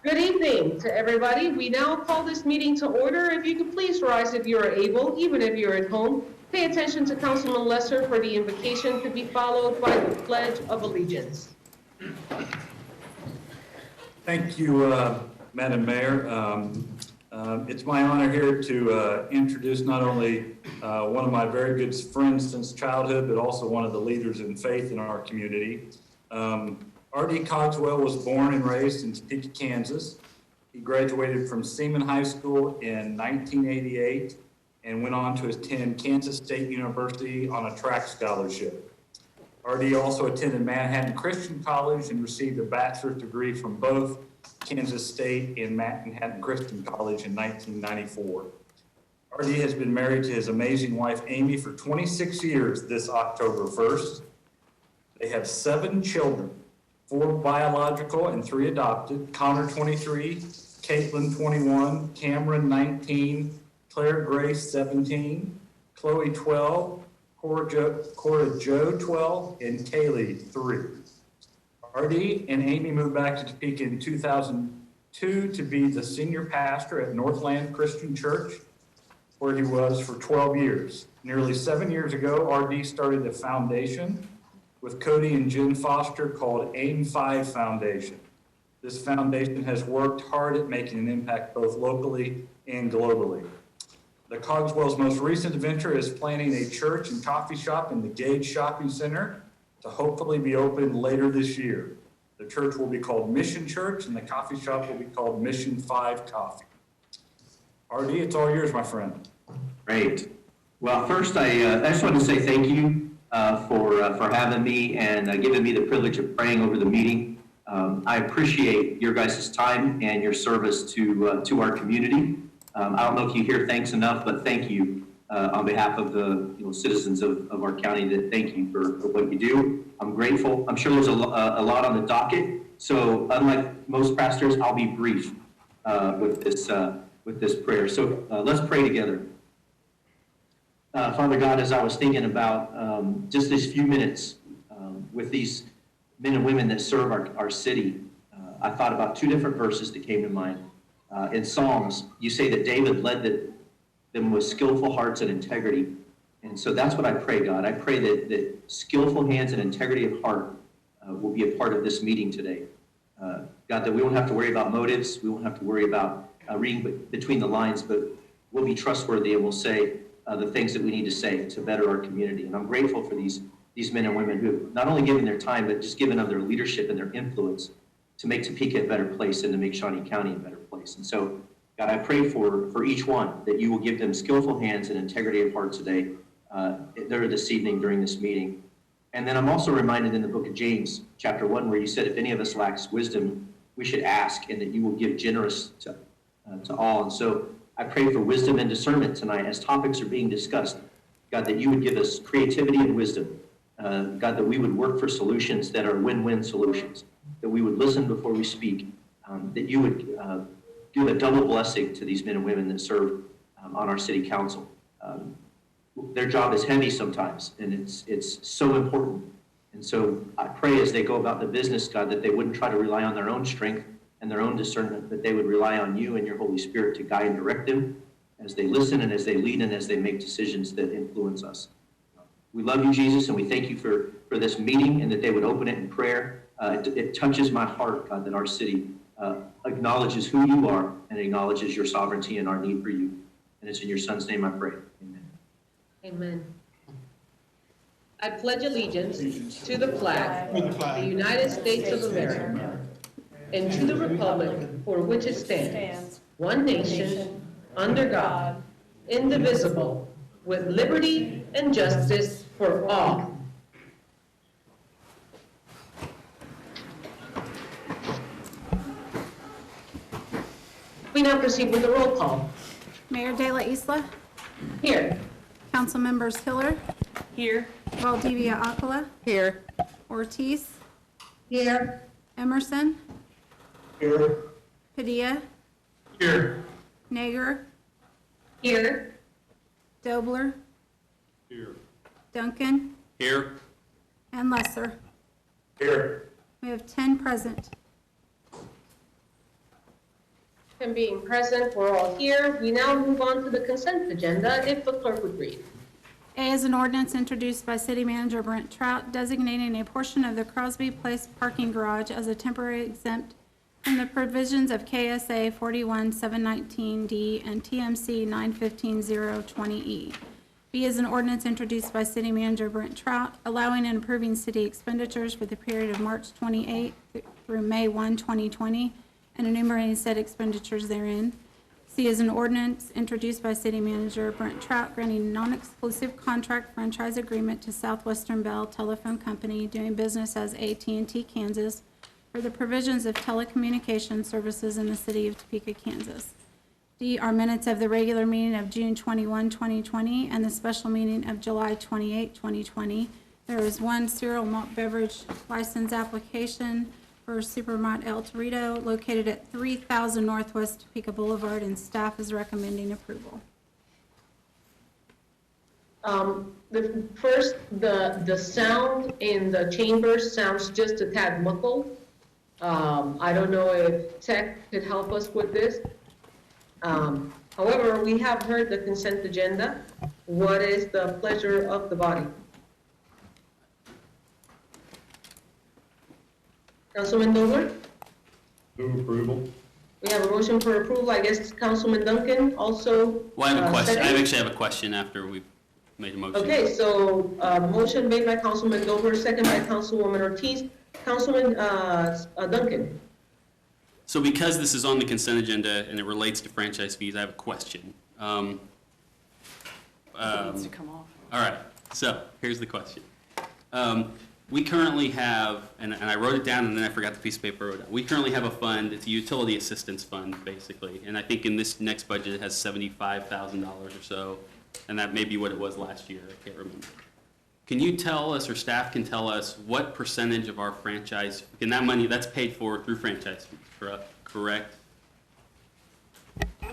Good evening to everybody. We now call this meeting to order. If you could please rise if you are able, even if you're at home. Pay attention to Councilman Lesser for the invocation to be followed by the Pledge of Allegiance. Thank you, Madam Mayor. It's my honor here to introduce not only one of my very good friends since childhood, but also one of the leaders in faith in our community. R.D. Cogswell was born and raised in Topeka, Kansas. He graduated from Seaman High School in 1988 and went on to attend Kansas State University on a track scholarship. R.D. also attended Manhattan Christian College and received a bachelor's degree from both Kansas State and Manhattan Christian College in 1994. R.D. has been married to his amazing wife, Amy, for 26 years this October 1st. They have 7 children, 4 biological and 3 adopted. Connor, 23, Caitlin, 21, Cameron, 19, Claire Grace, 17, Chloe, 12, Cora Joe, 12, and Kaylee, 3. R.D. and Amy moved back to Topeka in 2002 to be the senior pastor at Northland Christian Church, where he was for 12 years. Nearly 7 years ago, R.D. started a foundation with Cody and Jen Foster called AIM 5 Foundation. This foundation has worked hard at making an impact both locally and globally. The Cogswell's most recent venture is planning a church and coffee shop in the Gage Shopping Center to hopefully be open later this year. The church will be called Mission Church and the coffee shop will be called Mission 5 Coffee. R.D., it's all yours, my friend. Great. Well, first, I just want to say thank you for having me and giving me the privilege of praying over the meeting. I appreciate your guys' time and your service to our community. I don't know if you hear thanks enough, but thank you on behalf of the citizens of our county. That thank you for what you do. I'm grateful. I'm sure there's a lot on the docket. So unlike most pastors, I'll be brief with this prayer. So let's pray together. Father God, as I was thinking about just these few minutes with these men and women that serve our city, I thought about 2 different verses that came to mind. In Psalms, you say that David led them with skillful hearts and integrity. And so that's what I pray, God. I pray that skillful hands and integrity of heart will be a part of this meeting today. God, that we won't have to worry about motives. We won't have to worry about reading between the lines, but we'll be trustworthy and we'll say the things that we need to say to better our community. And I'm grateful for these men and women who have not only given their time, but just given of their leadership and their influence to make Topeka a better place and to make Shawnee County a better place. And so, God, I pray for each one that you will give them skillful hands and integrity of heart today, there this evening during this meeting. And then I'm also reminded in the book of James, chapter 1, where you said, if any of us lacks wisdom, we should ask, and that you will give generous to all. And so I pray for wisdom and discernment tonight as topics are being discussed. God, that you would give us creativity and wisdom. God, that we would work for solutions that are win-win solutions, that we would listen before we speak, that you would give a double blessing to these men and women that serve on our city council. Their job is heavy sometimes, and it's so important. And so I pray as they go about the business, God, that they wouldn't try to rely on their own strength and their own discernment, but they would rely on you and your Holy Spirit to guide and direct them as they listen and as they lead and as they make decisions that influence us. We love you, Jesus, and we thank you for this meeting and that they would open it in prayer. It touches my heart, God, that our city acknowledges who you are and acknowledges your sovereignty and our need for you. And it's in your Son's name I pray. Amen. Amen. I pledge allegiance to the flag of the United States of America and to the republic for which it stands, one nation, under God, indivisible, with liberty and justice for all. We now proceed with the roll call. Mayor De La Isla. Here. Council members Hiller. Here. Valdivia Acala. Here. Ortiz. Here. Emerson. Here. Padilla. Here. Nager. Here. Dobler. Here. Duncan. Here. And Lesser. Here. We have 10 present. And being present, we're all here. We now move on to the consent agenda, if the clerk would read. A is an ordinance introduced by City Manager Brent Trout designating a portion of the Crosby Place parking garage as a temporary exempt from the provisions of KSA 41719D and TMC 915020E. B is an ordinance introduced by City Manager Brent Trout allowing and approving city expenditures for the period of March 28 through May 1, 2020, and enumerating said expenditures therein. C is an ordinance introduced by City Manager Brent Trout granting non-exclusive contract franchise agreement to Southwestern Bell Telephone Company doing business as AT&T Kansas for the provisions of telecommunications services in the city of Topeka, Kansas. D are minutes of the regular meeting of June 21, 2020, and the special meeting of July 28, 2020. There is one cereal malt beverage license application for Supermont El Torito located at 3000 Northwest Topeka Boulevard, and staff is recommending approval. The sound in the chambers sounds just a tad muffled. I don't know if tech could help us with this. However, we have heard the consent agenda. What is the pleasure of the body? Councilman Dobler? Move approval. We have a motion for approval. I guess Councilman Duncan also. Well, I have a question. second? I actually have a question after we've made a motion. Okay, so motion made by Councilman Dobler, second by Councilwoman Ortiz. Councilman Duncan. So because this is on the consent agenda and it relates to franchise fees, I have a question. It needs to come off. All right, so here's the question. We currently have, and I wrote it down and then I forgot the piece of paper I wrote down. We currently have a fund, it's a utility assistance fund, basically. And I think in this next budget, it has $75,000 or so. And that may be what it was last year, I can't remember. Can you tell us, or staff can tell us, what percentage of our franchise, and that money, that's paid for through franchise fees, correct?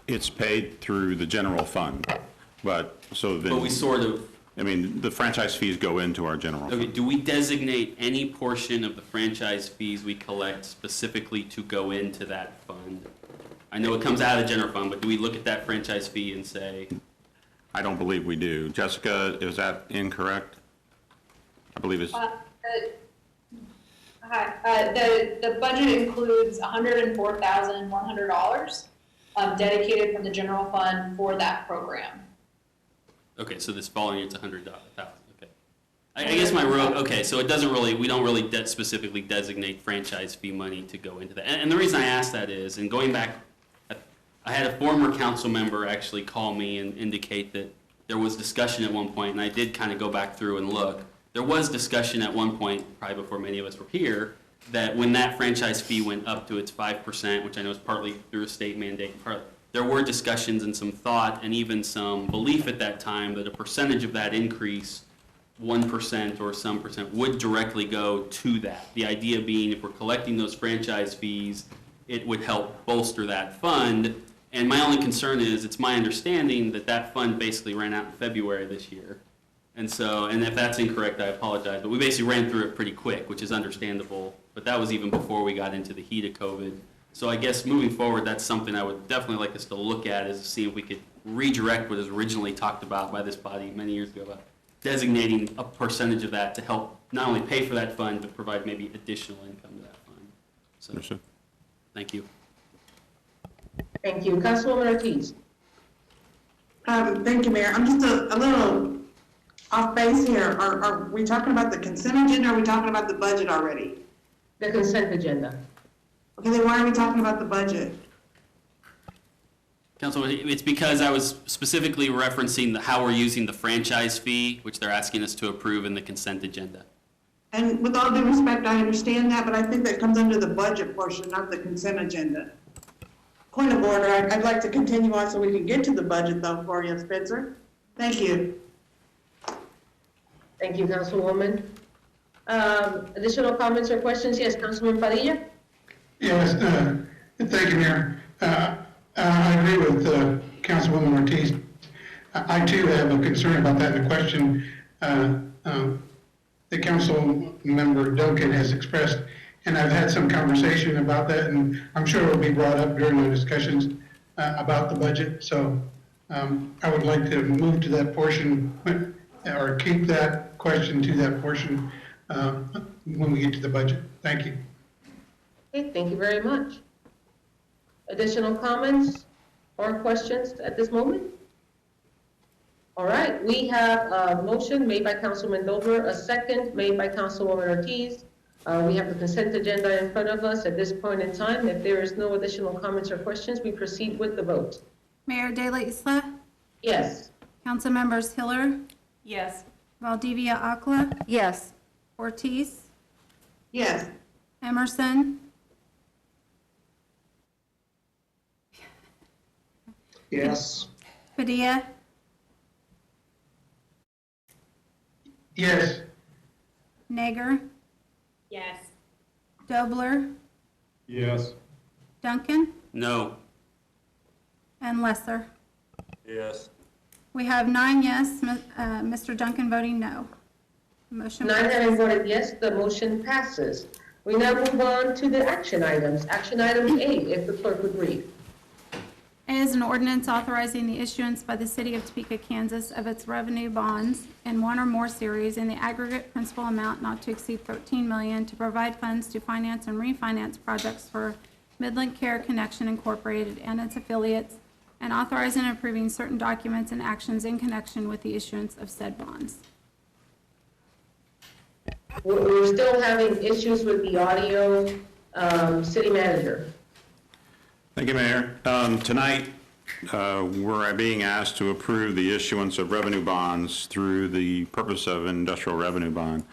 It's paid through the general fund, but so then. But we sort of, I mean, the franchise fees go into our general okay, fund. do we designate any portion of the franchise fees we collect specifically to go into that fund? I know it comes out of general fund, but do we look at that franchise fee and say? I don't believe we do. Jessica, is that incorrect? I believe it's, Hi. The budget includes $104,100 dedicated from the general fund for that program. Okay, so this following year it's $100,000, okay. I guess my real, okay, so it doesn't really, we don't really specifically designate franchise fee money to go into that. And the reason I ask that is, and going back, I had a former council member actually call me and indicate that there was discussion at one point, and I did kind of go back through and look. There was discussion at one point, probably before many of us were here, that when that franchise fee went up to its 5%, which I know is partly through a state mandate, there were discussions and some thought and even some belief at that time that a percentage of that increase, 1% or some percent, would directly go to that. The idea being if we're collecting those franchise fees, it would help bolster that fund. And my only concern is, it's my understanding that that fund basically ran out in February this year. And so, and if that's incorrect, I apologize, but we basically ran through it pretty quick, which is understandable, but that was even before we got into the heat of COVID. So I guess moving forward, that's something I would definitely like us to look at, is to see if we could redirect what was originally talked about by this body many years ago, about designating a percentage of that to help not only pay for that fund, but provide maybe additional income to that fund. So, understood. thank you. Thank you. Councilwoman Ortiz. Thank you, Mayor. I'm just a little off base here. Are we talking about the consent agenda, or are we talking about the budget already? The consent agenda. Okay, then why are we talking about the budget? Councilman, it's because I was specifically referencing how we're using the franchise fee, which they're asking us to approve in the consent agenda. And with all due respect, I understand that, but I think that comes under the budget portion, not the consent agenda. Point of order, I'd like to continue on so we can get to the budget though for you, Spencer. Thank you. Thank you, Councilwoman. Additional comments or questions? Yes, Councilman Padilla? Yes, thank you, Mayor. I agree with Councilwoman Ortiz. I too have a concern about that. The question the council member Duncan has expressed and I've had some conversation about that, and I'm sure it will be brought up during the discussions about the budget. So I would like to move to that portion, or keep that question to that portion when we get to the budget. Thank you. Okay, thank you very much. Additional comments or questions at this moment? All right, we have a motion made by Councilman Dover, a second made by Councilwoman Ortiz. We have the consent agenda in front of us at this point in time. If there is no additional comments or questions, we proceed with the vote. Mayor De La Isla, Yes. Council Members Hiller, Yes. Valdivia Aquila, Yes. Ortiz, Yes. Emerson, Yes. Padilla, Yes. Nager, Yes. Dobler, Yes. Duncan, No. and Lesser. Yes. We have 9 yes, Mr. Duncan voting no. Motion 9 passes. having voted yes, the motion passes. We now move on to the action items. Action item A, if the clerk would read. A is an ordinance authorizing the issuance by the city of Topeka, Kansas of its revenue bonds in one or more series in the aggregate principal amount not to exceed $13 million to provide funds to finance and refinance projects for Midland Care Connection Incorporated and its affiliates, and authorizing and approving certain documents and actions in connection with the issuance of said bonds. We're still having issues with the audio. City manager. Thank you, Mayor. Tonight, we're being asked to approve the issuance of revenue bonds through the purpose of industrial revenue bond.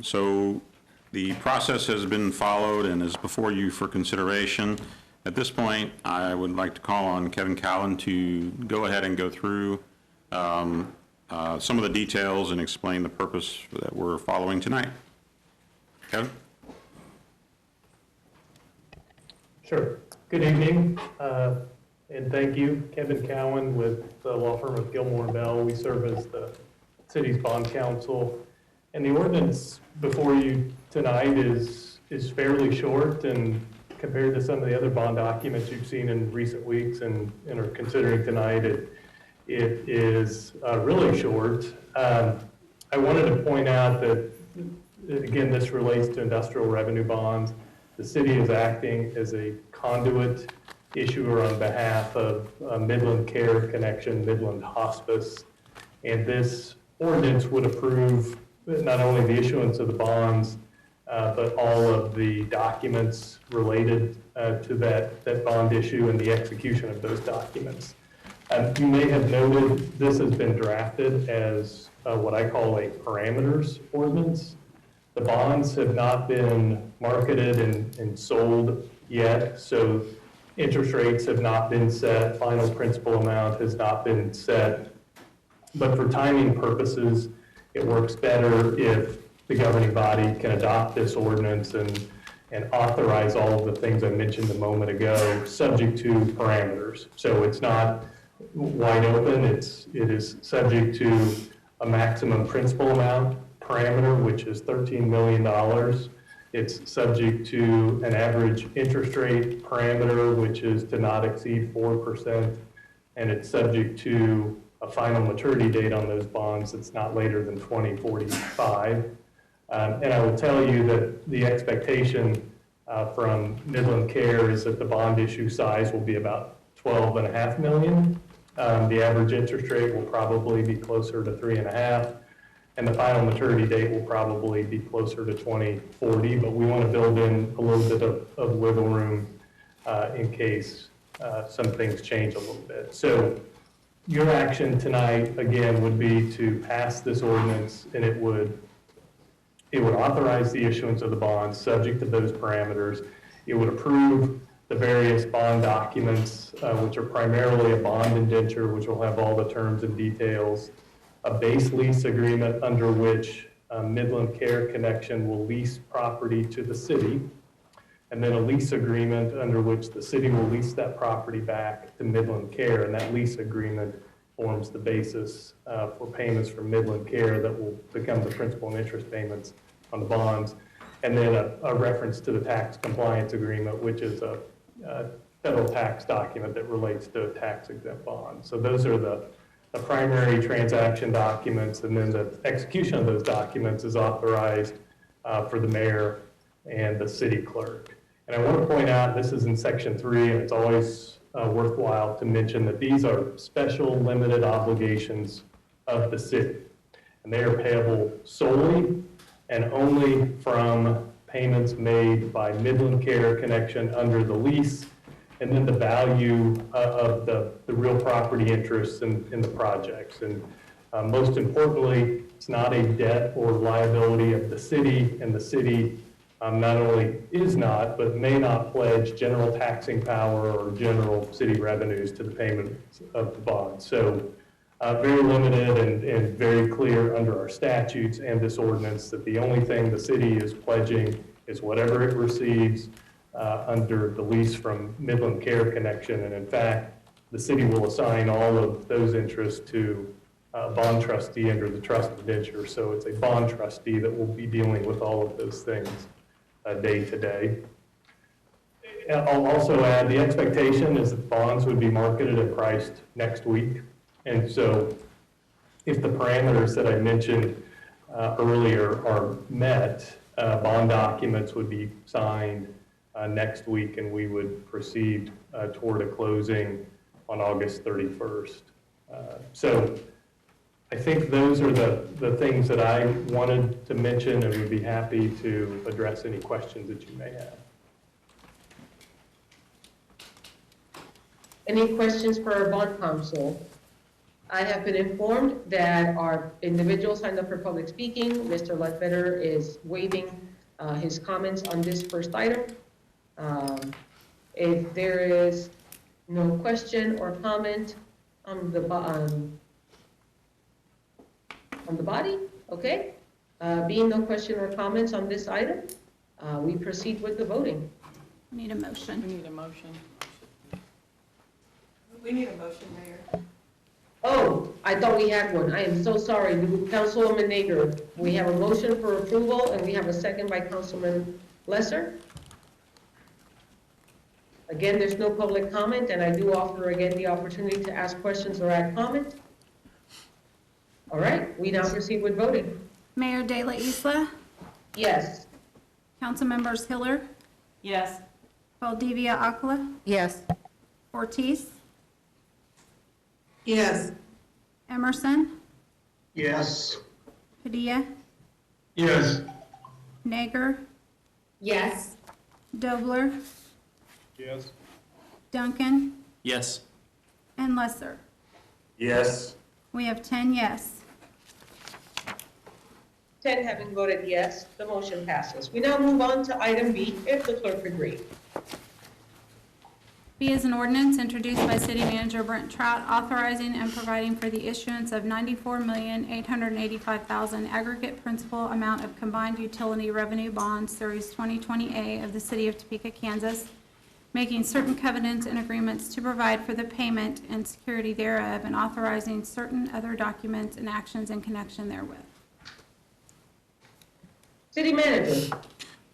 So the process has been followed and is before you for consideration. At this point, I would like to call on Kevin Cowan to go ahead and go through some of the details and explain the purpose that we're following tonight. Kevin? Sure. Good evening, and thank you. Kevin Cowan with the law firm of Gilmore & Bell. We serve as the city's bond counsel. And the ordinance before you tonight is fairly short, and compared to some of the other bond documents you've seen in recent weeks and are considering tonight, it is really short. I wanted to point out that, again, this relates to industrial revenue bonds. The city is acting as a conduit issuer on behalf of Midland Care Connection, Midland Hospice. And this ordinance would approve not only the issuance of the bonds, but all of the documents related to that bond issue and the execution of those documents. You may have noted this has been drafted as what I call a parameters ordinance. The bonds have not been marketed and sold yet, so interest rates have not been set, final principal amount has not been set. But for timing purposes, it works better if the governing body can adopt this ordinance and authorize all of the things I mentioned a moment ago, subject to parameters. So it's not wide open, it is subject to a maximum principal amount parameter, which is $13 million. It's subject to an average interest rate parameter, which is to not exceed 4%. And it's subject to a final maturity date on those bonds that's not later than 2045. And I will tell you that the expectation from Midland Care is that the bond issue size will be about $12.5 million. The average interest rate will probably be closer to 3.5. And the final maturity date will probably be closer to 2040, but we want to build in a little bit of wiggle room in case some things change a little bit. So your action tonight, again, would be to pass this ordinance, and it would authorize the issuance of the bonds subject to those parameters. It would approve the various bond documents, which are primarily a bond indenture, which will have all the terms and details, a base lease agreement under which Midland Care Connection will lease property to the city, and then a lease agreement under which the city will lease that property back to Midland Care, and that lease agreement forms the basis for payments from Midland Care that will become the principal and interest payments on the bonds. and then a reference to the tax compliance agreement, which is a federal tax document that relates to a tax exempt bond. So those are the primary transaction documents, and then the execution of those documents is authorized for the mayor and the city clerk. And I want to point out, this is in section 3, and it's always worthwhile to mention that these are special limited obligations of the city. And they are payable solely and only from payments made by Midland Care Connection under the lease, and then the value of the real property interests in the projects. And most importantly, it's not a debt or liability of the city, and the city not only is not, but may not pledge general taxing power or general city revenues to the payment of the bond. So very limited and very clear under our statutes and this ordinance that the only thing the city is pledging is whatever it receives under the lease from Midland Care Connection. And in fact, the city will assign all of those interests to a bond trustee under the trust indenture. So it's a bond trustee that will be dealing with all of those things day to day. I'll also add the expectation is that bonds would be marketed and priced next week. And so if the parameters that I mentioned earlier are met, bond documents would be signed next week, and we would proceed toward a closing on August 31st. So I think those are the things that I wanted to mention, and would be happy to address any questions that you may have. Any questions for our bond counsel? I have been informed that our individual signed up for public speaking. Mr. Ledbetter is waiving his comments on this first item. If there is no question or comment on the body, okay. Being no question or comments on this item, we proceed with the voting. We need a motion. We need a motion. We need a motion, Mayor. Oh, I thought we had one. I am so sorry. Councilwoman Nager, we have a motion for approval, and we have a second by Councilman Lesser. Again, there's no public comment, and I do offer again the opportunity to ask questions or add comment. All right, we now proceed with voting. Mayor De La Isla, Yes. Council Members Hiller, Yes. Valdivia Acala, Yes. Ortiz, Yes. Emerson, Yes. Padilla, Yes. Nager, Yes. Dobler, Yes. Duncan, Yes. and Lesser. Yes. We have 10 yes. 10 having voted yes, the motion passes. We now move on to item B, if the clerk agrees. B is an ordinance introduced by City Manager Brent Trout authorizing and providing for the issuance of $94,885,000 aggregate principal amount of combined utility revenue bonds, Series 2020A of the City of Topeka, Kansas, making certain covenants and agreements to provide for the payment and security thereof, and authorizing certain other documents and actions in connection therewith. City Manager.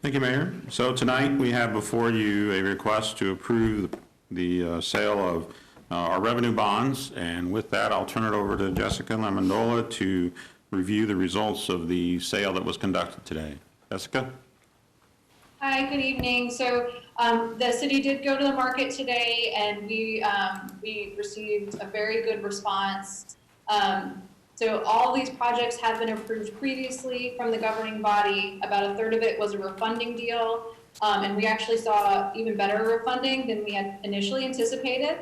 Thank you, Mayor. So tonight, we have before you a request to approve the sale of our revenue bonds, and with that, I'll turn it over to Jessica Lamondola to review the results of the sale that was conducted today. Jessica? Hi, good evening. So the city did go to the market today, and we received a very good response. So all these projects have been approved previously from the governing body. About a third of it was a refunding deal, and we actually saw even better refunding than we had initially anticipated.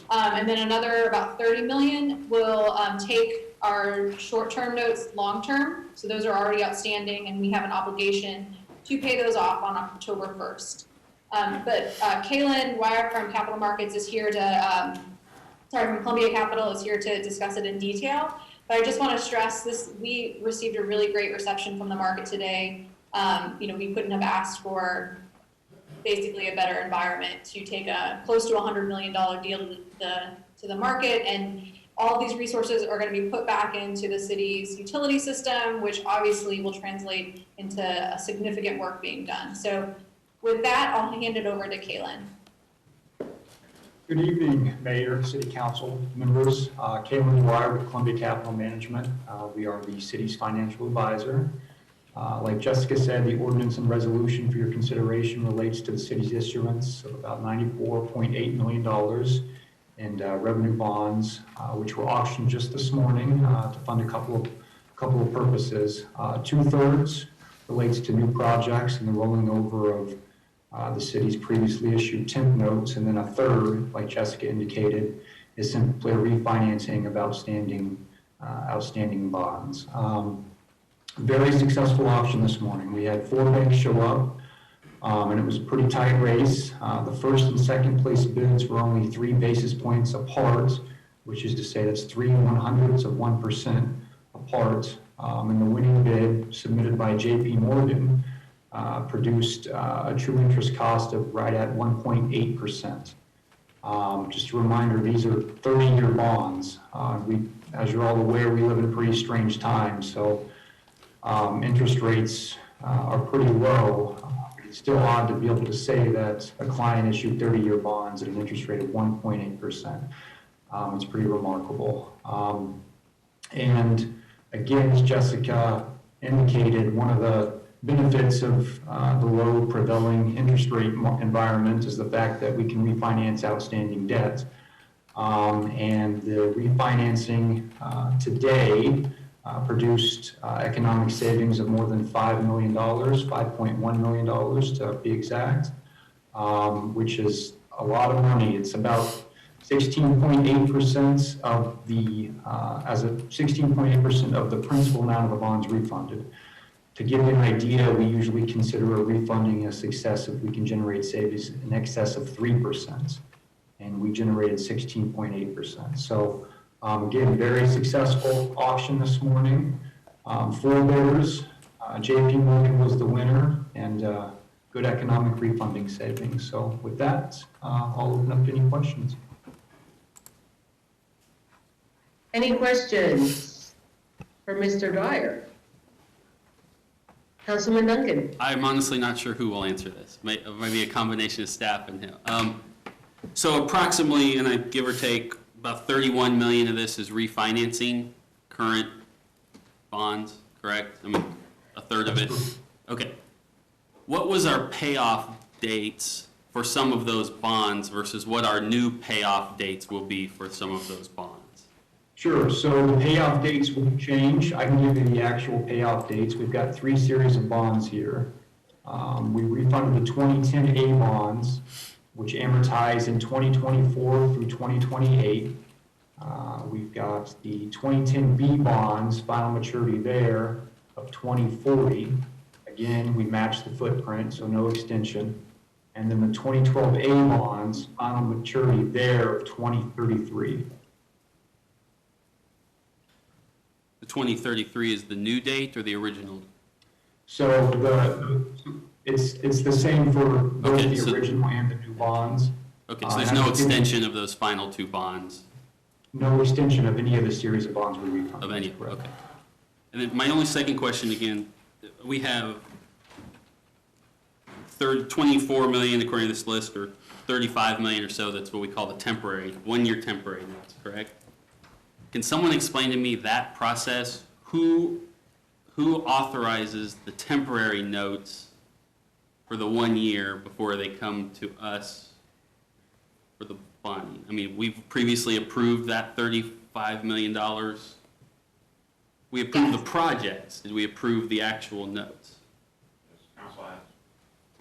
And then another about 30 million will take our short-term notes long-term. So those are already outstanding, and we have an obligation to pay those off on October 1st. But Kaylin Wire from Capital Markets is here to, from Columbia Capital is here to discuss it in detail. But I just want to stress this, we received a really great reception from the market today. We couldn't have asked for basically a better environment to take a close to $100 million deal to the market. And all these resources are going to be put back into the city's utility system, which obviously will translate into a significant work being done. So with that, I'll hand it over to Kaylin. Good evening, Mayor, City Council members. Kaylin Dwyer with Columbia Capital Management. We are the city's financial advisor. Like Jessica said, the ordinance and resolution for your consideration relates to the city's issuance of about $94.8 million in revenue bonds, which were auctioned just this morning to fund a couple of purposes. 2/3 relates to new projects and the rolling over of the city's previously issued temp notes, and then 1/3, like Jessica indicated, is simply a refinancing of outstanding bonds. Very successful auction this morning. We had 4 banks show up, and it was a pretty tight race. The first and second place bids were only 3 basis points apart, which is to say that's 3/100% apart. And the winning bid submitted by JP Morgan produced a true interest cost of right at 1.8%. Just a reminder, these are 30-year bonds. As you're all aware, we live in a pretty strange time, so interest rates are pretty low. It's still odd to be able to say that a client issued 30-year bonds at an interest rate of 1.8%. It's pretty remarkable. And again, as Jessica indicated, one of the benefits of the low prevailing interest rate environment is the fact that we can refinance outstanding debt. And the refinancing today produced economic savings of more than $5 million, $5.1 million to be exact, which is a lot of money. It's about 16.8% of the, 16.8% of the principal amount of the bonds refunded. To give you an idea, we usually consider a refunding a success if we can generate savings in excess of 3%, and we generated 16.8%. So again, very successful auction this morning. 4 bidders, JP Morgan was the winner, and good economic refunding savings. So with that, I'll open up to any questions. Any questions for Mr. Dwyer? Councilman Duncan? I'm honestly not sure who will answer this. Maybe a combination of staff and him. So approximately, and I give or take, about 31 million of this is refinancing current bonds, correct? I mean, 1/3 of it. Okay. What was our payoff dates for some of those bonds versus what our new payoff dates will be for some of those bonds? Sure, so the payoff dates will change. I can give you the actual payoff dates. We've got 3 series of bonds here. We refunded the 2010A bonds, which amortize in 2024 through 2028. We've got the 2010B bonds, final maturity there of 2040. Again, we match the footprint, so no extension. And then the 2012A bonds, final maturity there of 2033. The 2033 is the new date or the original? So it's the same for both Okay, the original and the new bonds. Okay, so there's no extension of those final 2 bonds? No extension of any of the series of bonds we refunded. Of any, okay. And then my only second question again, we have 24 million according to this list, or 35 million or so, that's what we call the temporary, 1-year temporary notes, correct? Can someone explain to me that process? Who authorizes the temporary notes for the 1 year before they come to us for the bonding? I mean, we've previously approved that $35 million. We approved the projects. Did we approve the actual notes?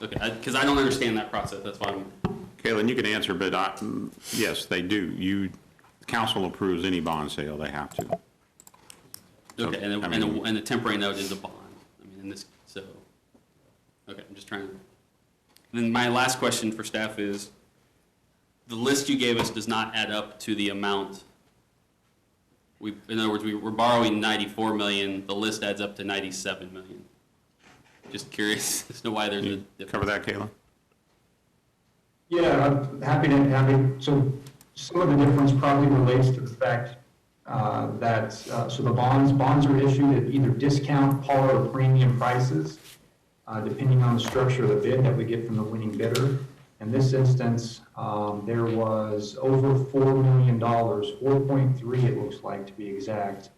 Okay, because I don't understand that process. That's why I'm... Kaylin, you can answer, but yes, they do. Council approves any bond sale, they have to. Okay, and the temporary note is a bond. I mean, in this, so, okay, I'm just trying to... Then my last question for staff is, the list you gave us does not add up to the amount. In other words, we're borrowing 94 million, the list adds up to 97 million. Just curious as to why there's a difference. Cover that, Kayla? Yeah, I'm happy to. So some of the difference probably relates to the fact so the bonds are issued at either discount, par, or premium prices, depending on the structure of the bid that we get from the winning bidder. In this instance, there was over $4 million, 4.3 it looks like to be exact,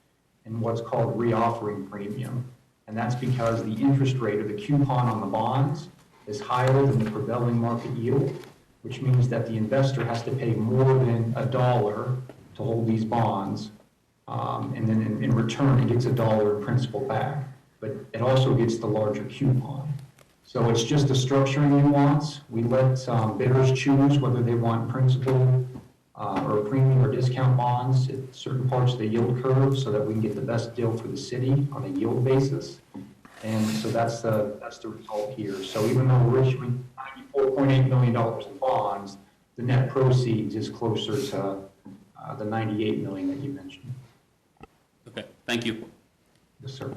in what's called reoffering premium. And that's because the interest rate or the coupon on the bonds is higher than the prevailing market yield, which means that the investor has to pay more than $1 to hold these bonds. And then in return, it gets $1 in principal back, but it also gets the larger coupon. So it's just a structuring nuance. We let bidders choose whether they want principal or premium or discount bonds at certain parts of the yield curve so that we can get the best deal for the city on a yield basis. And so that's the result here. So even though we're issuing $94.8 million in bonds, the net proceeds is closer to the $98 million that you mentioned. Okay, thank you. Yes, sir.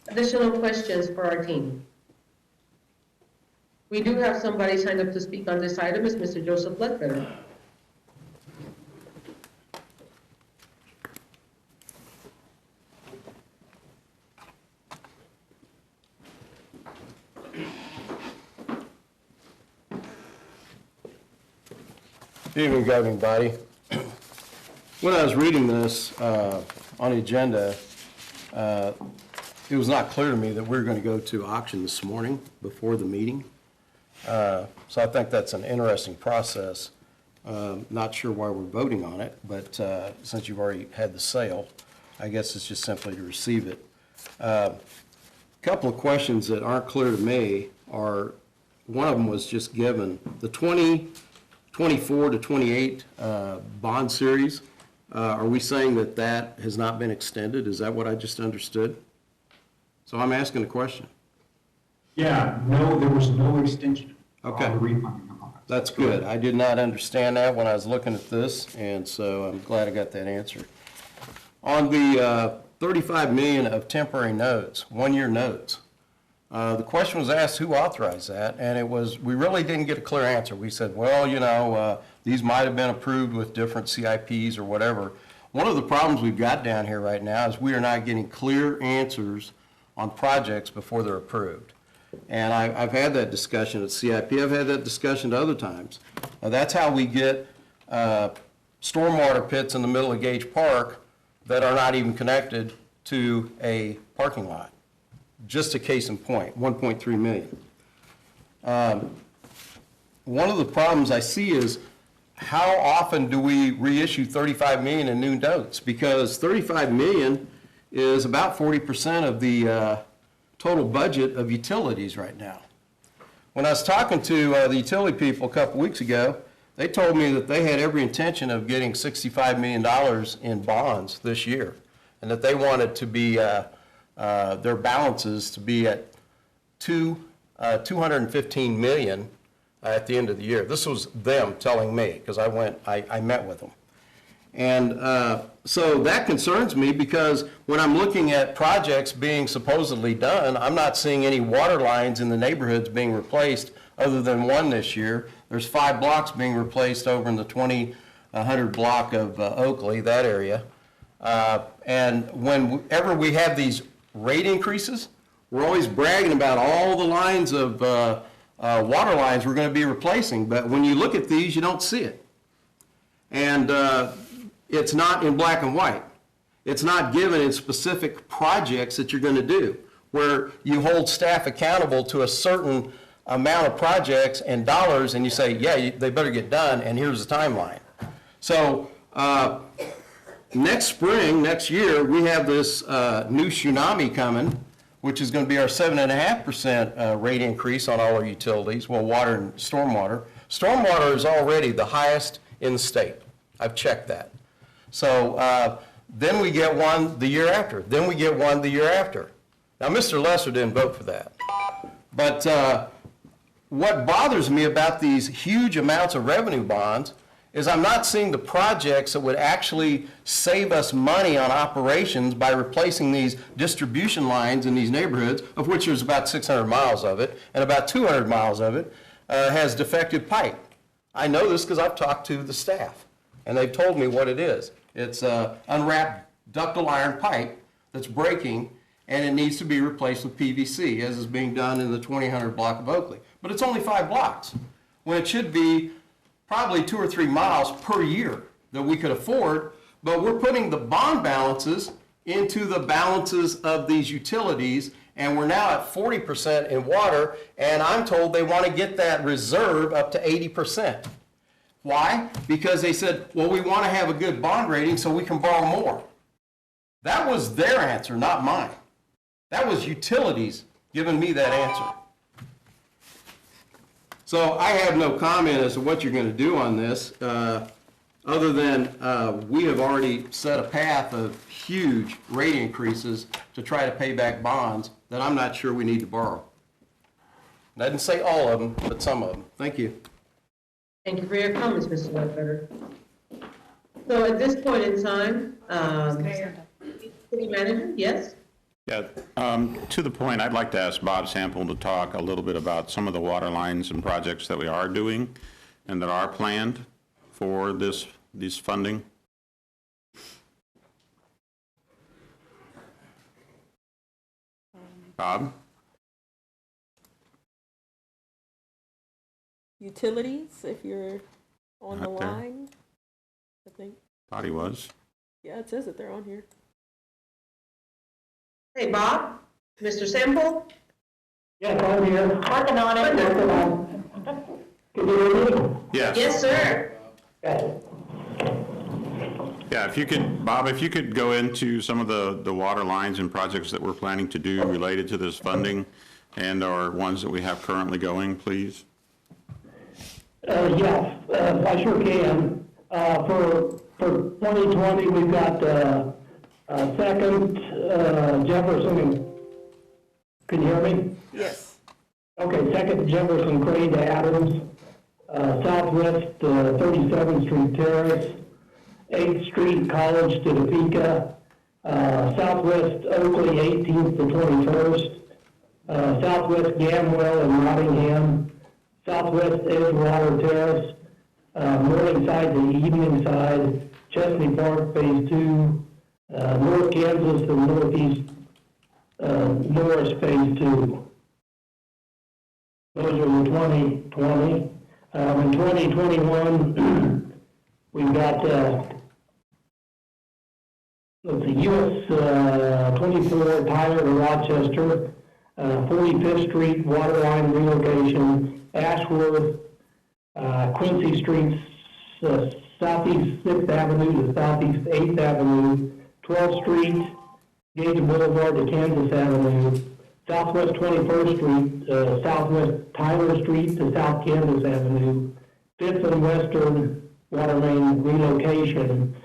Additional questions for our team? We do have somebody signed up to speak on this item, it's Mr. Joseph Ledbetter. Good evening, governing body. When I was reading this on the agenda, it was not clear to me that we were going to go to auction this morning before the meeting. So I think that's an interesting process. Not sure why we're voting on it, but since you've already had the sale, I guess it's just simply to receive it. A couple of questions that aren't clear to me are, one of them was just given, the 2024 to 28 bond series. Are we saying that that has not been extended? Is that what I just understood? So I'm asking a question. Yeah, no, there was no extension. Okay. On the refunding components. That's good. I did not understand that when I was looking at this, and so I'm glad I got that answer. On the $35 million of temporary notes, one-year notes, the question was asked who authorized that, and it was, we really didn't get a clear answer. We said, well, you know, these might have been approved with different CIPs or whatever. One of the problems we've got down here right now is we are not getting clear answers on projects before they're approved. And I've had that discussion at CIP. I've had that discussion at other times. That's how we get stormwater pits in the middle of Gage Park that are not even connected to a parking lot. Just a case in point, 1.3 million. One of the problems I see is how often do we reissue 35 million in new notes? Because 35 million is about 40% of the total budget of utilities right now. When I was talking to the utility people a couple weeks ago, they told me that they had every intention of getting $65 million in bonds this year, and that they wanted to be their balances to be at 215 million at the end of the year. This was them telling me, because I met with them. And so that concerns me, because when I'm looking at projects being supposedly done, I'm not seeing any water lines in the neighborhoods being replaced other than one this year. There's 5 blocks being replaced over in the 2000 block of Oakley, that area. And whenever we have these rate increases, we're always bragging about all the lines of water lines we're going to be replacing. But when you look at these, you don't see it. And it's not in black and white. It's not given in specific projects that you're going to do, where you hold staff accountable to a certain amount of projects and dollars, and you say, yeah, they better get done, and here's the timeline. So next spring, next year, we have this new tsunami coming, which is going to be our 7.5% rate increase on all our utilities, well, water and stormwater. Stormwater is already the highest in the state. I've checked that. So then we get one the year after. Then we get one the year after. Now, Mr. Lesser didn't vote for that. But what bothers me about these huge amounts of revenue bonds is I'm not seeing the projects that would actually save us money on operations by replacing these distribution lines in these neighborhoods, of which there's about 600 miles of it, and about 200 miles of it has defective pipe. I know this because I've talked to the staff, and they've told me what it is. It's unwrapped ductile iron pipe that's breaking, and it needs to be replaced with PVC, as is being done in the 2000 block of Oakley. But it's only 5 blocks, when it should be probably 2 or 3 miles per year that we could afford, but we're putting the bond balances into the balances of these utilities, and we're now at 40% in water, and I'm told they want to get that reserve up to 80%. Why? Because they said, well, we want to have a good bond rating so we can borrow more. That was their answer, not mine. That was utilities giving me that answer. So I have no comment as to what you're going to do on this, other than we have already set a path of huge rate increases to try to pay back bonds that I'm not sure we need to borrow. I didn't say all of them, but some of them. Thank you. Thank you for your comments, Mr. Ledbetter. So at this point in time, City Manager, yes? Yeah, to the point, I'd like to ask Bob Sample to talk a little bit about some of the water lines and projects that we are doing and that are planned for this funding. Bob? Utilities, if you're on the Not there. line, I think. Thought he was. Yeah, it says that they're on here. Hey, Bob? Mr. Sample? Yes, I'm here. Working on it. Can you hear me? Yes. Yes, sir. Okay. Yeah, if you could, Bob, if you could go into some of the water lines and projects that we're planning to do related to this funding and our ones that we have currently going, please. Yes, I sure can. For 2020, we've got Second Jefferson and, can you hear me? Yes. Okay, Second Jefferson Crane to Adams, Southwest 37th Street Terrace, 8th Street College to Topeka, Southwest Oakley 18th to 21st, Southwest Gamwell and Nottingham, Southwest Edgewater Terrace, Morningside to Eveningside, Chesney Park Phase 2, North Kansas and Northeast Norris Phase 2. Those are the 2020. In 2021, we've got, let's see, US 24 Tyler to Rochester, 45th Street Water Line Relocation, Ashworth, Quincy Streets, Southeast 6th Avenue to Southeast 8th Avenue, 12th Street, Gage Boulevard to Kansas Avenue, Southwest 21st Street, Southwest Tyler Street to South Kansas Avenue, 5th and Western Water Main Relocation,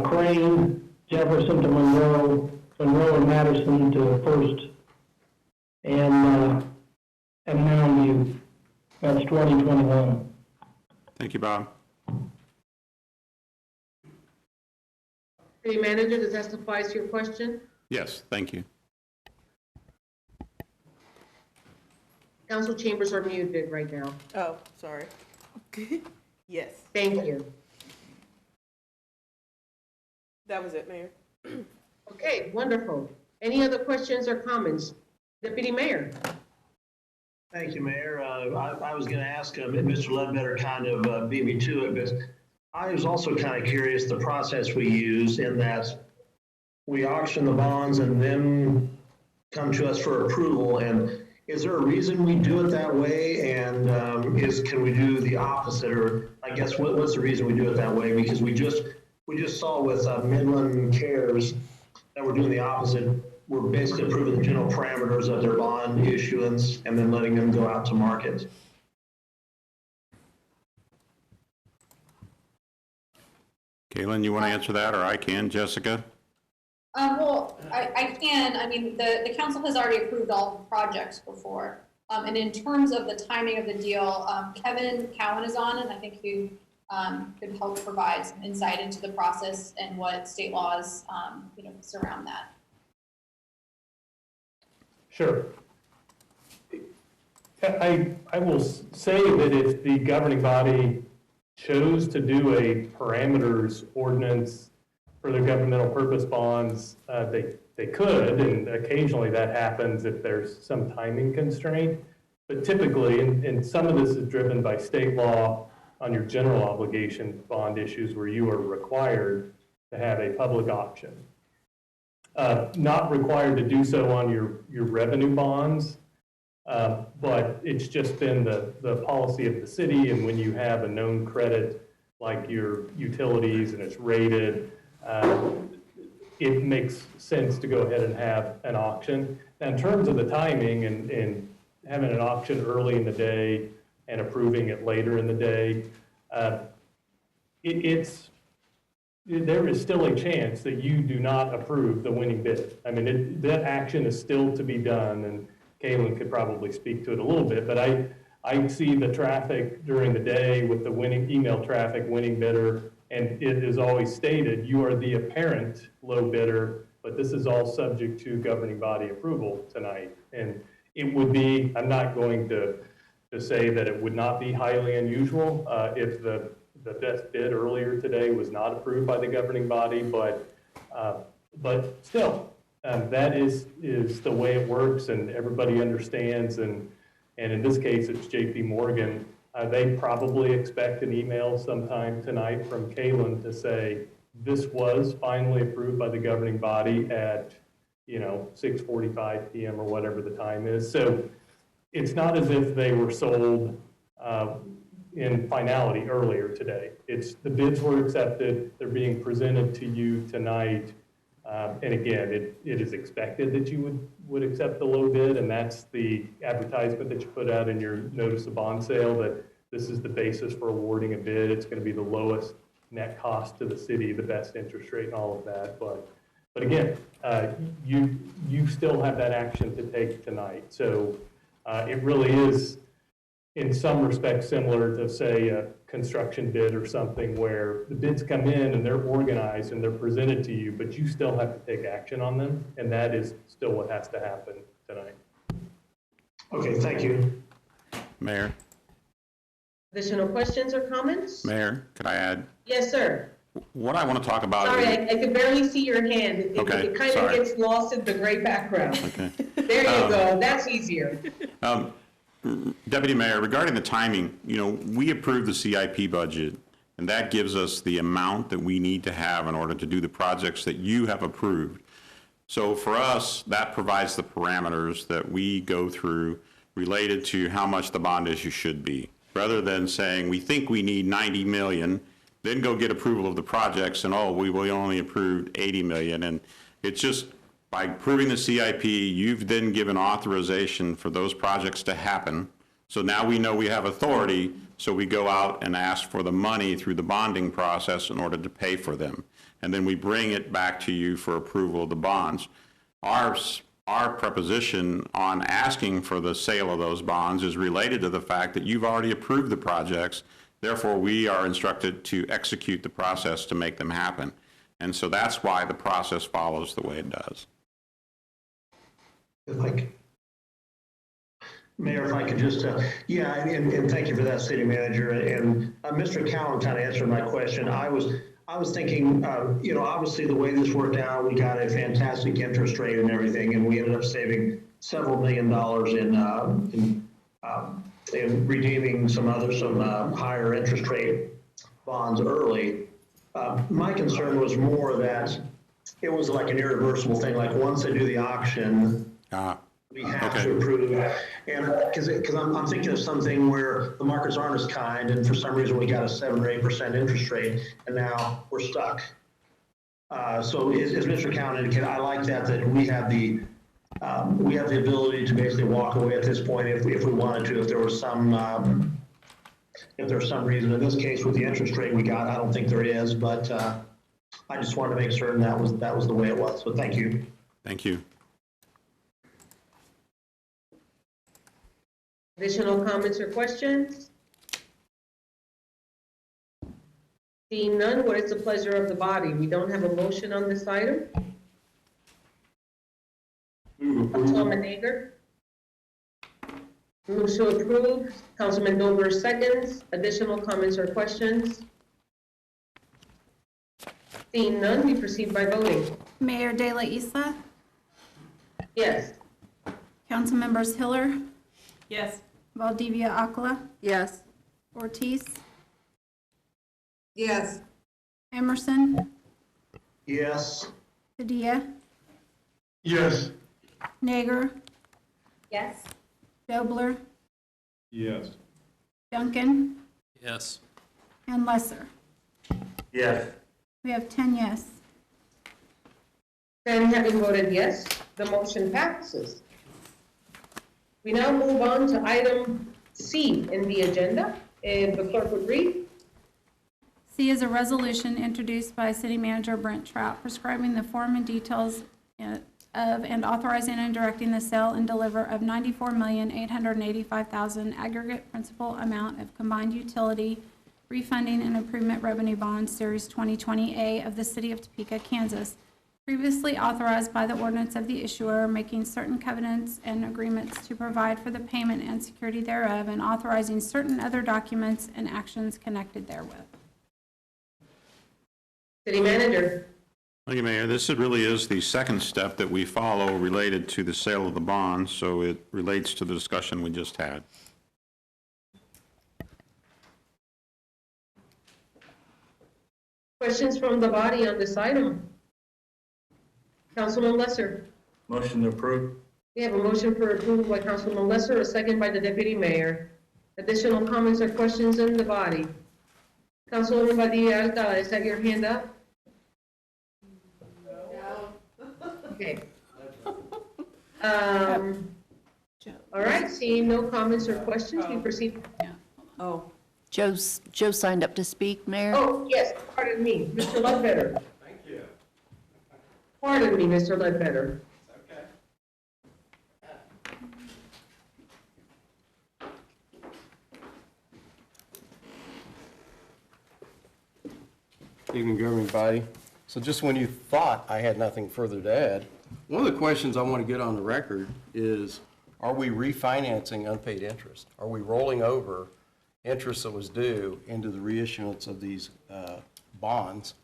Crane, Jefferson to Monroe, Monroe and Madison to First, and Mountain View. That's 2021. Thank you, Bob. City Manager, does that suffice your question? Yes, thank you. Council chambers are muted right now. Oh, sorry. Yes, Thank you. that was it, Mayor. Okay, wonderful. Any other questions or comments? Deputy Mayor? Thank you, Mayor. I was going to ask, Mr. Ledbetter kind of beat me to it, but I was also kind of curious the process we use in that we auction the bonds and then come to us for approval. And is there a reason we do it that way? And can we do the opposite? Or I guess what's the reason we do it that way? Because we just saw with Midland Cares that we're doing the opposite. We're basically approving the general parameters of their bond issuance and then letting them go out to market. Kaylin, you want to answer that, or I can? Jessica? Well, I can. I mean, the council has already approved all the projects before. And in terms of the timing of the deal, Kevin Cowan is on, and I think he could help provide some insight into the process and what state laws, surround that. Sure. I will say that if the governing body chose to do a parameters ordinance for their governmental purpose bonds, they could, and occasionally that happens if there's some timing constraint. But typically, and some of this is driven by state law on your general obligation bond issues where you are required to have a public auction. Not required to do so on your revenue bonds, but it's just been the policy of the city, and when you have a known credit like your utilities and it's rated, it makes sense to go ahead and have an auction. Now, in terms of the timing and having an auction early in the day and approving it later in the day, there is still a chance that you do not approve the winning bid. I mean, that action is still to be done, and Kaylin could probably speak to it a little bit, but I see the traffic during the day with the winning email traffic, winning bidder, and it is always stated, you are the apparent low bidder, but this is all subject to governing body approval tonight. And it would be, I'm not going to say that it would not be highly unusual if the best bid earlier today was not approved by the governing body, but still, that is the way it works, and everybody understands. And in this case, it's JP Morgan. They probably expect an email sometime tonight from Kaylin to say, this was finally approved by the governing body at 6:45 p.m. or whatever the time is. So it's not as if they were sold in finality earlier today. It's the bids were accepted, they're being presented to you tonight. And again, it is expected that you would accept the low bid, and that's the advertisement that you put out in your notice of bond sale, that this is the basis for awarding a bid. It's going to be the lowest net cost to the city, the best interest rate, and all of that. But again, you still have that action to take tonight. So it really is, in some respects, similar to, say, a construction bid or something where the bids come in and they're organized and they're presented to you, but you still have to take action on them, and that is still what has to happen tonight. Okay, thank you. Mayor? Additional questions or comments? Mayor, could I add? Yes, sir. What I want to talk about Sorry, is... I could barely see your hand. It kind of sorry. gets lost in the gray background. Okay. There you go. That's easier. Deputy Mayor, regarding the timing, we approved the CIP budget, and that gives us the amount that we need to have in order to do the projects that you have approved. So for us, that provides the parameters that we go through related to how much the bond issue should be, rather than saying we think we need 90 million, then go get approval of the projects and, we only approved 80 million. And it's just, by approving the CIP, you've then given authorization for those projects to happen. So now we know we have authority, so we go out and ask for the money through the bonding process in order to pay for them. And then we bring it back to you for approval of the bonds. Our preposition on asking for the sale of those bonds is related to the fact that you've already approved the projects. Therefore, we are instructed to execute the process to make them happen. And so that's why the process follows the way it does. Mayor, if I could just, and thank you for that, City Manager. And Mr. Cowan kind of answered my question. I was thinking, obviously the way this worked out, we got a fantastic interest rate and everything, and we ended up saving several $1 million in redeeming some higher interest rate bonds early. My concern was more that it was like an irreversible thing. Like once they do the auction, we have to approve. And because I'm thinking of something where the markets aren't as kind, and for some reason we got a 7 or 8% interest rate, and now we're stuck. So as Mr. Cowan indicated, I like that we have the ability to basically walk away at this point if we wanted to, if there was some reason. In this case, with the interest rate we got, I don't think there is, but I just wanted to make certain that was the way it was. So thank you. Thank you. Additional comments or questions? Seeing none, what is the pleasure of the body? We don't have a motion on this item. Councilwoman Nager? Moves to approve. Councilman Dover seconds. Additional comments or questions? Seeing none, we proceed by voting. Mayor De La Isla, Yes. council members Hiller, Yes. Valdivia Aquila, Yes. Ortiz, Yes. Emerson, Yes. Padilla, Yes. Nager, Yes. Dobler, Yes. Duncan, Yes. and Lesser. Yes. We have 10 yes. And having voted yes, the motion passes. We now move on to item C in the agenda, and the clerk would read. C is a resolution introduced by City Manager Brent Trout prescribing the form and details of and authorizing and directing the sale and deliver of $94,885,000 aggregate principal amount of combined utility refunding and improvement revenue bonds, Series 2020A of the City of Topeka, Kansas, previously authorized by the ordinance of the issuer, making certain covenants and agreements to provide for the payment and security thereof, and authorizing certain other documents and actions connected therewith. City Manager. Thank you, Mayor. This really is the second step that we follow related to the sale of the bonds, so it relates to the discussion we just had. Questions from the body on this item? Councilman Lesser. Motion to approve. We have a motion for approval by Councilman Lesser, a second by the Deputy Mayor. Additional comments or questions in the body? Councilwoman Padilla Alcala, is that your hand up? No. Okay. All right, seeing no comments or questions, we proceed. Oh, Joe signed up to speak, Mayor. Oh, yes, pardon me, Mr. Ledbetter. Thank you. Pardon me, Mr. Ledbetter. Okay. Evening, governing body. So just when you thought I had nothing further to add, one of the questions I want to get on the record is, are we refinancing unpaid interest? Are we rolling over interest that was due into the reissuance of these bonds?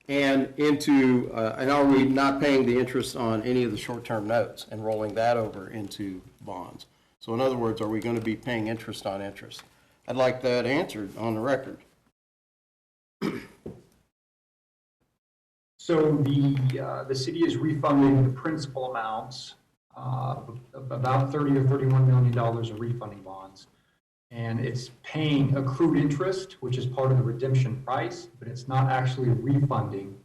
And and are we not paying the interest on any of the short-term notes and rolling that over into bonds? So in other words, are we going to be paying interest on interest? I'd like that answered on the record. So the city is refunding the principal amounts, about $30 or $31 million of refunding bonds. And it's paying accrued interest, which is part of the redemption price, but it's not actually refunding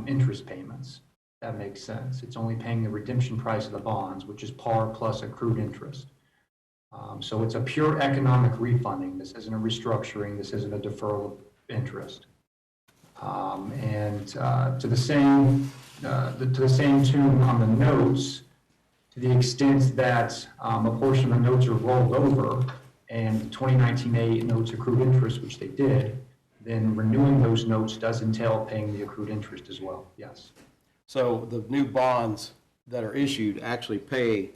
interest payments. That makes sense. It's only paying the redemption price of the bonds, which is par plus accrued interest. So it's a pure economic refunding. This isn't a restructuring. This isn't a deferral of interest. To the same tune on the notes, to the extent that a portion of the notes are rolled over and the 2019A notes accrued interest, which they did, then renewing those notes does entail paying the accrued interest as well, yes. So the new bonds that are issued actually pay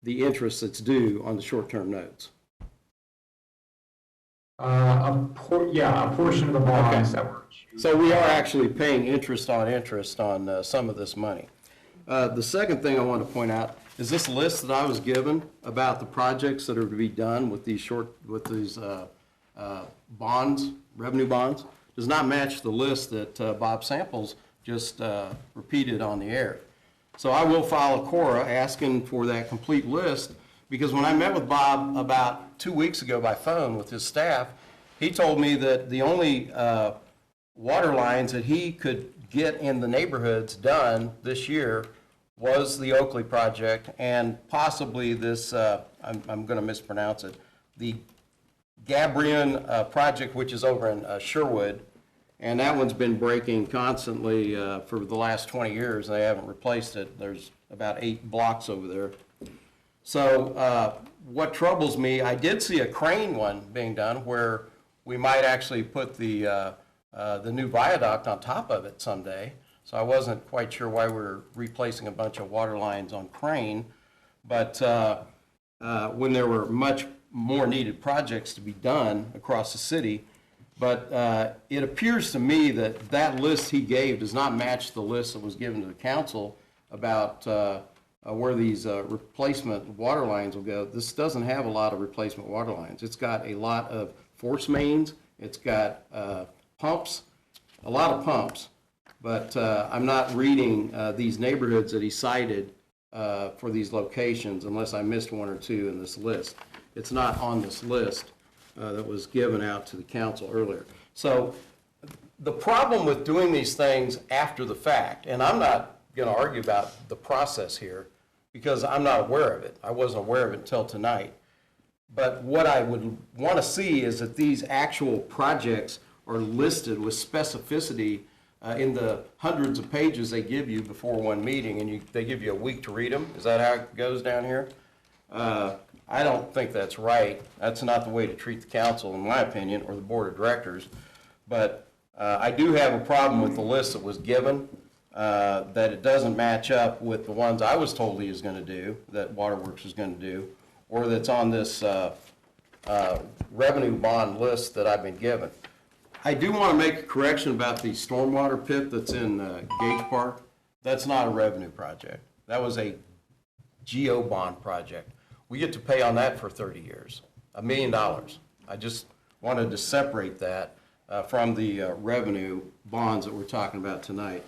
the interest that's due on the short-term notes? A portion of the bonds that were issued. So we are actually paying interest on some of this money. The second thing I want to point out is this list that I was given about the projects that are to be done with these bonds, revenue bonds, does not match the list that Bob Samples just repeated on the air. So I will file a KORA asking for that complete list, because when I met with Bob about 2 weeks ago by phone with his staff, he told me that the only water lines that he could get in the neighborhoods done this year was the Oakley project and possibly this, I'm going to mispronounce it, the Gabrion project, which is over in Sherwood. And that one's been breaking constantly for the last 20 years. They haven't replaced it. There's about 8 blocks over there. So what troubles me, I did see a crane one being done where we might actually put the new viaduct on top of it someday. So I wasn't quite sure why we were replacing a bunch of water lines on crane. But when there were much more needed projects to be done across the city, But it appears to me that that list he gave does not match the list that was given to the council about where these replacement water lines will go. This doesn't have a lot of replacement water lines. It's got a lot of force mains. It's got pumps, a lot of pumps. But I'm not reading these neighborhoods that he cited for these locations unless I missed one or two in this list. It's not on this list that was given out to the council earlier. So the problem with doing these things after the fact, and I'm not going to argue about the process here because I'm not aware of it. I wasn't aware of it until tonight. But what I would want to see is that these actual projects are listed with specificity in the hundreds of pages they give you before one meeting, and they give you a week to read them. Is that how it goes down here? I don't think that's right. That's not the way to treat the council, in my opinion, or the board of directors. But I do have a problem with the list that was given, that it doesn't match up with the ones I was told he was going to do, that Waterworks was going to do, or that's on this revenue bond list that I've been given. I do want to make a correction about the stormwater pit that's in Gage Park. That's not a revenue project. That was a GO bond project. We get to pay on that for 30 years, $1 million. I just wanted to separate that from the revenue bonds that we're talking about tonight.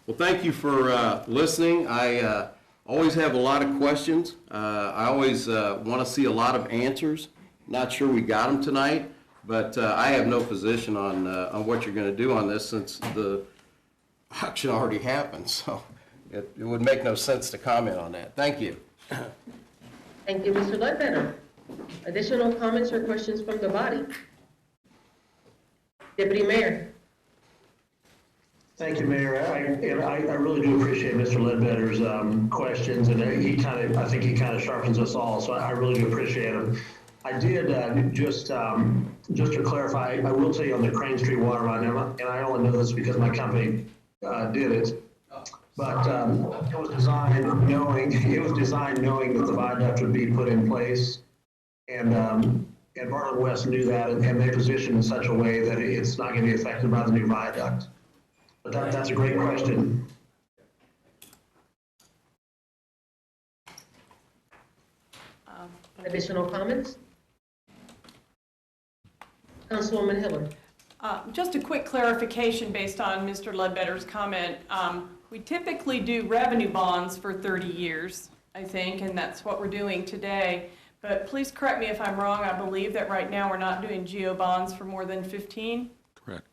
Well, thank you for listening. I always have a lot of questions. I always want to see a lot of answers. Not sure we got them tonight, but I have no position on what you're going to do on this since the auction already happened. So it would make no sense to comment on that. Thank you. Thank you, Mr. Ledbetter. Additional comments or questions from the body? Deputy Mayor. Thank you, Mayor. I really do appreciate Mr. Ledbetter's questions, and I think he kind of sharpens us all, so I really do appreciate him. I did, just to clarify, I will tell you on the Crane Street water line, and I only know this because my company did it, but it was designed knowing that the viaduct would be put in place, and Bartlett West knew that, and they positioned in such a way that it's not going to be affected by the new viaduct. But that's a great question. Additional comments? Councilwoman Hiller. Just a quick clarification based on Mr. Ledbetter's comment. We typically do revenue bonds for 30 years, I think, and that's what we're doing today. But please correct me if I'm wrong. I believe that right now we're not doing GO bonds for more than 15. Correct.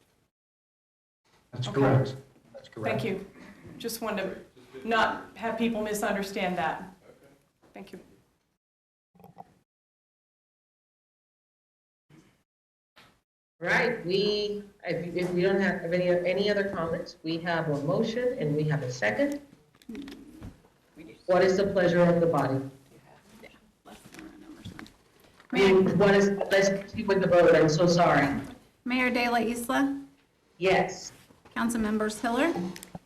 That's Okay. correct. That's correct. Thank you. Just wanted to not have people misunderstand that. Thank you. Right, if we don't have any other comments, we have a motion and we have a second. What is the pleasure of the body? Let's proceed with the vote, I'm so sorry. Mayor De La Isla, Yes. council members Hiller,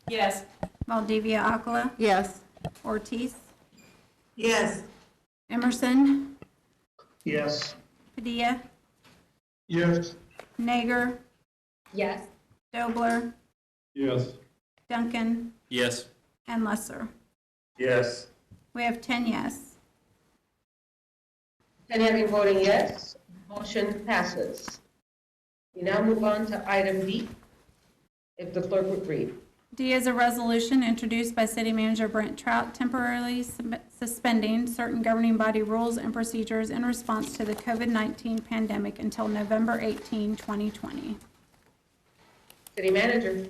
Yes. Valdivia Aquila, Yes. Ortiz, Yes. Emerson, Yes. Padilla, Yes. Nager, Yes. Dobler, Yes. Duncan, Yes. and Lesser. Yes. We have 10 yes. And having voting yes, motion passes. We now move on to item D. If the clerk would read. D is a resolution introduced by City Manager Brent Trout temporarily suspending certain governing body rules and procedures in response to the COVID-19 pandemic until November 18, 2020. City Manager.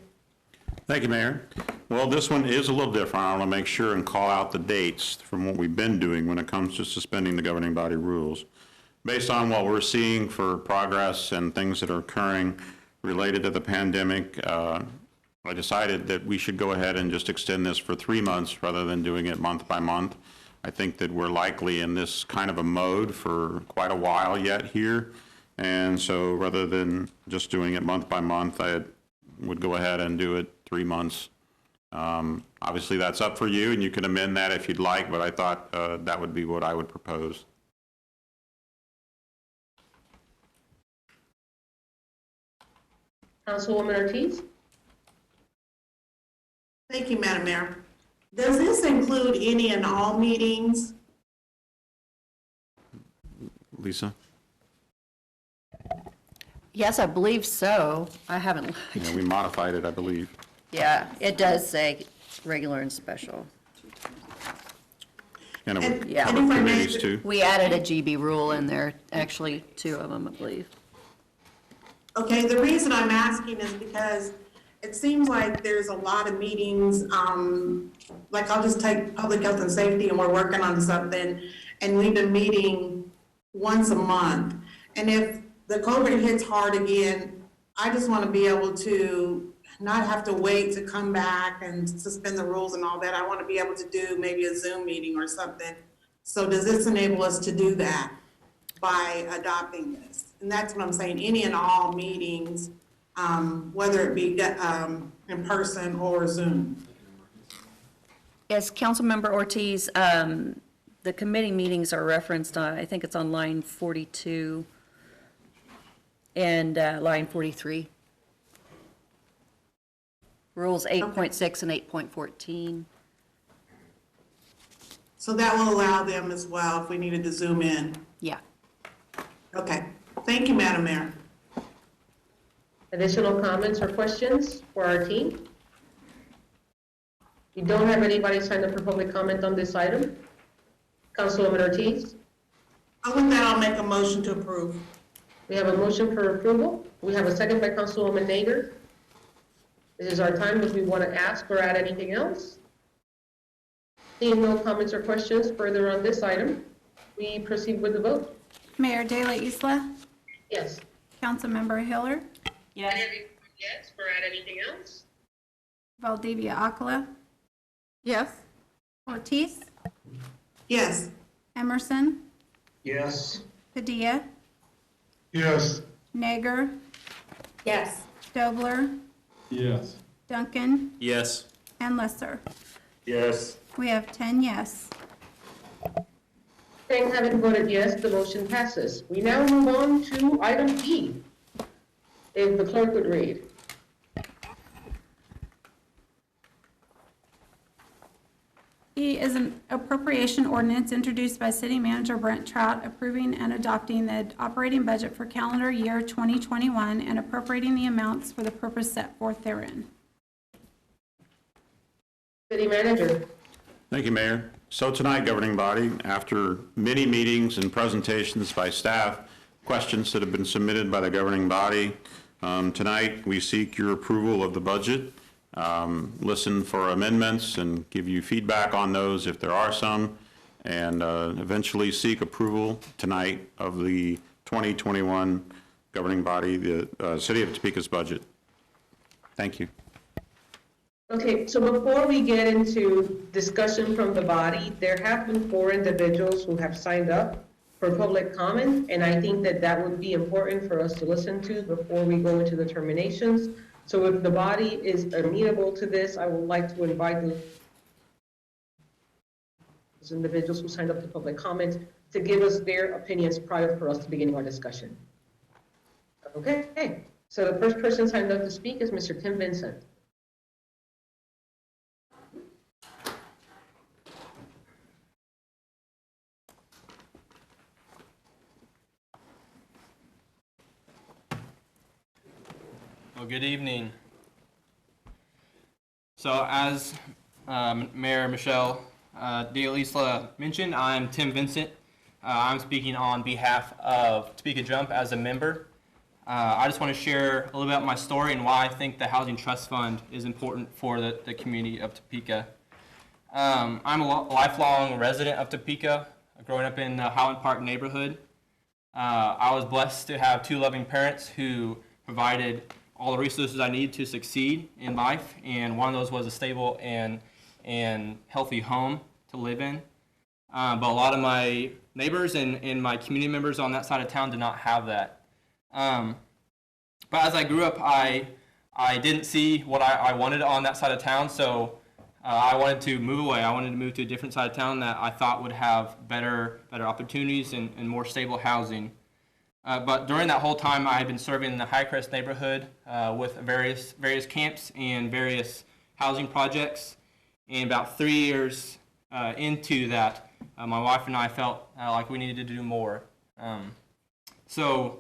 Thank you, Mayor. Well, this one is a little different. I want to make sure and call out the dates from what we've been doing when it comes to suspending the governing body rules. Based on what we're seeing for progress and things that are occurring related to the pandemic, I decided that we should go ahead and just extend this for 3 months rather than doing it month by month. I think that we're likely in this kind of a mode for quite a while yet here. And so rather than just doing it month by month, I would go ahead and do it 3 months. Obviously, that's up for you, and you can amend that if you'd like, but I thought that would be what I would propose. Councilwoman Ortiz? Thank you, Madam Mayor. Does this include any and all meetings? Lisa? Yes, I believe so. I haven't, Yeah, we modified it, I believe. yeah, it does say regular and special. And it would Yeah. cover And if I may- committees too. We added a GB rule in there, actually, 2 of them, I believe. Okay, the reason I'm asking is because it seems like there's a lot of meetings, like I'll just take public health and safety and we're working on something and we've been meeting once a month. And if the COVID hits hard again, I just want to be able to not have to wait to come back and suspend the rules and all that. I want to be able to do maybe a Zoom meeting or something. So does this enable us to do that by adopting this? And that's what I'm saying, any and all meetings, whether it be in person or Zoom. Yes, Councilmember Ortiz, the committee meetings are referenced, I think it's on line 42 and line 43. Rules 8.6 and 8.14. So that will allow them as well if we needed to Zoom in. Yeah. Okay, thank you, Madam Mayor. Additional comments or questions for our team? We don't have anybody signed up for public comment on this item. Councilwoman Ortiz? With that, I'll make a motion to approve. We have a motion for approval. We have a second by Councilwoman Nader. This is our time if we want to ask or add anything else. Seeing no comments or questions further on this item, we proceed with the vote. Mayor De La Isla, Yes. Councilmember Hiller, Yes. Yes, or add anything else? Valdivia Akala, Yes. Ortiz, Yes. Emerson, Yes. Padilla, Yes. Nager, Yes. Dobler, Yes. Duncan, Yes. and Lesser. Yes. We have 10 yes. Having voted yes, the motion passes. We now move on to item E. If the clerk would read. E is an appropriation ordinance introduced by City Manager Brent Trout approving and adopting the operating budget for calendar year 2021 and appropriating the amounts for the purpose set forth therein. City Manager. Thank you, Mayor. So tonight, governing body, after many meetings and presentations by staff, questions that have been submitted by the governing body, tonight we seek your approval of the budget, listen for amendments and give you feedback on those if there are some, and eventually seek approval tonight of the 2021 governing body, the City of Topeka's budget. Thank you. Okay, so before we get into discussion from the body, there have been 4 individuals who have signed up for public comment, and I think that that would be important for us to listen to before we go into the terminations. So if the body is amenable to this, I would like to invite those individuals who signed up to public comment to give us their opinions prior for us to beginning our discussion. Okay, so the first person signed up to speak is Mr. Tim Vincent. Well, good evening. So as Mayor Michelle De La Isla mentioned, I'm Tim Vincent. I'm speaking on behalf of Topeka Jump as a member. I just want to share a little bit about my story and why I think the Housing Trust Fund is important for the community of Topeka. I'm a lifelong resident of Topeka, growing up in the Highland Park neighborhood. I was blessed to have 2 loving parents who provided all the resources I need to succeed in life, and one of those was a stable and healthy home to live in. But a lot of my neighbors and my community members on that side of town did not have that. But as I grew up, I didn't see what I wanted on that side of town, so I wanted to move away. I wanted to move to a different side of town that I thought would have better opportunities and more stable housing. But during that whole time, I had been serving in the Highcrest neighborhood with various camps and various housing projects. And about 3 years into that, my wife and I felt like we needed to do more. So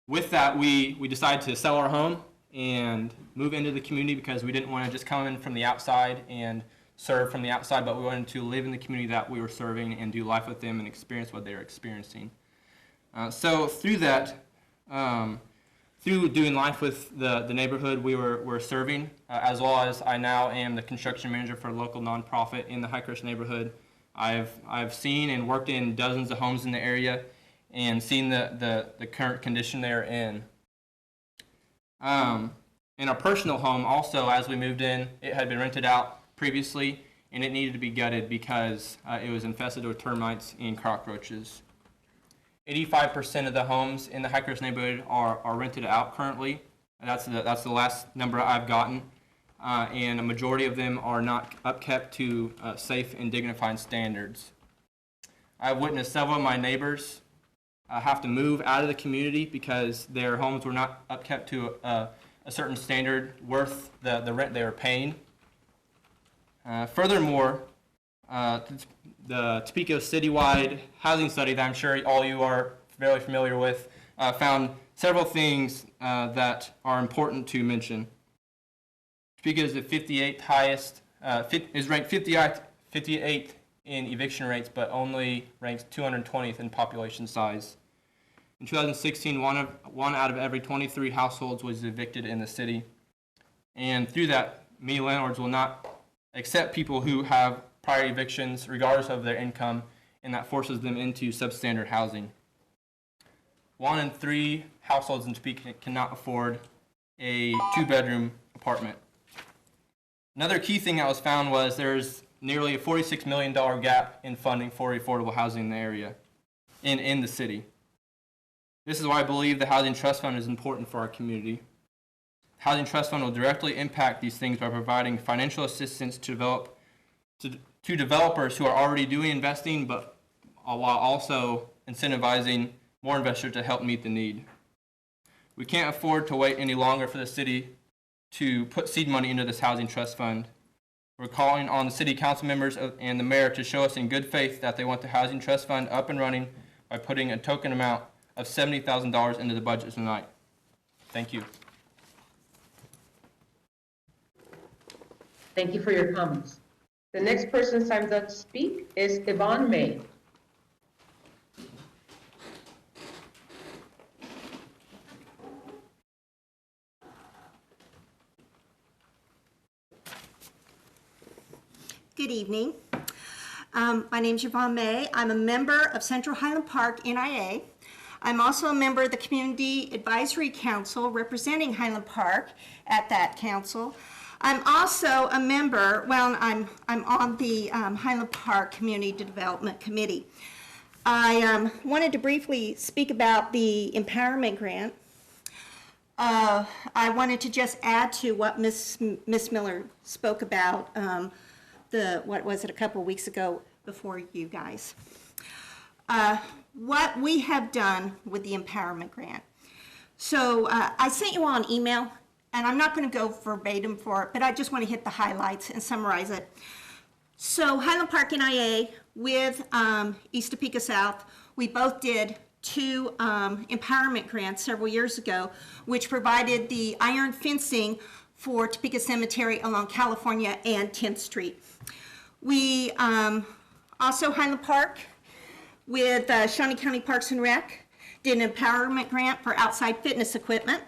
with that, we decided to sell our home and move into the community because we didn't want to just come in from the outside and serve from the outside, but we wanted to live in the community that we were serving and do life with them and experience what they were experiencing. So through that, through doing life with the neighborhood we were serving, as well as I now am the construction manager for a local nonprofit in the Highcrest neighborhood. I've seen and worked in dozens of homes in the area and seen the current condition they're in. In our personal home also, as we moved in, it had been rented out previously and it needed to be gutted because it was infested with termites and cockroaches. 85% of the homes in the Highcrest neighborhood are rented out currently. That's the last number I've gotten. And a majority of them are not upkept to safe and dignified standards. I've witnessed several of my neighbors have to move out of the community because their homes were not upkept to a certain standard worth the rent they were paying. Furthermore, the Topeka citywide housing study that I'm sure all you are very familiar with found several things that are important to mention. Topeka is the 58th highest, is ranked 58th in eviction rates, but only ranks 220th in population size. In 2016, one out of every 23 households was evicted in the city. And through that, many landlords will not accept people who have prior evictions, regardless of their income, and that forces them into substandard housing. 1 in 3 households in Topeka cannot afford a 2-bedroom apartment. Another key thing that was found was there's nearly a $46 million gap in funding for affordable housing in the area, in the city. This is why I believe the Housing Trust Fund is important for our community. Housing Trust Fund will directly impact these things by providing financial assistance to developers who are already doing investing, but while also incentivizing more investors to help meet the need. We can't afford to wait any longer for the city to put seed money into this Housing Trust Fund. We're calling on the city council members and the mayor to show us in good faith that they want the Housing Trust Fund up and running by putting a token amount of $70,000 into the budget tonight. Thank you. Thank you for your comments. The next person signed up to speak is Yvonne May. Good evening. My name is Yvonne May. I'm a member of Central Highland Park NIA. I'm also a member of the Community Advisory Council representing Highland Park at that council. I'm also a member, well, I'm on the Highland Park Community Development Committee. I wanted to briefly speak about the empowerment grant. I wanted to just add to what Miss Miller spoke about, what was it, a couple weeks ago before you guys. What we have done with the empowerment grant. So I sent you all an email, and I'm not going to go verbatim for it, but I just want to hit the highlights and summarize it. So Highland Park NIA with East Topeka South, we both did 2 empowerment grants several years ago, which provided the iron fencing for Topeka Cemetery along California and 10th Street. We also, Highland Park with Shawnee County Parks and Rec did an empowerment grant for outside fitness equipment.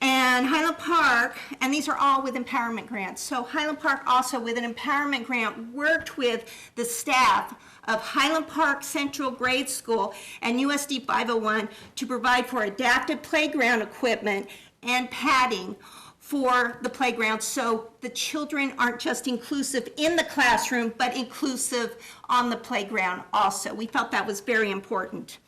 And Highland Park, and these are all with empowerment grants. So Highland Park also with an empowerment grant worked with the staff of Highland Park Central Grade School and USD 501 to provide for adaptive playground equipment and padding for the playground, so the children aren't just inclusive in the classroom, but inclusive on the playground also. We felt that was very important.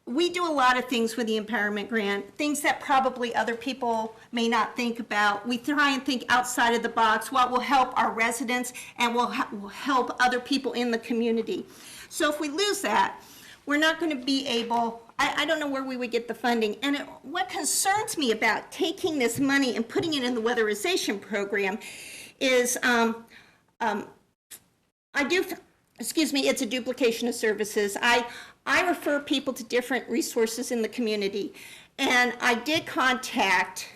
We do a lot of things with the empowerment grant, things that probably other people may not think about. We try and think outside of the box, what will help our residents and will help other people in the community. So if we lose that, we're not going to be able I don't know where we would get the funding. And what concerns me about taking this money and putting it in the weatherization program is it's a duplication of services. I refer people to different resources in the community. And I did contact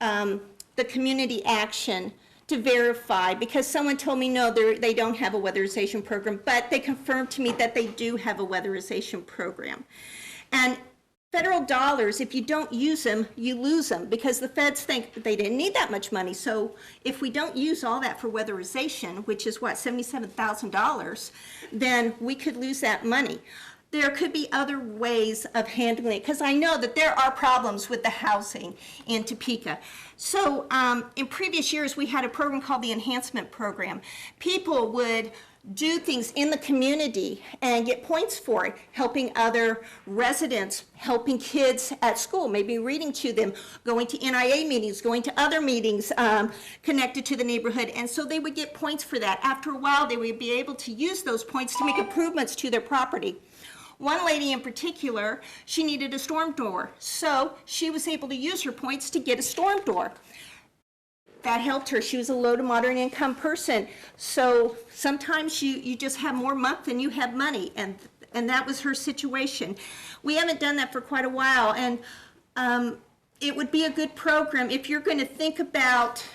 the community action to verify, because someone told me, no, they don't have a weatherization program, but they confirmed to me that they do have a weatherization program. And federal dollars, if you don't use them, you lose them, because the feds think that they didn't need that much money. So if we don't use all that for weatherization, which is what, $77,000, then we could lose that money. There could be other ways of handling it, because I know that there are problems with the housing in Topeka. So in previous years, we had a program called the Enhancement Program. People would do things in the community and get points for it, helping other residents, helping kids at school, maybe reading to them, going to NIA meetings, going to other meetings connected to the neighborhood. And so they would get points for that. After a while, they would be able to use those points to make improvements to their property. One lady in particular, she needed a storm door, so she was able to use her points to get a storm door. That helped her. She was a low to moderate income person, so sometimes you just have more month than you have money, and that was her situation. We haven't done that for quite a while, and it would be a good program if you're going to think about,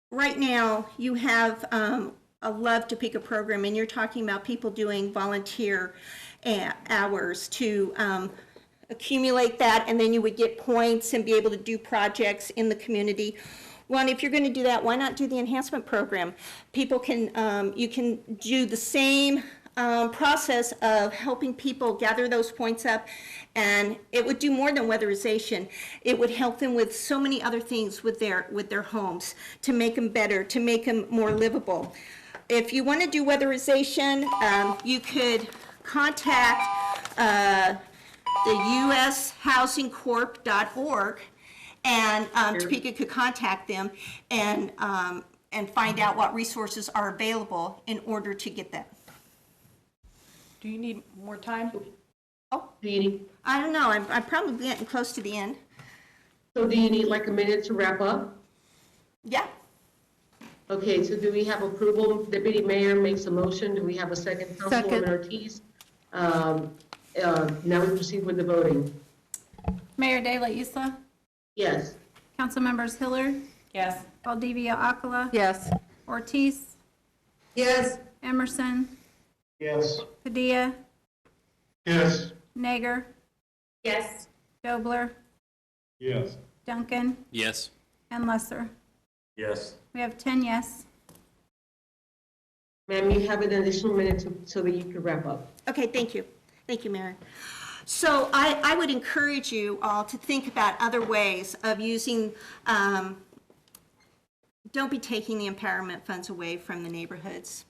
right now you have a Love Topeka program, and you're talking about people doing volunteer hours to accumulate that, and then you would get points and be able to do projects in the community. Well, if you're going to do that, why not do the enhancement program? People can, you can do the same process of helping people gather those points up, and it would do more than weatherization. It would help them with so many other things with their homes, to make them better, to make them more livable. If you want to do weatherization, you could contact the ushousingcorp.org, and Topeka could contact them and find out what resources are available in order to get that. Do you need more time? Oh, Do you need, I don't know. I'm probably getting close to the end. so do you need like a minute to wrap up? Yeah. Okay, so do we have approval? Deputy Mayor makes a motion. Do we have a second? Councilwoman Ortiz. Now we proceed with the voting. Mayor De La Isla, Yes. Council Members Hiller, Yes. Valdivia Akala, Yes. Ortiz, Yes. Emerson, Yes. Padilla, Yes. Nager, Yes. Dobler, Yes. Duncan, Yes. and Lesser. Yes. We have 10 yes. Ma'am, you have an additional minute so that you can wrap up. Okay, thank you. Thank you, Mary. So I would encourage you all to think about other ways of using, don't be taking the empowerment funds away from the neighborhoods.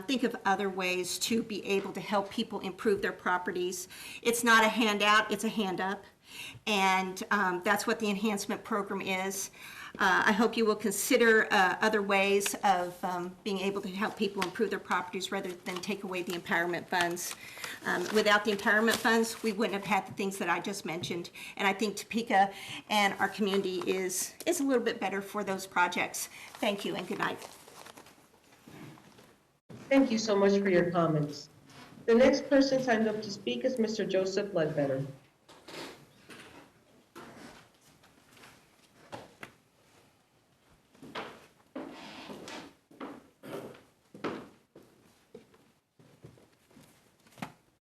Think of other ways to be able to help people improve their properties. It's not a handout, it's a hand up. And that's what the enhancement program is. I hope you will consider other ways of being able to help people improve their properties rather than take away the empowerment funds. Without the empowerment funds, we wouldn't have had the things that I just mentioned. And I think Topeka and our community is a little bit better for those projects. Thank you and good night. Thank you so much for your comments. The next person signed up to speak is Mr. Joseph Ledbetter.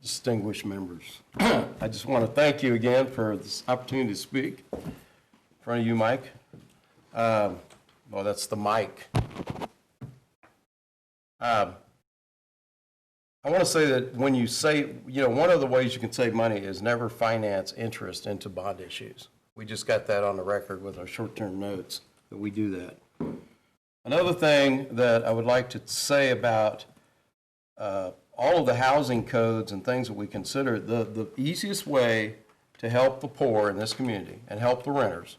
Distinguished members, I just want to thank you again for this opportunity to speak in front of you, Mike. Well, that's the mic. I want to say that when you say, one of the ways you can save money is never finance interest into bond issues. We just got that on the record with our short-term notes that we do that. Another thing that I would like to say about all of the housing codes and things that we consider, the easiest way to help the poor in this community and help the renters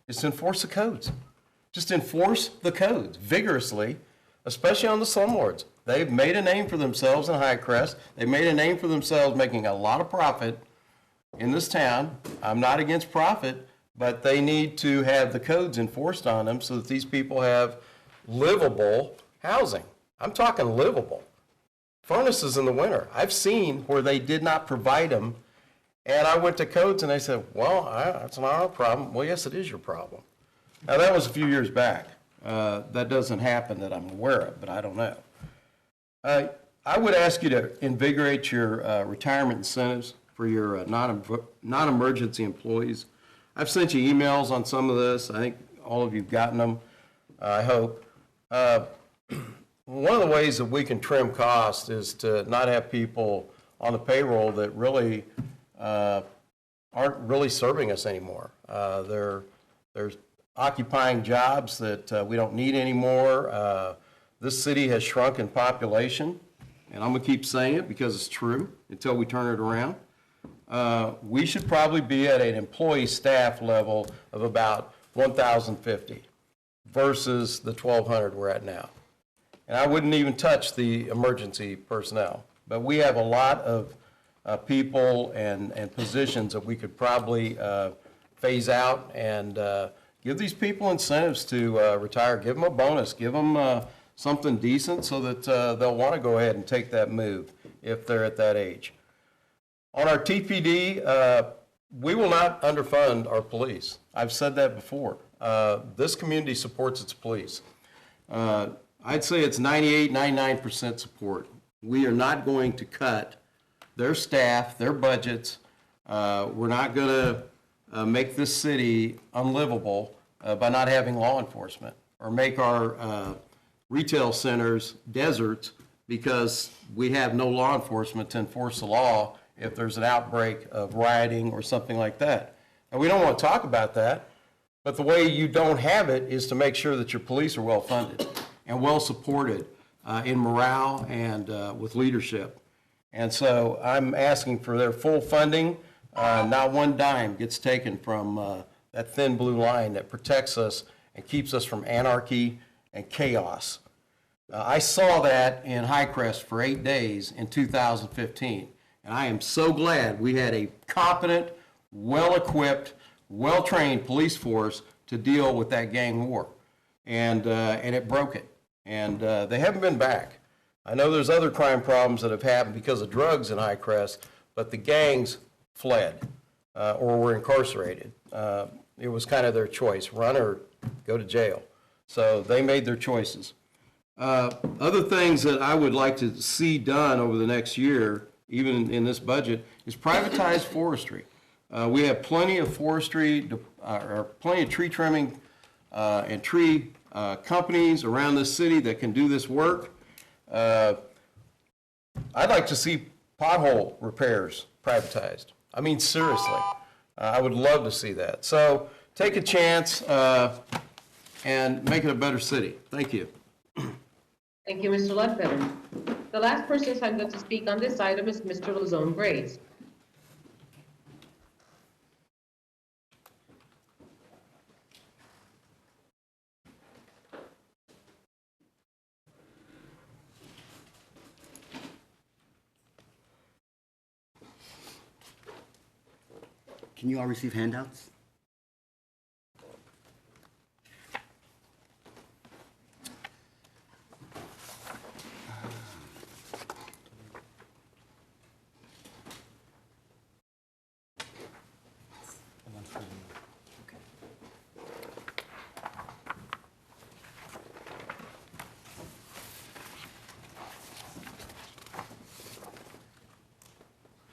is to enforce the codes. Just enforce the codes vigorously, especially on the slumlords. They've made a name for themselves in Highcrest. They've made a name for themselves making a lot of profit in this town. I'm not against profit, but they need to have the codes enforced on them so that these people have livable housing. I'm talking livable. Furnaces in the winter. I've seen where they did not provide them, and I went to codes and they said, well, that's not our problem. Well, yes, it is your problem. Now, that was a few years back. That doesn't happen that I'm aware of, but I don't know. I would ask you to invigorate your retirement incentives for your non-emergency employees. I've sent you emails on some of this. I think all of you have gotten them, I hope. One of the ways that we can trim costs is to not have people on the payroll that really aren't really serving us anymore. They're occupying jobs that we don't need anymore. This city has shrunk in population, and I'm going to keep saying it because it's true until we turn it around. We should probably be at an employee staff level of about 1,050 versus the 1,200 we're at now. And I wouldn't even touch the emergency personnel. But we have a lot of people and positions that we could probably phase out and give these people incentives to retire. Give them a bonus. Give them something decent so that they'll want to go ahead and take that move if they're at that age. On our TPD, we will not underfund our police. I've said that before. This community supports its police. I'd say it's 98, 99% support. We are not going to cut their staff, their budgets. We're not going to make this city unlivable by not having law enforcement or make our retail centers deserts because we have no law enforcement to enforce the law if there's an outbreak of rioting or something like that. And we don't want to talk about that, but the way you don't have it is to make sure that your police are well funded and well supported in morale and with leadership. And so I'm asking for their full funding. Not one dime gets taken from that thin blue line that protects us and keeps us from anarchy and chaos. I saw that in Highcrest for 8 days in 2015. And I am so glad we had a competent, well-equipped, well-trained police force to deal with that gang war. And it broke it. And they haven't been back. I know there's other crime problems that have happened because of drugs in Highcrest, but the gangs fled or were incarcerated. It was kind of their choice, run or go to jail. So they made their choices. Other things that I would like to see done over the next year, even in this budget, is privatized forestry. We have plenty of forestry, or plenty of tree trimming and tree companies around this city that can do this work. I'd like to see pothole repairs privatized. I mean, seriously, I would love to see that. So take a chance and make it a better city. Thank you. Thank you, Mr. Ledbetter. The last person signed up to speak on this item is Mr. Lazone Grace. Can you all receive handouts?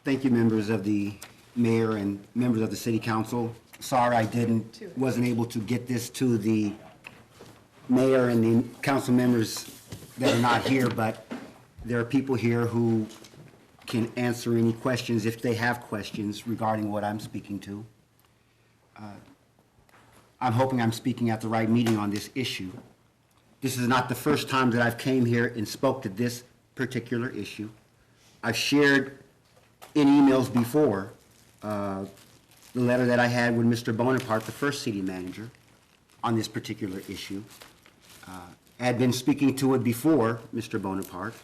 Thank you, members of the mayor and members of the city council. Sorry I wasn't able to get this to the mayor and the council members that are not here, but there are people here who can answer any questions if they have questions regarding what I'm speaking to. I'm hoping I'm speaking at the right meeting on this issue. This is not the first time that I've came here and spoke to this particular issue. I've shared in emails before the letter that I had with Mr. Bonaparte, the first city manager, on this particular issue. had been speaking to it before, Mr. Bonaparte,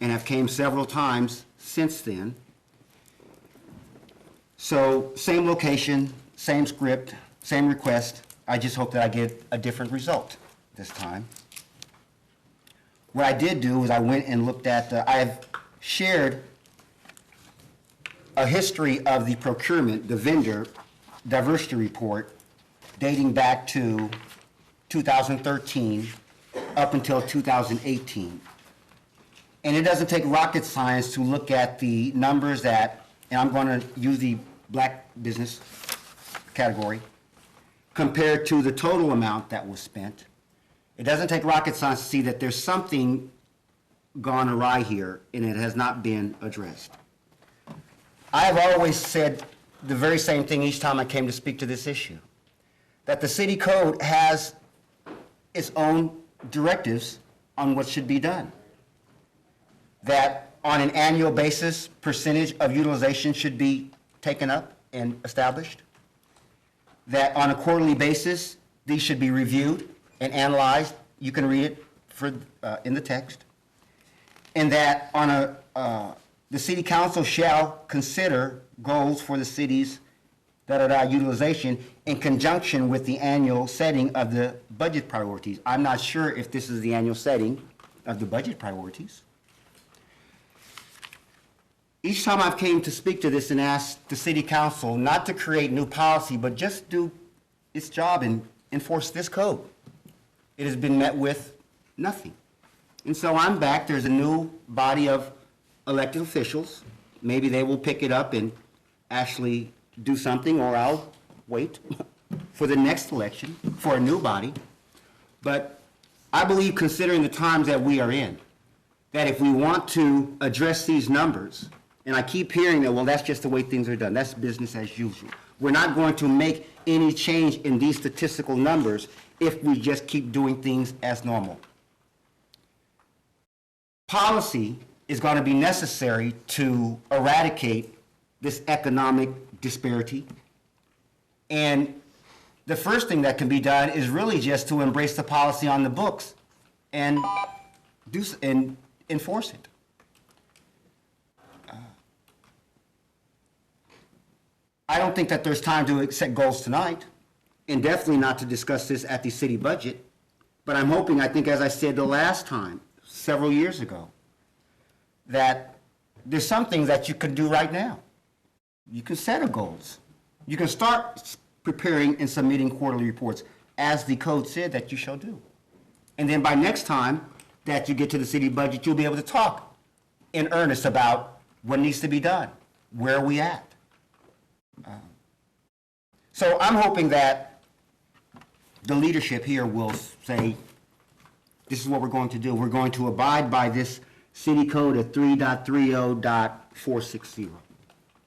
and have came several times since then. So same location, same script, same request. I just hope that I get a different result this time. What I did do is I went and looked at, I have shared a history of the procurement, the vendor diversity report dating back to 2013 up until 2018. And it doesn't take rocket science to look at the numbers that, and I'm going to use the black business category, compared to the total amount that was spent. It doesn't take rocket science to see that there's something gone awry here and it has not been addressed. I have always said the very same thing each time I came to speak to this issue, that the city code has its own directives on what should be done. That on an annual basis, percentage of utilization should be taken up and established. That on a quarterly basis, these should be reviewed and analyzed. You can read it in the text. And that on the city council shall consider goals for the city's utilization in conjunction with the annual setting of the budget priorities. I'm not sure if this is the annual setting of the budget priorities. Each time I've came to speak to this and asked the city council not to create new policy, but just do its job and enforce this code, it has been met with nothing. And so I'm back. There's a new body of elected officials. Maybe they will pick it up and actually do something, or I'll wait for the next election for a new body. But I believe, considering the times that we are in, that if we want to address these numbers, and I keep hearing that, well, that's just the way things are done. That's business as usual. We're not going to make any change in these statistical numbers if we just keep doing things as normal. Policy is going to be necessary to eradicate this economic disparity. And the first thing that can be done is really just to embrace the policy on the books and enforce it. I don't think that there's time to set goals tonight, and definitely not to discuss this at the city budget. But I'm hoping, I think as I said the last time, several years ago, that there's some things that you can do right now. You can set a goals. You can start preparing and submitting quarterly reports as the code said that you shall do. And then by next time that you get to the city budget, you'll be able to talk in earnest about what needs to be done. Where are we at? So I'm hoping that the leadership here will say, this is what we're going to do. We're going to abide by this city code at 3.30.460.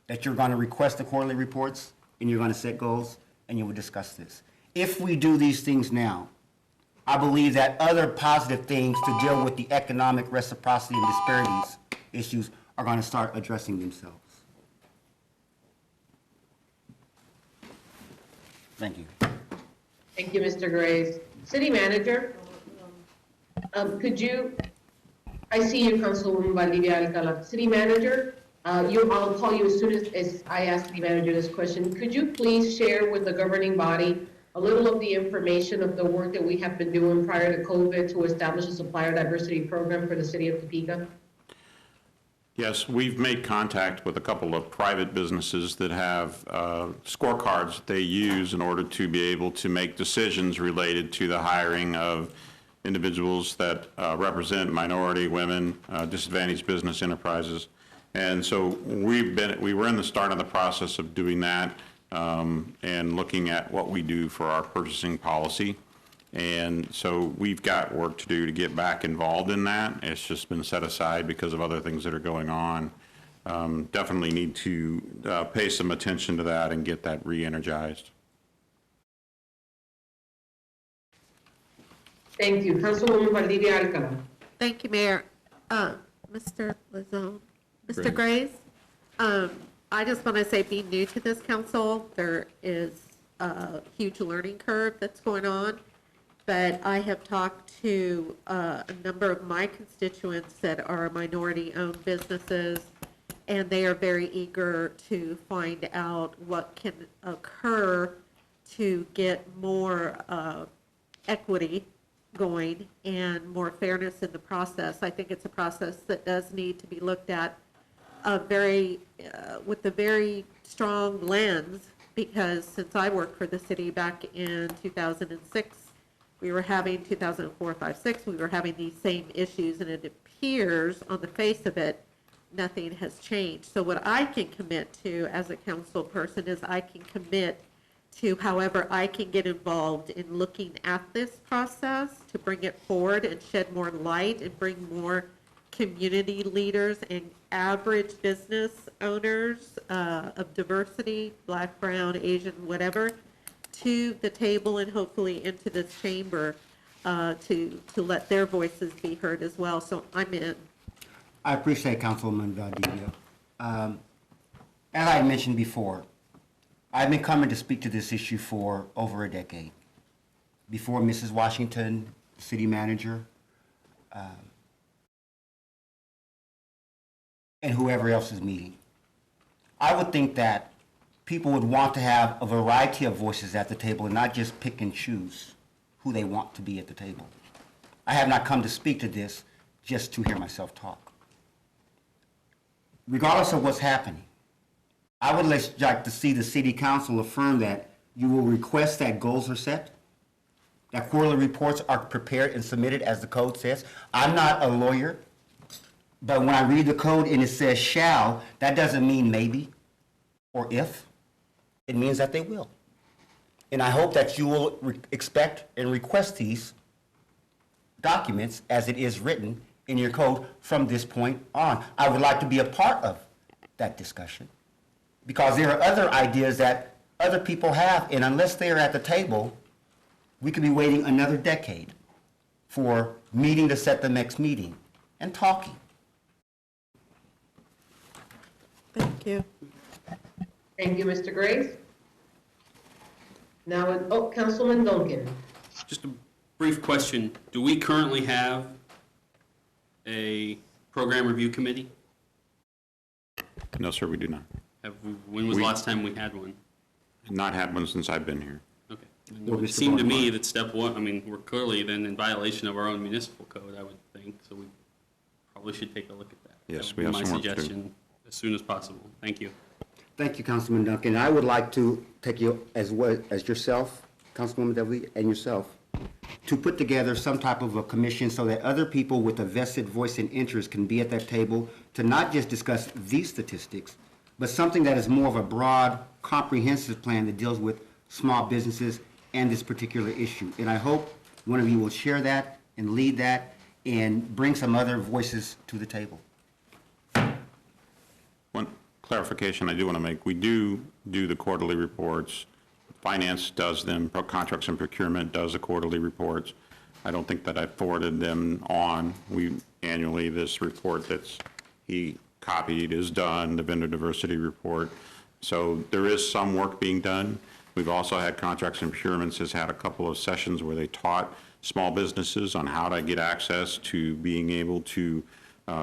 That you're going to request the quarterly reports, and you're going to set goals, and you will discuss this. If we do these things now, I believe that other positive things to deal with the economic reciprocity and disparities issues are going to start addressing themselves. Thank you. Thank you, Mr. Graves. City Manager, could you, I see you, Councilwoman Valdivia Alcala. City Manager, I'll call you as soon as I ask the manager this question. Could you please share with the governing body a little of the information of the work that we have been doing prior to COVID to establish a supplier diversity program for the city of Topeka? Yes, we've made contact with a couple of private businesses that have scorecards that they use in order to be able to make decisions related to the hiring of individuals that represent minority, women, disadvantaged business enterprises. And so we were in the start of the process of doing that and looking at what we do for our purchasing policy. And so we've got work to do to get back involved in that. It's just been set aside because of other things that are going on. Definitely need to pay some attention to that and get that re-energized. Thank you. Councilwoman Valdivia Alcala. Thank you, Mayor. Mr. Lizone, Mr. Graves, I just want to say, being new to this council, there is a huge learning curve that's going on. but I have talked to a number of my constituents that are minority-owned businesses, and they are very eager to find out what can occur to get more equity going and more fairness in the process. I think it's a process that does need to be looked at with a very strong lens, because since I worked for the city back in 2006, we were having 2004, 5, 6, we were having these same issues, and it appears on the face of it, nothing has changed. So what I can commit to as a council person is I can commit to however I can get involved in looking at this process to bring it forward and shed more light and bring more community leaders and average business owners of diversity, Black, brown, Asian, whatever, to the table and hopefully into this chamber to let their voices be heard as well. So I'm in. I appreciate Councilwoman Valdivia. As I mentioned before, I've been coming to speak to this issue for over a decade. Before Mrs. Washington, city manager, and whoever else is meeting. I would think that people would want to have a variety of voices at the table and not just pick and choose who they want to be at the table. I have not come to speak to this just to hear myself talk. Regardless of what's happening, I would like to see the city council affirm that you will request that goals are set, that quarterly reports are prepared and submitted as the code says. I'm not a lawyer, but when I read the code and it says shall, that doesn't mean maybe or if. It means that they will. And I hope that you will expect and request these documents as it is written in your code from this point on. I would like to be a part of that discussion, because there are other ideas that other people have, and unless they are at the table, we could be waiting another decade for meeting to set the next meeting and talking. Thank you. Thank you, Mr. Grace. Now, Councilman Duncan. Just a brief question. Do we currently have a program review committee? No, sir, we do not. When was the last time we had one? Not had one since I've been here. Okay. It would seem to me that step one, I mean, we're clearly then in violation of our own municipal code, I would think, so we probably should take a look at that. Yes, That we would have be some my work to do. suggestion as soon as possible. Thank you. Thank you, Councilman Duncan. I would like to take you as well as yourself, Councilwoman Dudley, and yourself, to put together some type of a commission so that other people with a vested voice and interest can be at that table to not just discuss these statistics, but something that is more of a broad, comprehensive plan that deals with small businesses and this particular issue. And I hope one of you will share that and lead that and bring some other voices to the table. One clarification I do want to make, we do the quarterly reports. Finance does them, contracts and procurement does the quarterly reports. I don't think that I forwarded them on. Annually, this report that's he copied is done, the vendor diversity report. So there is some work being done. We've also had contracts and procurements has had a couple of sessions where they taught small businesses on how to get access to being able to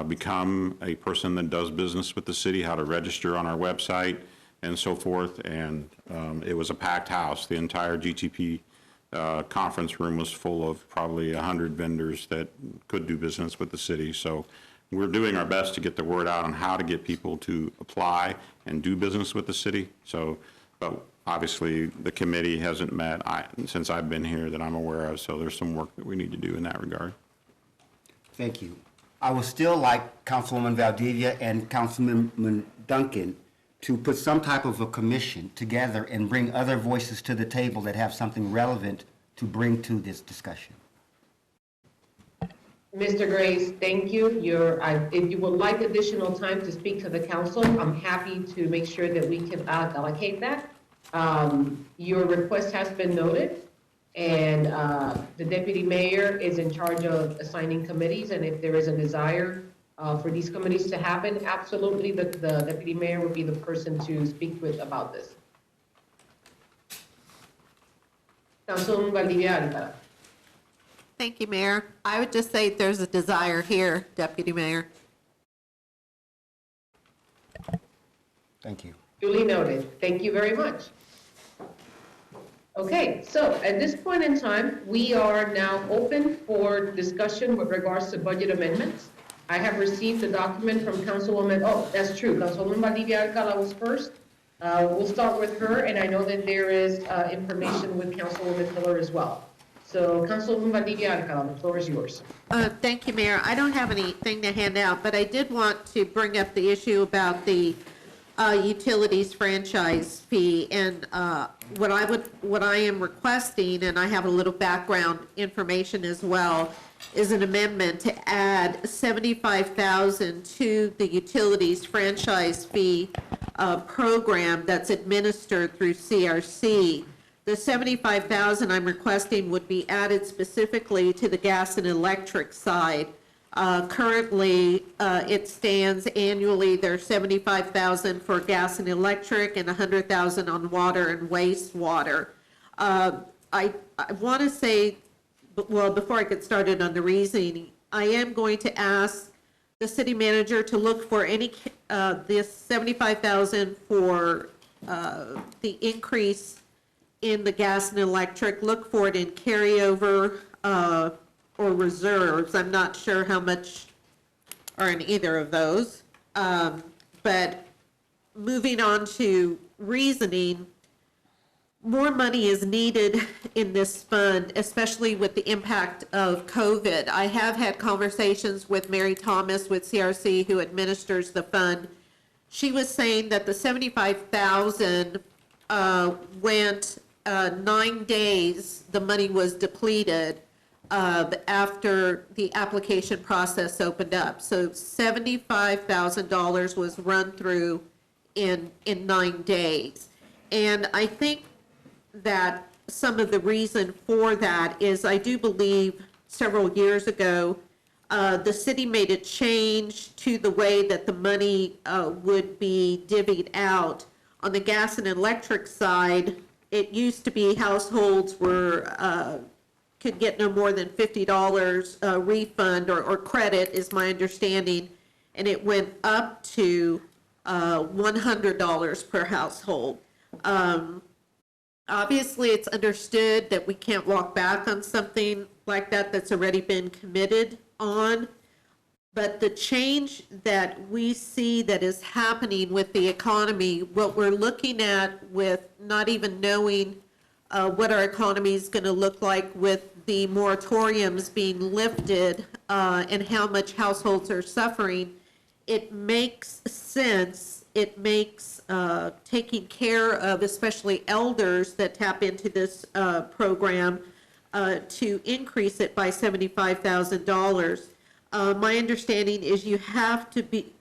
become a person that does business with the city, how to register on our website and so forth. And it was a packed house. The entire GTP conference room was full of probably 100 vendors that could do business with the city. So we're doing our best to get the word out on how to get people to apply and do business with the city. So, but obviously the committee hasn't met since I've been here that I'm aware of. So there's some work that we need to do in that regard. Thank you. I would still like Councilwoman Valdivia and Councilman Duncan to put some type of a commission together and bring other voices to the table that have something relevant to bring to this discussion. Mr. Grace, thank you. If you would like additional time to speak to the council, I'm happy to make sure that we can allocate that. Your request has been noted, and the deputy mayor is in charge of assigning committees, and if there is a desire for these committees to happen, absolutely, the deputy mayor would be the person to speak with about this. Councilwoman Valdivia Alcala. Thank you, Mayor. I would just say there's a desire here, Deputy Mayor. Thank you. Duly noted. Thank you very much. Okay, so at this point in time, we are now open for discussion with regards to budget amendments. I have received a document from Councilwoman, oh, that's true, Councilwoman Valdivia Alcala was first. We'll start with her, and I know that there is information with Councilwoman Miller as well. So Councilwoman Valdivia Alcala, the floor is yours. Thank you, Mayor. I don't have anything to hand out, but I did want to bring up the issue about the utilities franchise fee, and what I am requesting, and I have a little background information as well, is an amendment to add $75,000 to the utilities franchise fee program that's administered through CRC. The $75,000 I'm requesting would be added specifically to the gas and electric side. Currently, it stands annually, there's $75,000 for gas and electric and $100,000 on water and wastewater. I want to say, well, before I get started on the reasoning, I am going to ask the city manager to look for any, this $75,000 for the increase in the gas and electric, look for it in carryover or reserves. I'm not sure how much are in either of those. But moving on to reasoning, more money is needed in this fund, especially with the impact of COVID. I have had conversations with Mary Thomas with CRC, who administers the fund. She was saying that the $75,000 went 9 days, the money was depleted after the application process opened up. So $75,000 was run through in 9 days. And I think that some of the reason for that is I do believe several years ago, the city made a change to the way that the money would be divvied out. On the gas and electric side, it used to be households were could get no more than $50 refund or credit, is my understanding, and it went up to $100 per household. Obviously, it's understood that we can't walk back on something like that that's already been committed on, but the change that we see that is happening with the economy, what we're looking at with not even knowing what our economy is going to look like with the moratoriums being lifted and how much households are suffering, it makes sense. It makes taking care of especially elders that tap into this program to increase it by $75,000. My understanding is you have to be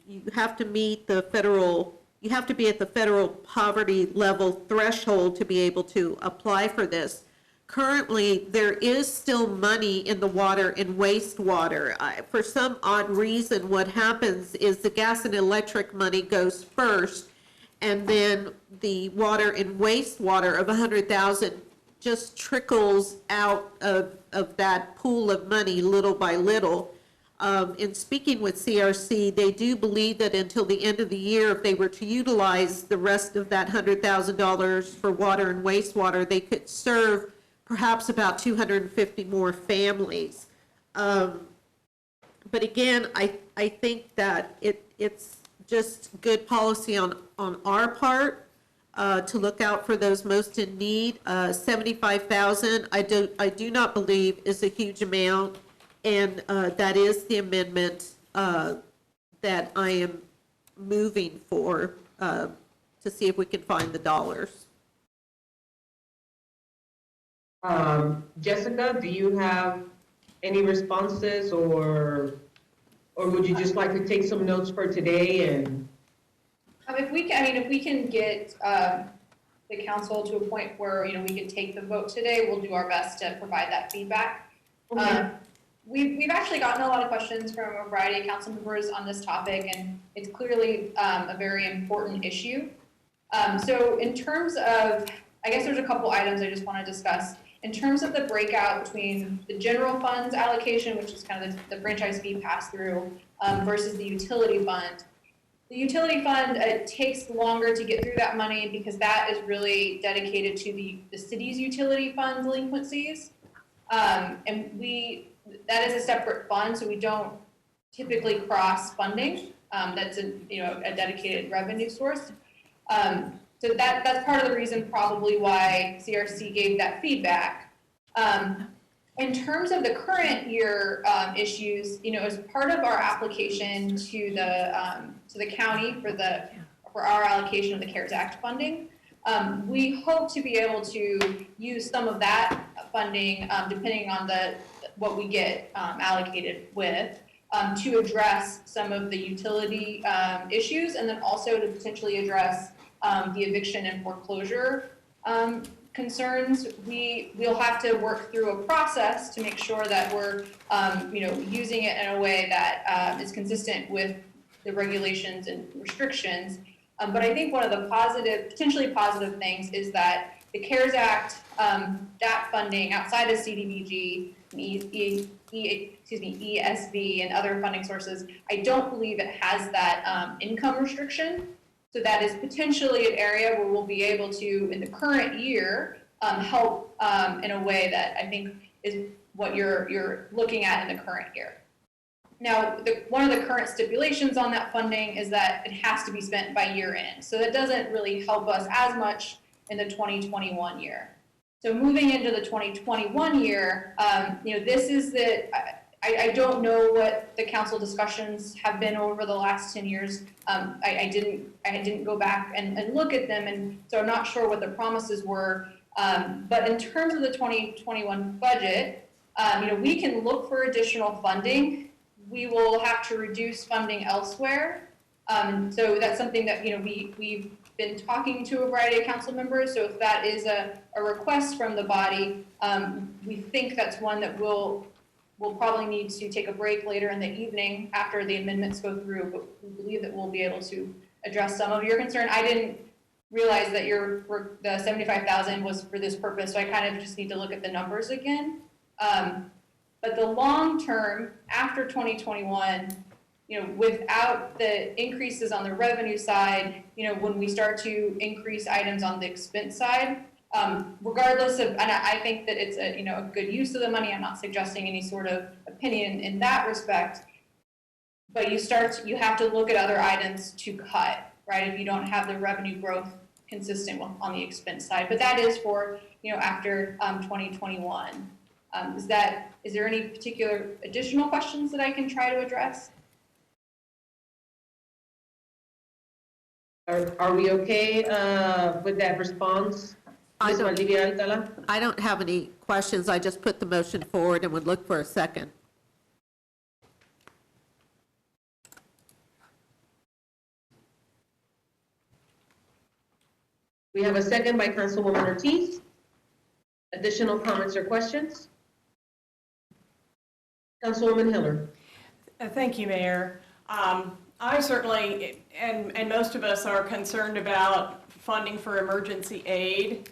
meet the federal. You have to be at the federal poverty level threshold to be able to apply for this. Currently, there is still money in the water and wastewater. For some odd reason, what happens is the gas and electric money goes first, and then the water and wastewater of $100,000 just trickles out of that pool of money little by little. In speaking with CRC, they do believe that until the end of the year, if they were to utilize the rest of that $100,000 for water and wastewater, they could serve perhaps about 250 more families. But again, I think that it's just good policy on our part to look out for those most in need. $75,000, I do not believe is a huge amount, and that is the amendment that I am moving for to see if we can find the dollars. Jessica, do you have any responses, or would you just like to take some notes for today? And if we can get the council to a point where we can take the vote today, we'll do our best to provide that feedback. Okay. We've actually gotten a lot of questions from a variety of council members on this topic, and it's clearly a very important issue. So in terms of, I guess there's a couple items I just want to discuss. In terms of the breakout between the general funds allocation, which is kind of the franchise fee pass-through, versus the utility fund. The utility fund, it takes longer to get through that money because that is really dedicated to the city's utility fund delinquencies. And that is a separate fund, so we don't typically cross funding. That's a dedicated revenue source. So that's part of the reason probably why CRC gave that feedback. In terms of the current year issues, as part of our application to the county for our allocation of the CARES Act funding, we hope to be able to use some of that funding, depending on what we get allocated with, to address some of the utility issues, and then also to potentially address the eviction and foreclosure concerns. We'll have to work through a process to make sure that we're using it in a way that is consistent with the regulations and restrictions. But I think one of the potentially positive things is that the CARES Act, that funding outside of CDBG, ESV and other funding sources, I don't believe it has that income restriction. So that is potentially an area where we'll be able to, in the current year, help in a way that I think is what you're looking at in the current year. Now, one of the current stipulations on that funding is that it has to be spent by year end. So that doesn't really help us as much in the 2021 year. So moving into the 2021 year, this is I don't know what the council discussions have been over the last 10 years. I didn't go back and look at them, and so I'm not sure what the promises were. But in terms of the 2021 budget, we can look for additional funding. We will have to reduce funding elsewhere. So that's something that we've been talking to a variety of council members. So if that is a request from the body, we think that's one that we'll probably need to take a break later in the evening after the amendments go through, but we believe that we'll be able to address some of your concern. I didn't realize that the 75,000 was for this purpose, so I kind of just need to look at the numbers again. But the long term, after 2021, without the increases on the revenue side, when we start to increase items on the expense side, regardless of, and I think that it's a good use of the money. I'm not suggesting any sort of opinion in that respect, but you have to look at other items to cut, right? If you don't have the revenue growth consistent on the expense side, but that is for, after 2021. Is there any particular additional questions that I can try to address? Are we okay with that response? I don't have any questions. I just put the motion forward and would look for a second. We have a second by Councilwoman Ortiz. Additional comments or questions? Councilwoman Hiller. Thank you, Mayor. I certainly, and most of us are concerned about funding for emergency aid.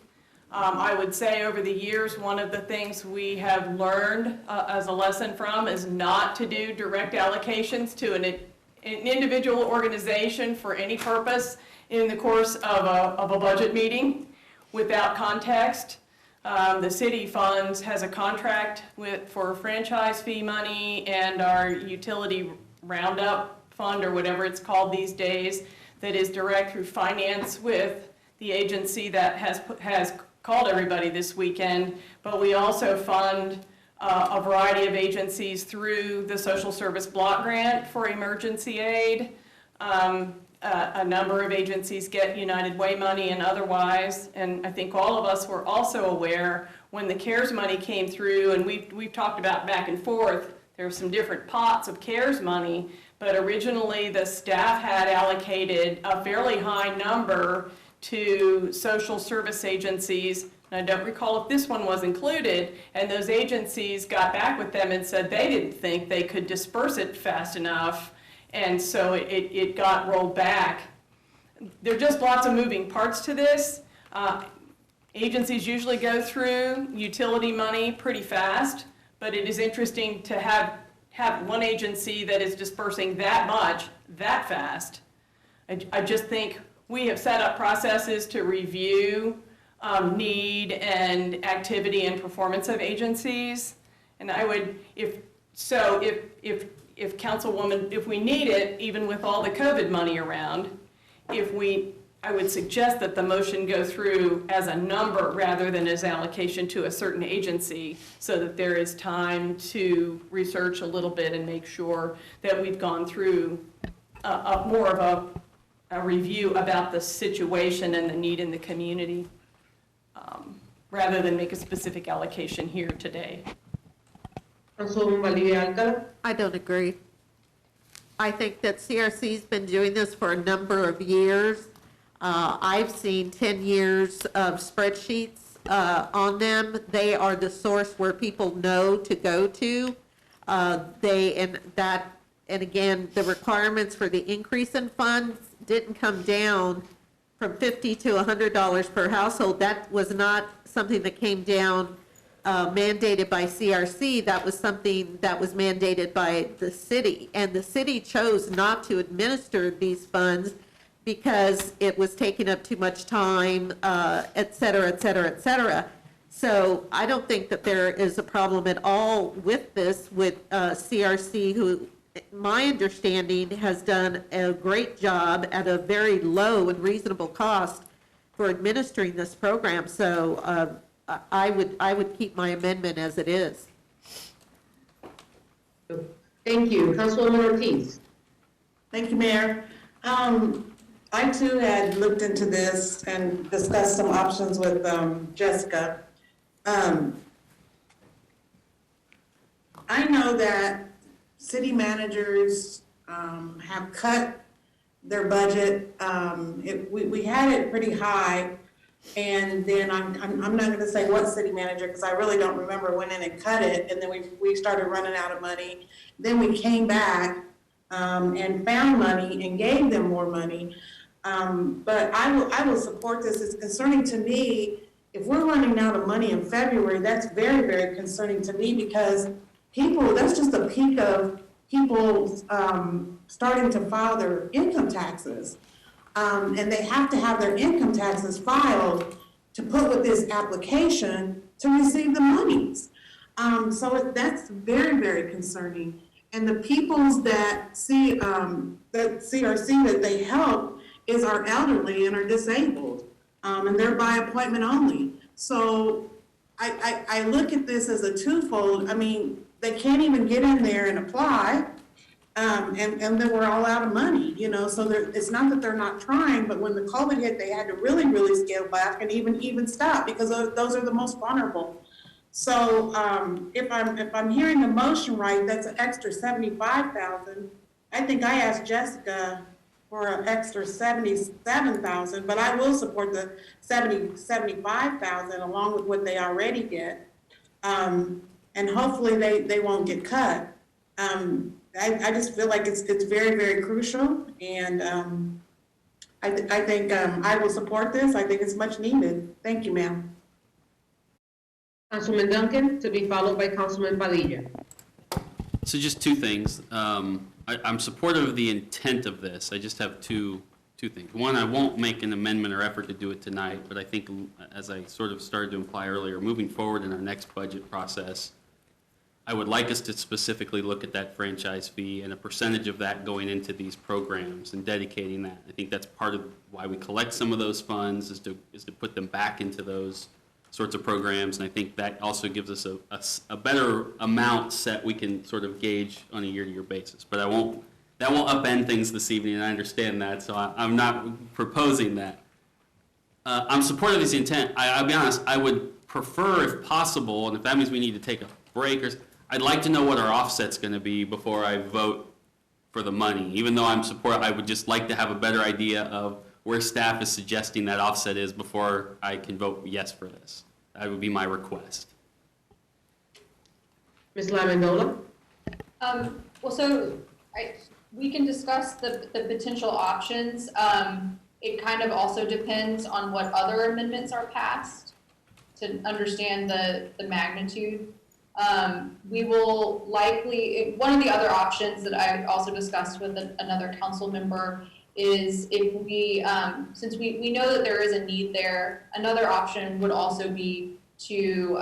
I would say over the years, one of the things we have learned as a lesson from is not to do direct allocations to an individual organization for any purpose in the course of a budget meeting without context. The city funds has a contract for franchise fee money and our utility roundup fund, or whatever it's called these days, that is direct through finance with the agency that has called everybody this weekend. But we also fund a variety of agencies through the social service block grant for emergency aid. A number of agencies get United Way money and otherwise, and I think all of us were also aware when the CARES money came through, and we've talked about back and forth, there are some different pots of CARES money, but originally the staff had allocated a fairly high number to social service agencies, and I don't recall if this one was included, and those agencies got back with them and said they didn't think they could disperse it fast enough, and so it got rolled back. There are just lots of moving parts to this. Agencies usually go through utility money pretty fast, but it is interesting to have one agency that is dispersing that much, that fast. I just think we have set up processes to review need and activity and performance of agencies. And I would, if Councilwoman, if we need it, even with all the COVID money around, I would suggest that the motion go through as a number rather than as allocation to a certain agency, so that there is time to research a little bit and make sure that we've gone through more of a review about the situation and the need in the community, rather than make a specific allocation here today. I don't agree. I think that CRC's been doing this for a number of years. I've seen 10 years of spreadsheets on them. They are the source where people know to go to. And again, the requirements for the increase in funds didn't come down from $50 to $100 per household. That was not something that came down mandated by CRC. That was something that was mandated by the city. And the city chose not to administer these funds because it was taking up too much time, et cetera, et cetera, et cetera. So I don't think that there is a problem at all with this, with CRC, who, my understanding, has done a great job at a very low and reasonable cost for administering this program. So I would keep my amendment as it is. Thank you. Councilwoman Ortiz. Thank you, Mayor. I too had looked into this and discussed some options with Jessica. I know that city managers have cut their budget. We had it pretty high, and then I'm not going to say what city manager, because I really don't remember, went in and cut it, and then we started running out of money. Then we came back and found money and gave them more money. But I will support this. It's concerning to me. If we're running out of money in February, that's very, very concerning to me, because that's just a peak of people starting to file their income taxes. And they have to have their income taxes filed to put with this application to receive the monies. So that's very, very concerning. And the peoples that CRC that they help is our elderly and our disabled, and they're by appointment only. So I look at this as a twofold. I mean, they can't even get in there and apply, and then we're all out of money, so it's not that they're not trying, but when the COVID hit, they had to really, really scale back and even stop, because those are the most vulnerable. So if I'm hearing the motion right, that's an extra $75,000. I think I asked Jessica for an extra $77,000, but I will support the $75,000 along with what they already get, and hopefully they won't get cut. I just feel like it's very, very crucial, and I think I will support this. I think it's much needed. Thank you, ma'am. Councilman Duncan, to be followed by Councilman Padilla. So just two things. I'm supportive of the intent of this. I just have two things. One, I won't make an amendment or effort to do it tonight, but I think, as I sort of started to imply earlier, moving forward in our next budget process, I would like us to specifically look at that franchise fee and a percentage of that going into these programs and dedicating that. I think that's part of why we collect some of those funds, is to put them back into those sorts of programs, and I think that also gives us a better amount set we can sort of gauge on a year-to-year basis. But that won't upend things this evening, and I understand that, so I'm not proposing that. I'm supportive of this intent. I'll be honest, I would prefer, if possible, and if that means we need to take a break, I'd like to know what our offset's going to be before I vote for the money. Even though I would just like to have a better idea of where staff is suggesting that offset is before I can vote yes for this. That would be my request. Ms. Lamendola? We can discuss the potential options. It kind of also depends on what other amendments are passed. to understand the magnitude. We will likely, one of the other options that I also discussed with another council member is if we, since we know that there is a need there, another option would also be to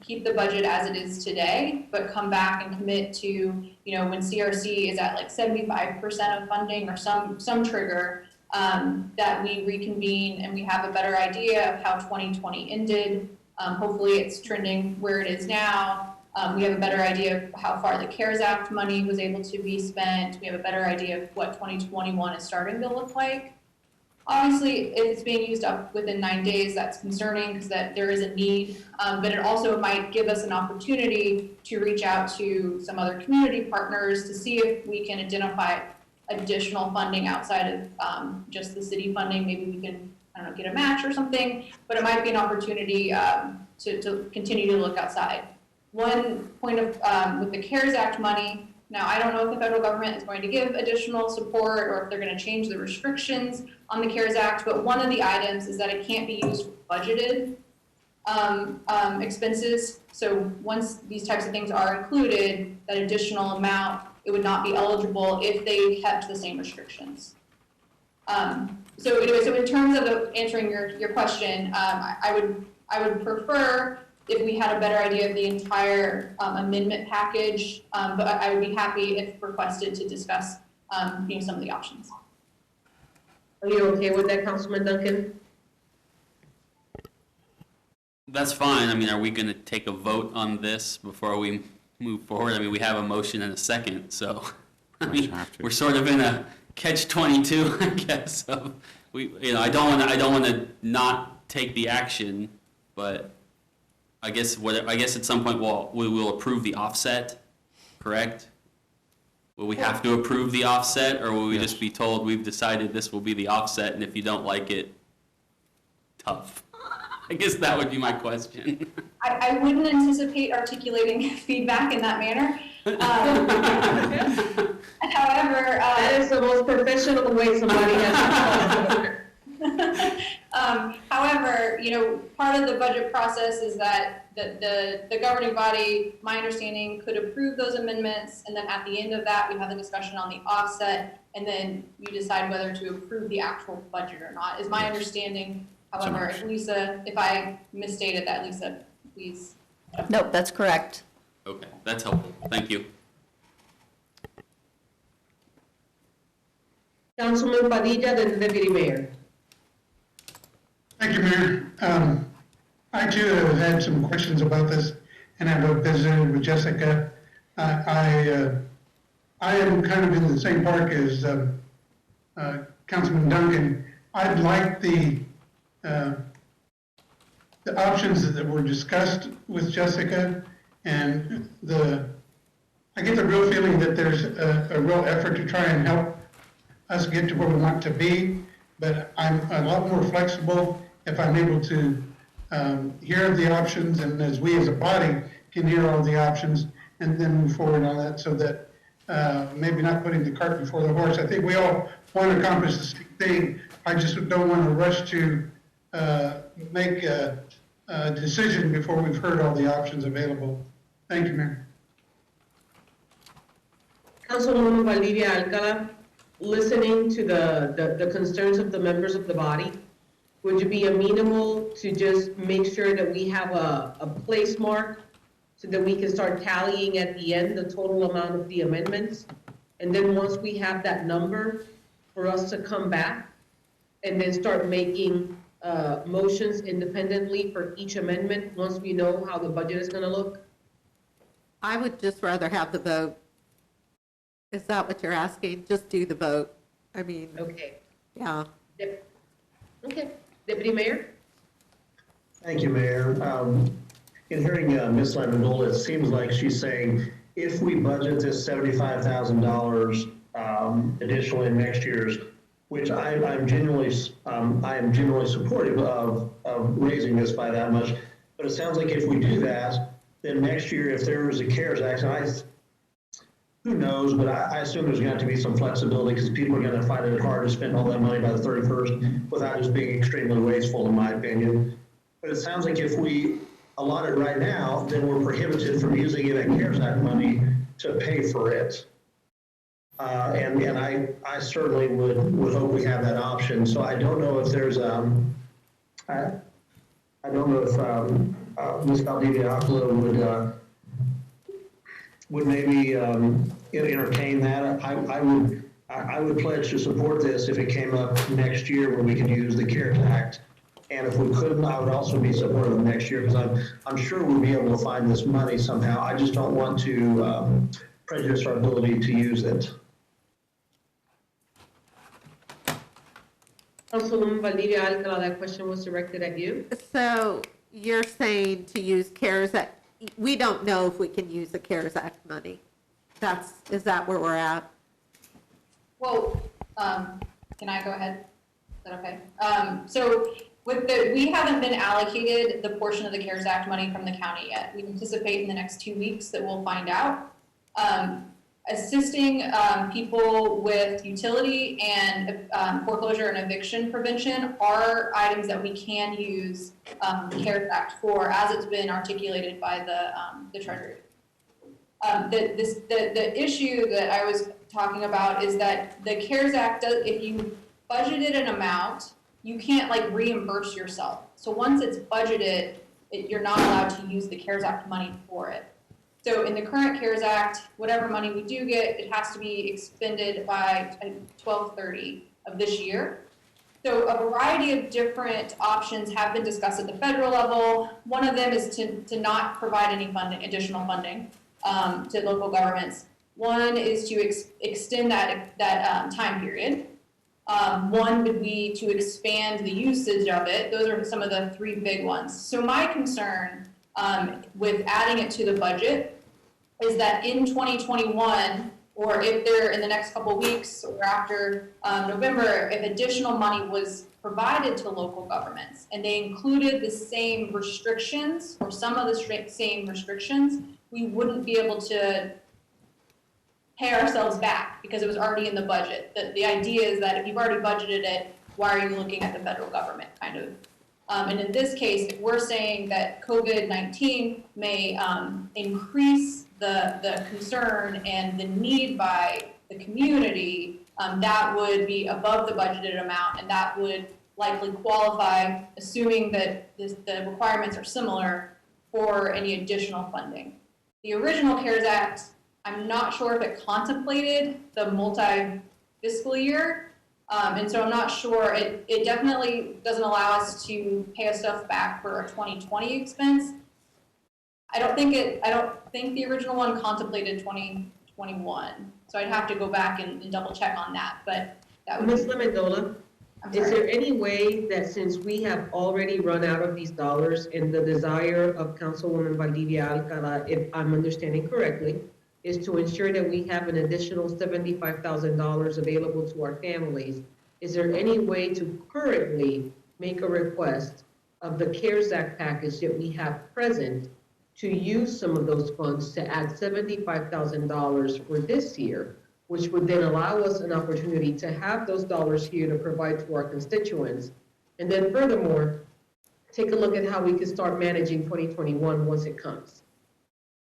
keep the budget as it is today, but come back and commit to, you know, when CRC is at like 75% of funding or some trigger, that we reconvene and we have a better idea of how 2020 ended. Hopefully it's trending where it is now. We have a better idea of how far the CARES Act money was able to be spent. We have a better idea of what 2021 is starting to look like. Obviously, if it's being used up within 9 days, that's concerning because that there is a need, but it also might give us an opportunity to reach out to some other community partners to see if we can identify additional funding outside of just the city funding. Maybe we can, I don't know, get a match or something, but it might be an opportunity to continue to look outside. One point of, with the CARES Act money, now I don't know if the federal government is going to give additional support or if they're going to change the restrictions on the CARES Act, but one of the items is that it can't be used for budgeted expenses. So once these types of things are included, that additional amount, it would not be eligible if they kept the same restrictions. So anyway, so in terms of answering your question, I would prefer if we had a better idea of the entire amendment package, but I would be happy if requested to discuss you know, some of the options. Are you okay with that, Councilman Duncan? That's fine. I mean, are we going to take a vote on this before we move forward? I mean, we have a motion and a second, so I mean, we're sort of in a catch-22, I guess. So you know, I don't want to not take the action, but I guess at some point we will approve the offset, correct? Will we have to approve the offset, or will we just be told we've decided this will be the offset, and if you don't like it, tough? I guess that would be my question. I wouldn't anticipate articulating feedback in that manner. However, that is the most professional way somebody has to however, you know, part of the budget process is that the governing body, my understanding, could approve those amendments, and then at the end of that, we have the discussion on the offset, and then you decide whether to approve the actual budget or not, is my understanding. However, if I misstated that, Lisa, please. Nope, that's correct. Okay, that's helpful. Thank you. Councilman Padilla, then Deputy Mayor. Thank you, Mayor. I too have had some questions about this, and I've visited with Jessica. I am kind of in the same park as Councilman Duncan. I'd like the options that were discussed with Jessica, and I get the real feeling that there's a real effort to try and help us get to where we want to be, but I'm a lot more flexible if I'm able to hear the options, and as we as a body can hear all the options and then move forward on that, so that maybe not putting the cart before the horse. I think we all want to accomplish the same thing. I just don't want to rush to make a decision before we've heard all the options available. Thank you, Mayor. Councilwoman Valdivia Alcala, listening to the concerns of the members of the body, would you be amenable to just make sure that we have a place mark so that we can start tallying at the end the total amount of the amendments? And then once we have that number, for us to come back and then start making motions independently for each amendment once we know how the budget is going to look? I would just rather have the vote. Is that what you're asking? Just do the vote. I mean. Okay. Yeah. Okay. Deputy Mayor? Thank you, Mayor. In hearing Ms. Lavandula, it seems like she's saying if we budget this $75,000 additionally in next year's, which I am genuinely supportive of raising this by that much. But it sounds like if we do that, then next year, if there is a CARES Act, who knows, but I assume there's going to be some flexibility because people are going to find it hard to spend all that money by the 31st without just being extremely wasteful, in my opinion. But it sounds like if we allot it right now, then we're prohibited from using that CARES Act money to pay for it. And I certainly would hope we have that option. So I don't know if there's, I don't know if Ms. Valdivia would maybe entertain that. I would pledge to support this if it came up next year where we could use the CARES Act. And if we couldn't, I would also be supportive of next year because I'm sure we'll be able to find this money somehow. I just don't want to prejudice our ability to use it. Councilwoman Valdivia Alcala, that question was directed at you. So you're saying to use CARES Act, we don't know if we can use the CARES Act money. Is that where we're at? Well, can I go ahead? Is that okay? So we haven't been allocated the portion of the CARES Act money from the county yet. We anticipate in the next 2 weeks that we'll find out. Assisting people with utility and foreclosure and eviction prevention are items that we can use the CARES Act for, as it's been articulated by the Treasury. The issue that I was talking about is that the CARES Act does, if you budgeted an amount, you can't like reimburse yourself. So once it's budgeted, you're not allowed to use the CARES Act money for it. So in the current CARES Act, whatever money we do get, it has to be expended by 12/30 of this year. So a variety of different options have been discussed at the federal level. One of them is to not provide any additional funding to local governments. One is to extend that time period. One would be to expand the usage of it. Those are some of the three big ones. So my concern with adding it to the budget is that in 2021, or if they're in the next couple of weeks or after November, if additional money was provided to local governments and they included the same restrictions or some of the same restrictions, we wouldn't be able to pay ourselves back because it was already in the budget. The idea is that if you've already budgeted it, why are you looking at the federal government kind of? And in this case, if we're saying that COVID-19 may increase the concern and the need by the community, that would be above the budgeted amount, and that would likely qualify, assuming that the requirements are similar, for any additional funding. The original CARES Act, I'm not sure if it contemplated the multi-fiscal year, and so I'm not sure. It definitely doesn't allow us to pay us stuff back for a 2020 expense. I don't think the original one contemplated 2021, so I'd have to go back and double check on that. But that would. Ms. Lemendola, is there any way that since we have already run out of these dollars and the desire of Councilwoman Valdivia Alcala, if I'm understanding correctly, is to ensure that we have an additional $75,000 available to our families, is there any way to currently make a request of the CARES Act package that we have present to use some of those funds to add $75,000 for this year, which would then allow us an opportunity to have those dollars here to provide to our constituents? And then furthermore, take a look at how we can start managing 2021 once it comes.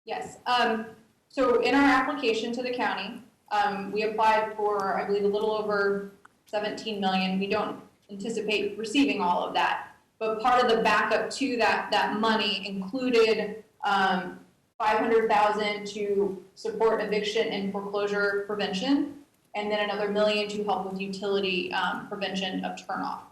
Yes. So in our application to the county, we applied for, I believe, a little over 17 million. We don't anticipate receiving all of that, but part of the backup to that money included 500,000 to support eviction and foreclosure prevention, and then another $1 million to help with utility prevention of turnoff.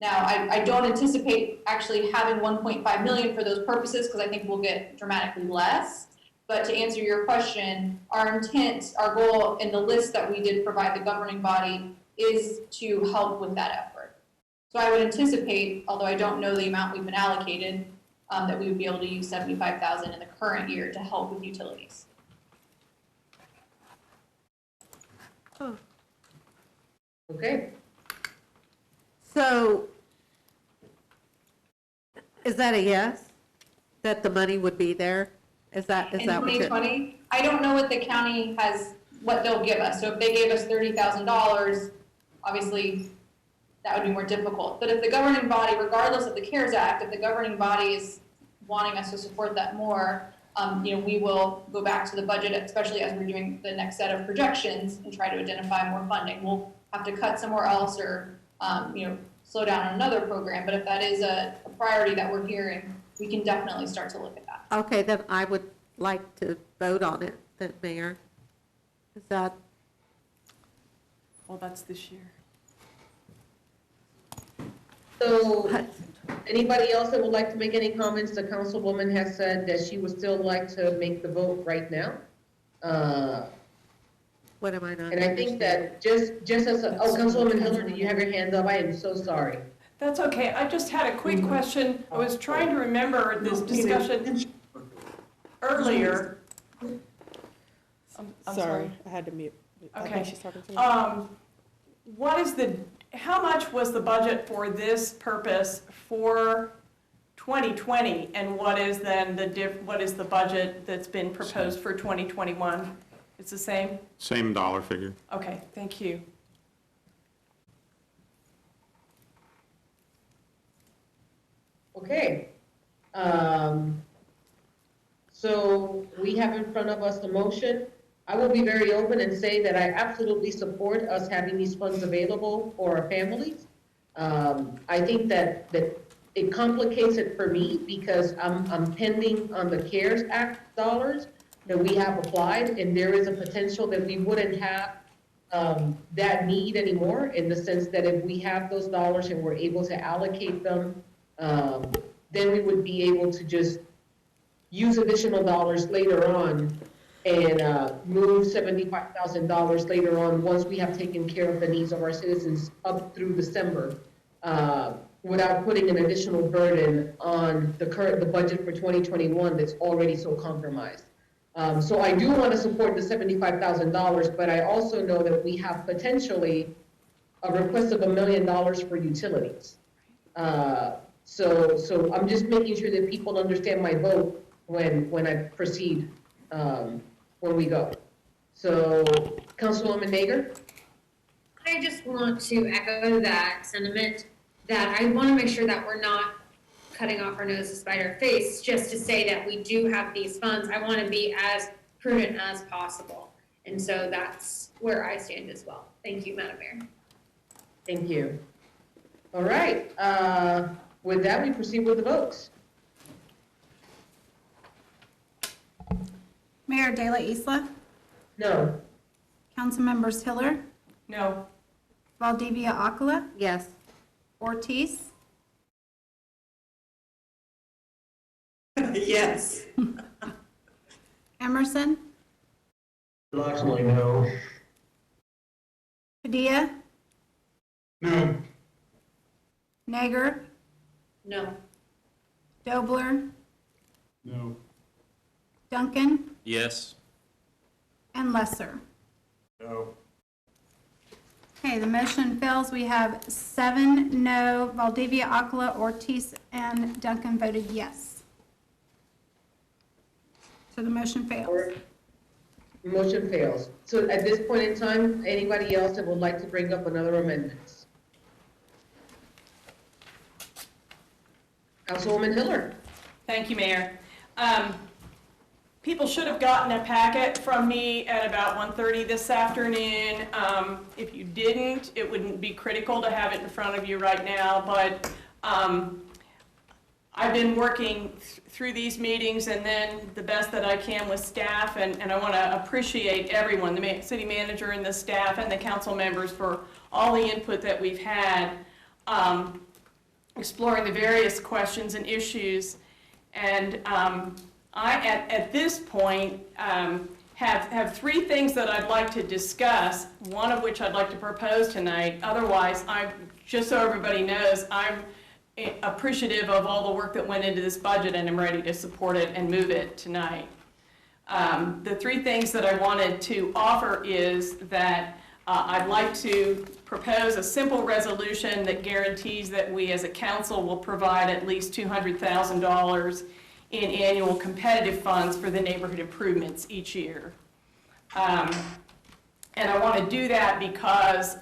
Now, I don't anticipate actually having 1.5 million for those purposes because I think we'll get dramatically less. But to answer your question, our intent, our goal in the list that we did provide the governing body is to help with that effort. So I would anticipate, although I don't know the amount we've been allocated, that we would be able to use 75,000 in the current year to help with utilities. Oh. Okay. So is that a yes? That the money would be there? Is that in what 2020? I don't know what the county has, what they'll give us. So if they gave us $30,000, obviously that would be more difficult. But if the governing body, regardless of the CARES Act, if the governing body is wanting us to support that more, we will go back to the budget, especially as we're doing the next set of projections, and try to identify more funding. We'll have to cut somewhere else or, slow down on another program. But if that is a priority that we're hearing, we can definitely start to look at that. Okay, then I would like to vote on it, then, Mayor. Is that? Well, that's this year. So, anybody else that would like to make any comments? The councilwoman has said that she would still like to make the vote right now. What am I not? And I think that just as Councilwoman Hiller, did you have your hand up? I am so sorry. That's okay. I just had a quick question. I was trying to remember this discussion earlier. I'm sorry. I had to mute. Okay. She's talking to me. How much was the budget for this purpose for 2020? And what is then what is the budget that's been proposed for 2021? It's the same? Same dollar figure. Okay, thank you. Okay. So we have in front of us the motion. I will be very open and say that I absolutely support us having these funds available for our families. I think that it complicates it for me because I'm pending on the CARES Act dollars that we have applied, and there is a potential that we wouldn't have that need anymore, in the sense that if we have those dollars and we're able to allocate them, then we would be able to just use additional dollars later on and move $75,000 later on once we have taken care of the needs of our citizens up through December, without putting an additional burden on the budget for 2021 that's already so compromised. So I do want to support the $75,000, but I also know that we have potentially a request of $1 million for utilities. So I'm just making sure that people understand my vote when I proceed, when we go. So, Councilwoman Nager? I just want to echo that sentiment, that I want to make sure that we're not cutting off our nose to spite our face just to say that we do have these funds. I want to be as prudent as possible. And so that's where I stand as well. Thank you, Madam Mayor. Thank you. All right. With that, we proceed with the votes. Mayor De La Isla? No. Councilmembers Hiller? No. Valdivia Acala? Yes. Ortiz? Yes. Emerson? Reluctantly, no. Padilla? No. Nager? No. Dobler? No. Duncan? Yes. And Lesser. No. Okay, the motion fails. We have 7 no. Valdivia Acala, Ortiz, and Duncan voted yes. So the motion fails. Motion fails. So at this point in time, anybody else that would like to bring up another amendment? Councilwoman Hiller. Thank you, Mayor. People should have gotten a packet from me at about 1:30 this afternoon. If you didn't, it wouldn't be critical to have it in front of you right now, but I've been working through these meetings and then the best that I can with staff, and I want to appreciate everyone, the city manager and the staff and the council members, for all the input that we've had, exploring the various questions and issues. And I, at this point, have 3 things that I'd like to discuss, one of which I'd like to propose tonight. Otherwise, just so everybody knows, I'm appreciative of all the work that went into this budget, and I'm ready to support it and move it tonight. The 3 things that I wanted to offer is that I'd like to propose a simple resolution that guarantees that we as a council will provide at least $200,000 in annual competitive funds for the neighborhood improvements each year. And I want to do that because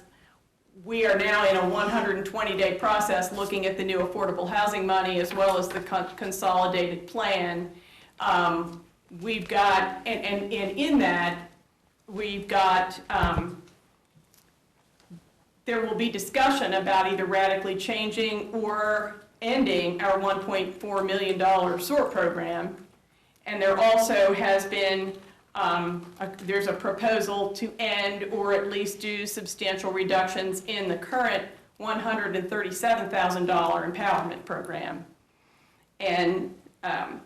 we are now in a 120-day process looking at the new affordable housing money as well as the consolidated plan. We've got, and in that, we've got, there will be discussion about either radically changing or ending our $1.4 million SOAR program. And there also has been, there's a proposal to end or at least do substantial reductions in the current $137,000 empowerment program. And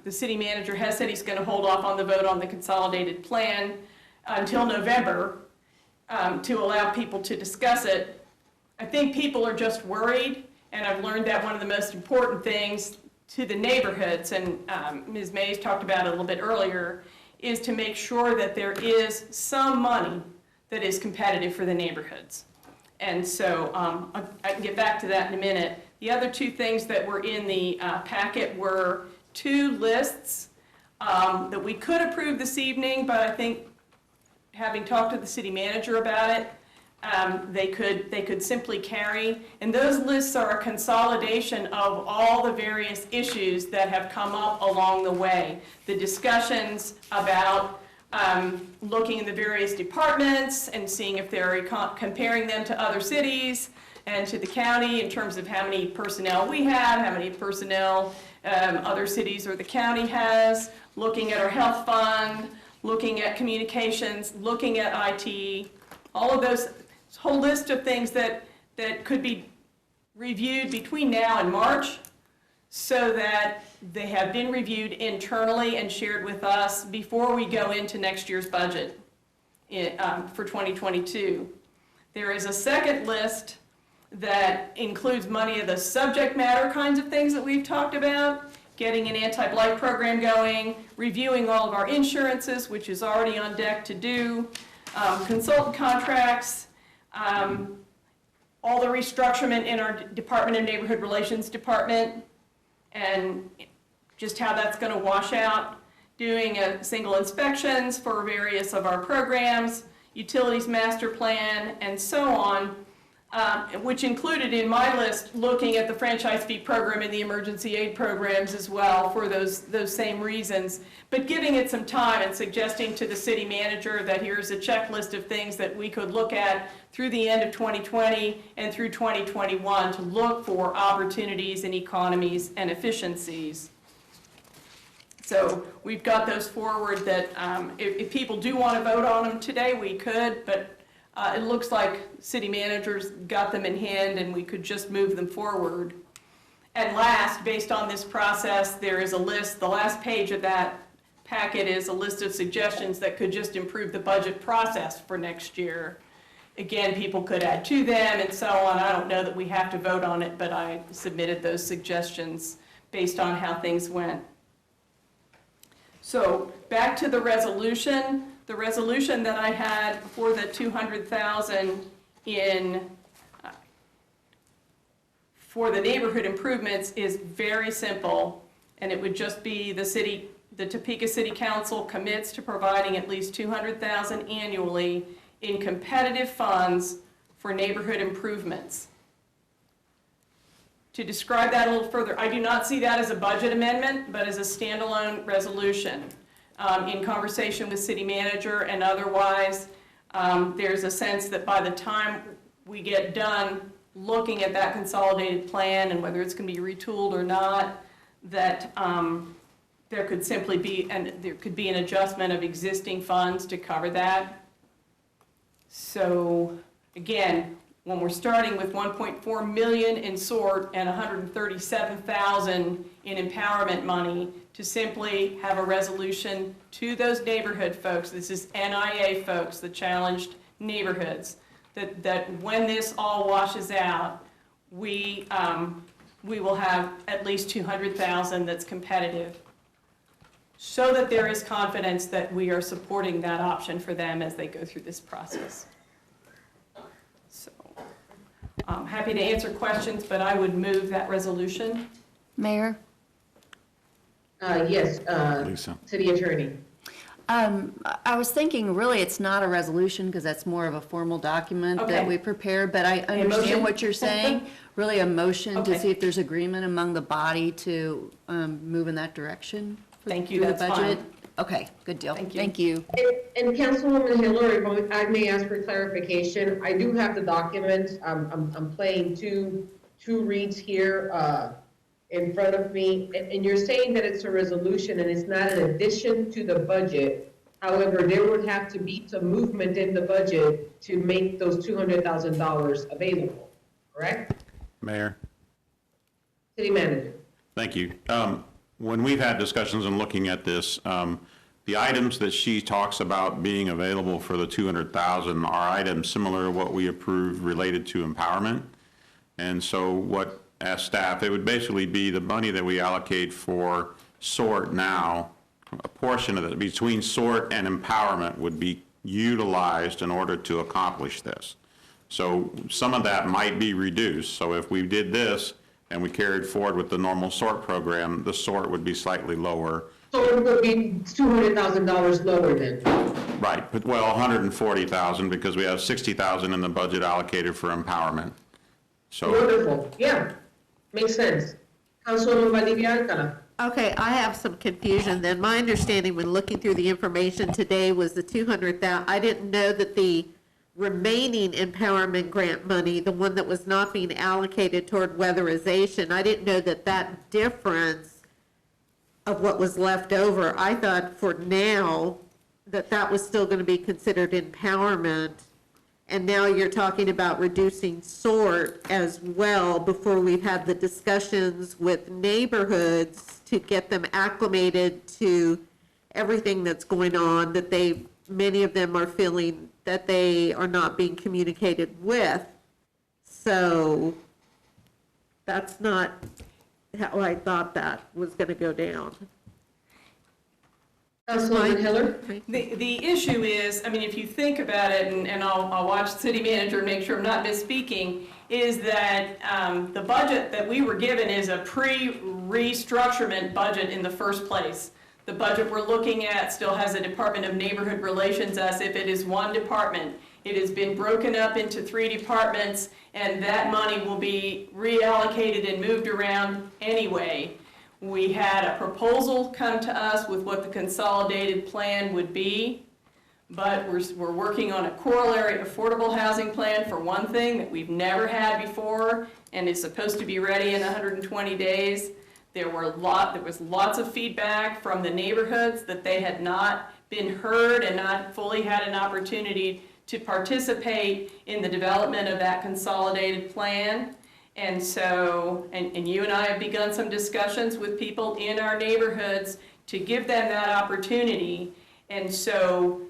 the city manager has said he's going to hold off on the vote on the consolidated plan until November to allow people to discuss it. I think people are just worried, and I've learned that one of the most important things to the neighborhoods, and Ms. Mays talked about it a little bit earlier, is to make sure that there is some money that is competitive for the neighborhoods. And so I can get back to that in a minute. The other two things that were in the packet were two lists that we could approve this evening, but I think having talked to the city manager about it, they could simply carry. And those lists are a consolidation of all the various issues that have come up along the way. The discussions about looking in the various departments and seeing if they're comparing them to other cities and to the county in terms of how many personnel we have, how many personnel other cities or the county has, looking at our health fund, looking at communications, looking at IT, all of those, whole list of things that could be reviewed between now and March so that they have been reviewed internally and shared with us before we go into next year's budget for 2022. There is a second list that includes many of the subject matter kinds of things that we've talked about, getting an anti-blight program going, reviewing all of our insurances, which is already on deck to do, consultant contracts, all the restructurement in our Department of Neighborhood Relations department, and just how that's going to wash out, doing single inspections for various of our programs, utilities master plan, and so on, which included in my list looking at the franchise fee program and the emergency aid programs as well for those same reasons, but giving it some time and suggesting to the city manager that here's a checklist of things that we could look at through the end of 2020 and through 2021 to look for opportunities and economies and efficiencies. So we've got those forward that if people do want to vote on them today, we could, but it looks like city managers got them in hand and we could just move them forward. And last, based on this process, there is a list, the last page of that packet is a list of suggestions that could just improve the budget process for next year. Again, people could add to them and so on. I don't know that we have to vote on it, but I submitted those suggestions based on how things went. So back to the resolution. The resolution that I had for the $200,000 for the neighborhood improvements is very simple, and it would just be the Topeka City Council commits to providing at least $200,000 annually in competitive funds for neighborhood improvements. To describe that a little further, I do not see that as a budget amendment, but as a standalone resolution. In conversation with city manager and otherwise, there's a sense that by the time we get done looking at that consolidated plan and whether it's going to be retooled or not, that there could simply be an adjustment of existing funds to cover that. So again, when we're starting with $1.4 million in SORT and $137,000 in empowerment money, to simply have a resolution to those neighborhood folks, this is NIA folks, the challenged neighborhoods, that when this all washes out, we will have at least $200,000 that's competitive, so that there is confidence that we are supporting that option for them as they go through this process. So I'm happy to answer questions, but I would move that resolution. Mayor? Yes, Lisa. City Attorney. I was thinking, really, it's not a resolution, because that's more of a formal document Okay. that we prepare, but I motion? understand what you're saying. Really a motion to Okay. see if there's agreement among the body to move in that direction. Thank you, through the that's fine. budget. Okay, good deal. Thank you. Thank you. And Councilwoman Hiller, if I may ask for clarification, I do have the document. I'm playing two reads here in front of me. And you're saying that it's a resolution and it's not an addition to the budget. However, there would have to be some movement in the budget to make those $200,000 available, correct? Mayor? City Manager. Thank you. When we've had discussions and looking at this, the items that she talks about being available for the 200,000 are items similar to what we approved related to empowerment. And so what, as staff, it would basically be the money that we allocate for SORT now, a portion of it between SORT and empowerment would be utilized in order to accomplish this. So some of that might be reduced. So if we did this and we carried forward with the normal SORT program, the SORT would be slightly lower. So it would be $200,000 lower then? Right, but well, 140,000 because we have 60,000 in the budget allocated for empowerment. So Wonderful, yeah, makes sense. Councilwoman Valdivia Alcala. Okay, I have some confusion then. My understanding when looking through the information today was the 200,000, I didn't know that the remaining empowerment grant money, the one that was not being allocated toward weatherization, I didn't know that that difference of what was left over, I thought for now that that was still going to be considered empowerment. And now you're talking about reducing SORT as well before we've had the discussions with neighborhoods to get them acclimated to everything that's going on, that many of them are feeling that they are not being communicated with. So that's not how I thought that was going to go down. Councilwoman Hiller? The issue is, I mean, if you think about it, and I'll watch the city manager and make sure I'm not misspeaking, is that the budget that we were given is a pre-restructurement budget in the first place. The budget we're looking at still has a Department of Neighborhood Relations as if it is one department. It has been broken up into 3 departments, and that money will be reallocated and moved around anyway. We had a proposal come to us with what the consolidated plan would be, but we're working on a corollary affordable housing plan for one thing that we've never had before and is supposed to be ready in 120 days. There was lots of feedback from the neighborhoods that they had not been heard and not fully had an opportunity to participate in the development of that consolidated plan. And so, and you and I have begun some discussions with people in our neighborhoods to give them that opportunity. And so,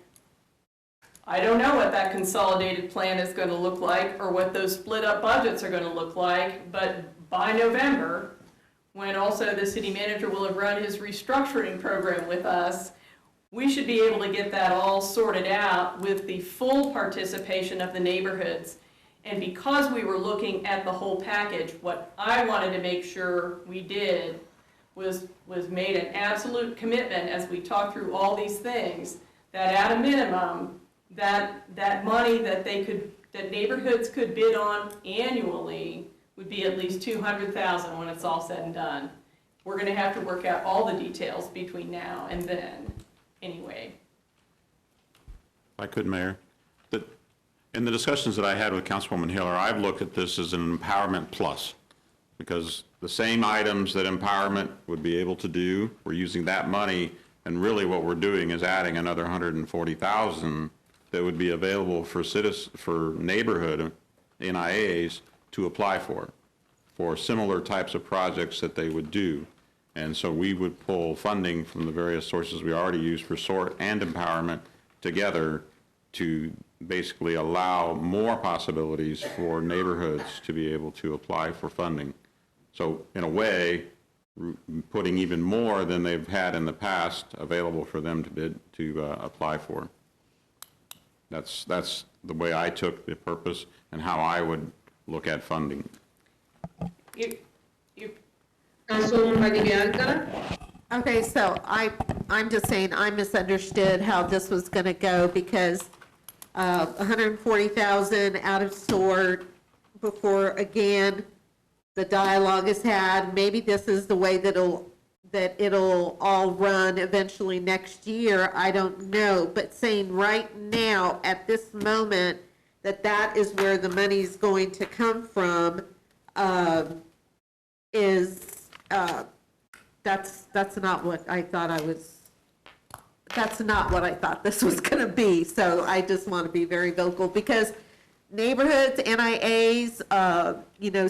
I don't know what that consolidated plan is going to look like or what those split up budgets are going to look like, but by November, when also the city manager will have run his restructuring program with us, we should be able to get that all sorted out with the full participation of the neighborhoods. And because we were looking at the whole package, what I wanted to make sure we did was made an absolute commitment as we talked through all these things, that at a minimum, that money that neighborhoods could bid on annually would be at least $200,000 when it's all said and done. We're going to have to work out all the details between now and then, anyway. if I could, Mayor, in the discussions that I had with Councilwoman Hiller, I've looked at this as an empowerment plus, because the same items that empowerment would be able to do, we're using that money, and really what we're doing is adding another 140,000 that would be available for neighborhood NIAs to apply for similar types of projects that they would do. And so we would pull funding from the various sources we already use for SORT and empowerment together to basically allow more possibilities for neighborhoods to be able to apply for funding. So in a way, putting even more than they've had in the past available for them to apply for. That's the way I took the purpose and how I would look at funding. Councilwoman Valdivia Alcala? Okay, so I'm just saying I misunderstood how this was gonna go because 140,000 out of sort before, again, the dialogue is had. Maybe this is the way that it'll all run eventually next year. I don't know. But saying right now, at this moment, that is where the money's going to come from, that's not what I thought that's not what I thought this was gonna be. So I just want to be very vocal because neighborhoods, NIAs,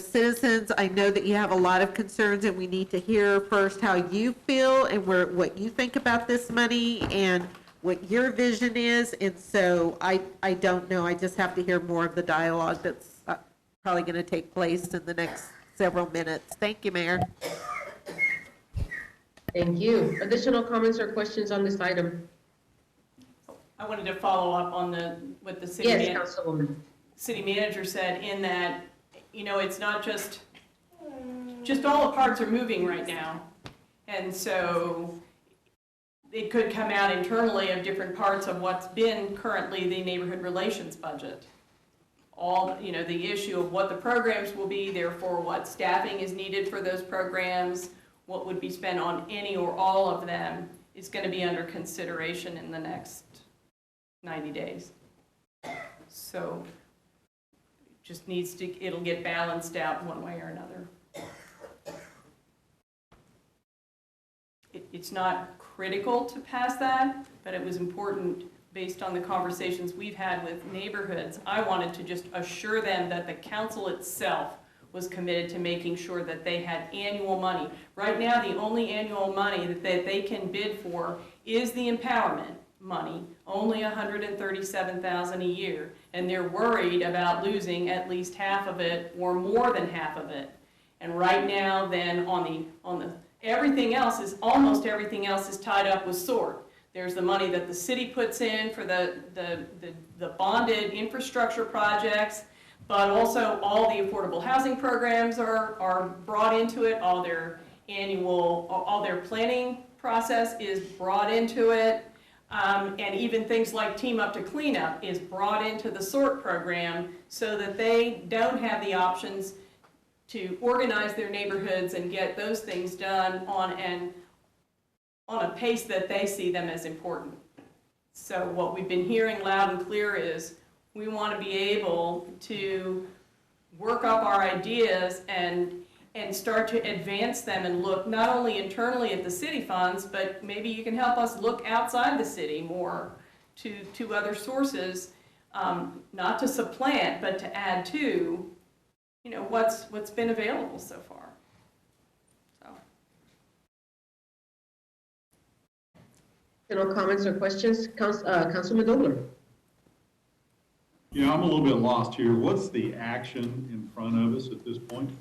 citizens, I know that you have a lot of concerns and we need to hear first how you feel and what you think about this money and what your vision is. And so I don't know. I just have to hear more of the dialogue that's probably going to take place in the next several minutes. Thank you, Mayor. Thank you. Additional comments or questions on this item? I wanted to follow up on what the city Yes, Councilwoman. City manager said in that, it's not just all the parts are moving right now. And so it could come out internally of different parts of what's been currently the neighborhood relations budget. All, the issue of what the programs will be, therefore what staffing is needed for those programs, what would be spent on any or all of them is going to be under consideration in the next 90 days. So just it'll get balanced out one way or another. It's not critical to pass that, but it was important based on the conversations we've had with neighborhoods. I wanted to just assure them that the council itself was committed to making sure that they had annual money. Right now, the only annual money that they can bid for is the empowerment money, only $137,000 a year, and they're worried about losing at least half of it or more than half of it. And right now, then on the almost everything else is tied up with SORT. There's the money that the city puts in for the bonded infrastructure projects, but also all the affordable housing programs are brought into it. All their planning process is brought into it. And even things like Team Up to Cleanup is brought into the SORT program so that they don't have the options to organize their neighborhoods and get those things done on a pace that they see them as important. So what we've been hearing loud and clear is we want to be able to work up our ideas and start to advance them and look not only internally at the city funds, but maybe you can help us look outside the city more to other sources, not to supplant, but to add to, what's been available so far. So. No comments or questions? Councilman Dobler. I'm a little bit lost here. What's the action in front of us at this point?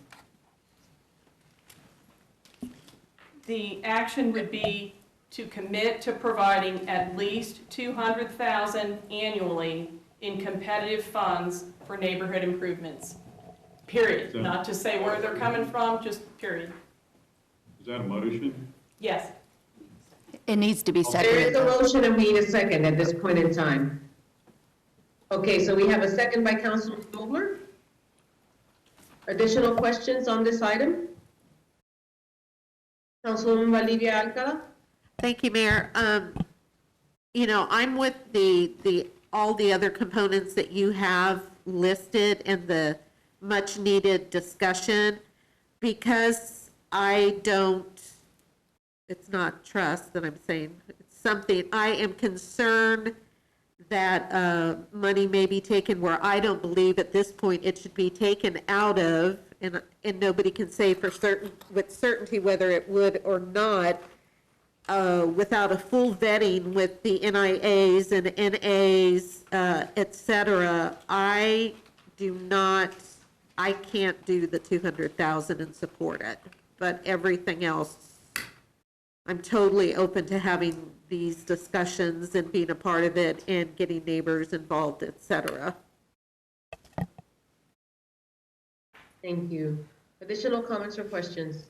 The action would be to commit to providing at least $200,000 annually in competitive funds for neighborhood improvements. Period. Not to say where they're coming from, just period. Is that a motion? Yes. It needs to be There seconded. is a motion and we need a second at this point in time. Okay, so we have a second by Councilman Dobler. Additional questions on this item? Councilwoman Valdivia Alcala? Thank you, Mayor. I'm with all the other components that you have listed in the much needed discussion because it's not trust that I'm saying, it's something, I am concerned that money may be taken where I don't believe at this point it should be taken out of, and nobody can say with certainty whether it would or not, without a full vetting with the NIAs and NAs, et cetera. I can't do the 200,000 and support it, but everything else, I'm totally open to having these discussions and being a part of it and getting neighbors involved, et cetera. Thank you. Additional comments or questions?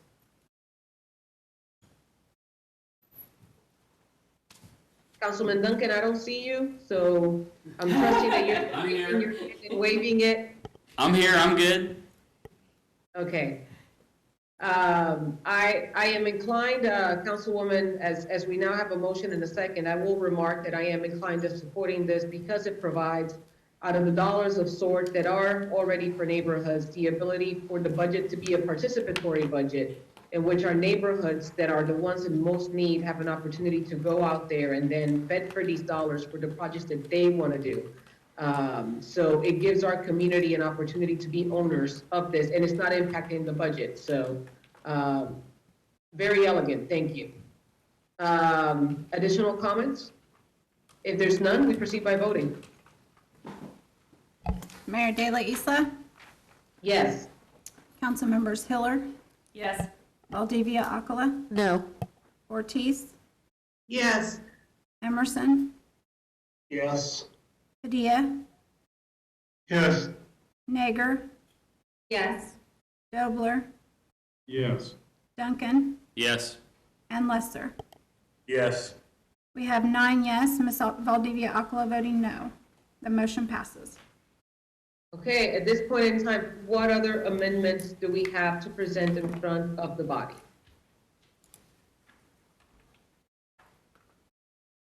Councilman Duncan, I don't see you, so I'm trusting that you're raising your hand and waving it. I'm here, I'm good. Okay. I am inclined, Councilwoman, as we now have a motion and a second, I will remark that I am inclined to supporting this because it provides, out of the dollars of sort that are already for neighborhoods, the ability for the budget to be a participatory budget in which our neighborhoods that are the ones in most need have an opportunity to go out there and then bid for these dollars for the projects that they want to do. So it gives our community an opportunity to be owners of this, and it's not impacting the budget. So very elegant, thank you. Additional comments? If there's none, we proceed by voting. Mayor De La Isla, Yes. Council members Hiller, Yes. Valdivia Akala, No. Ortiz, Yes. Emerson, Yes. Padilla, Yes. Nager, Yes. Dobler, Yes. Duncan, Yes. and Lester. Yes. We have 9 yes, Ms. Valdivia Akala voting no. The motion passes. Okay, at this point in time, what other amendments do we have to present in front of the body?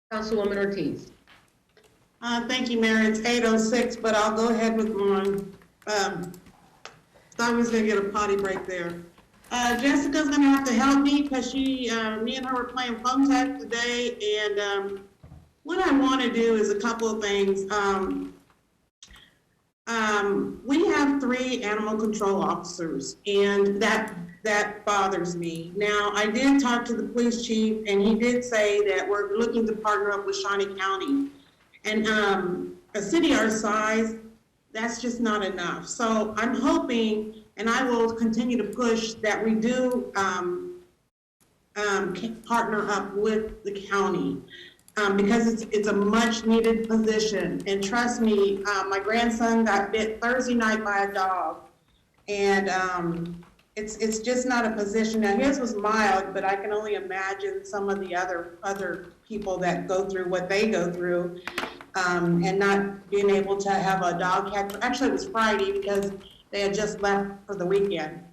Councilwoman Ortiz. Thank you, Mayor. It's 8:06, but I'll go ahead with mine. Thought I was gonna get a potty break there. Jessica's gonna have to help me because me and her were playing phone tag today, and what I want to do is a couple of things. We have 3 animal control officers, and that bothers me. Now, I did talk to the police chief, and he did say that we're looking to partner up with Shawnee County. And a city our size, that's just not enough. So I'm hoping, and I will continue to push, that we do partner up with the county. Because it's a much needed position. And trust me, my grandson got bit Thursday night by a dog. And it's just not a position. Now his was mild, but I can only imagine some of the other people that go through what they go through, and not being able to have a dog catcher. Actually, it was Friday because they had just left for the weekend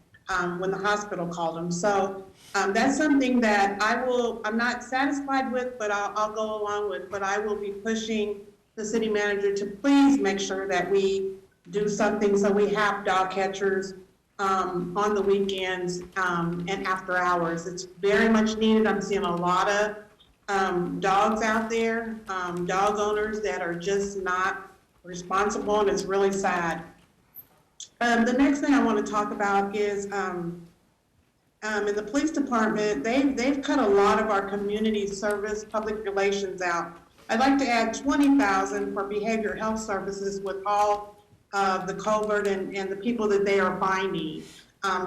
when the hospital called them. So that's something that I'm not satisfied with, but I'll go along with. But I will be pushing the city manager to please make sure that we do something so we have dog catchers on the weekends and after hours. It's very much needed. I'm seeing a lot of dogs out there, dog owners that are just not responsible, and it's really sad. The next thing I want to talk about is in the police department, they've cut a lot of our community service public relations out. I'd like to add $20,000 for behavioral health services with all of the covert and the people that they are finding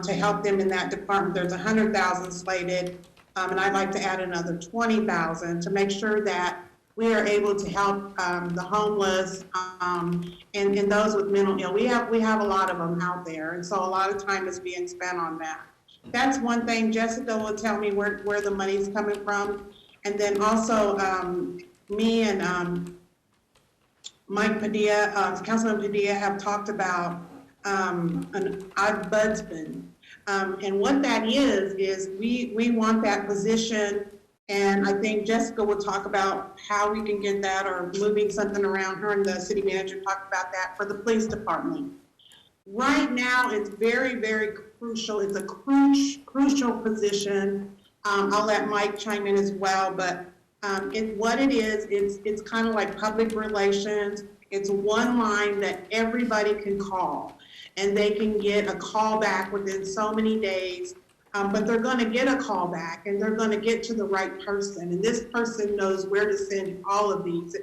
to help them in that department. There's $100,000 slated, and I'd like to add another $20,000 to make sure that we are able to help the homeless and those with mental ill. We have a lot of them out there, and so a lot of time is being spent on that. That's one thing. Jessica will tell me where the money's coming from. And then also me and Mike Padilla, Councilman Padilla, have talked about an ombudsman. And what that is we want that position. And I think Jessica will talk about how we can get that, or moving something around. Her and the city manager talked about that for the police department. Right now, it's very, very crucial. It's a crucial position. I'll let Mike chime in as well, but what it is, it's kind of like public relations. It's one line that everybody can call, and they can get a call back within so many days. But they're going to get a call back, and they're going to get to the right person. And this person knows where to send all of these.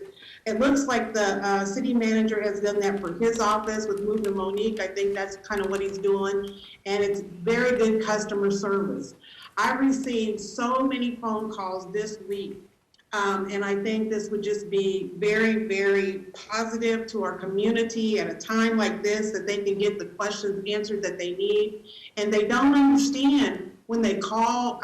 It looks like the city manager has done that for his office with Move to Monique. I think that's kind of what he's doing. And it's very good customer service. I received so many phone calls this week. And I think this would just be very, very positive to our community at a time like this, that they can get the questions answered that they need. And they don't understand when they call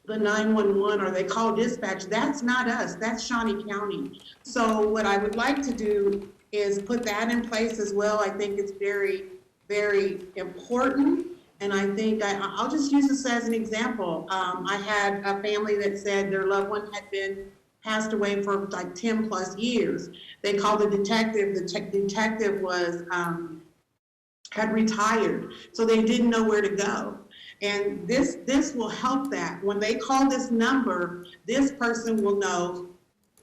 the 911 or they call dispatch, that's not us, that's Shawnee County. So what I would like to do is put that in place as well. I think it's very, very important. And I think I'll just use this as an example. I had a family that said their loved one had been passed away for like 10 plus years. They called the detective. The detective was, had retired. So they didn't know where to go. And this will help that. When they call this number, this person will know,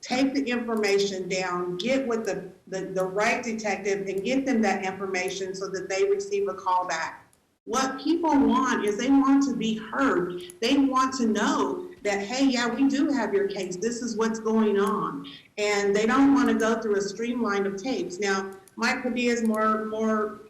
take the information down, get with the right detective and get them that information so that they receive a call back. What people want is they want to be heard. They want to know that, hey, yeah, we do have your case. This is what's going on. And they don't want to go through a streamline of tapes. Now, Mike Padilla is more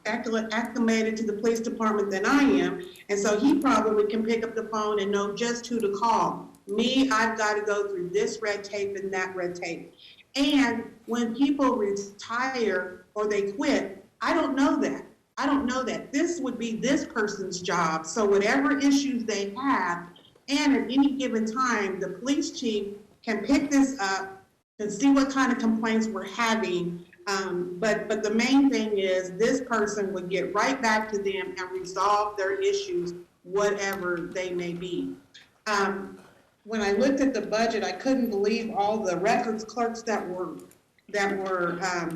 acclimated to the police department than I am. And so he probably can pick up the phone and know just who to call. Me, I've got to go through this red tape and that red tape. And when people retire or they quit, I don't know that. I don't know that. This would be this person's job. So whatever issues they have, and at any given time, the police chief can pick this up and see what kind of complaints we're having. But the main thing is this person would get right back to them and resolve their issues, whatever they may be. When I looked at the budget, I couldn't believe all the records clerks that were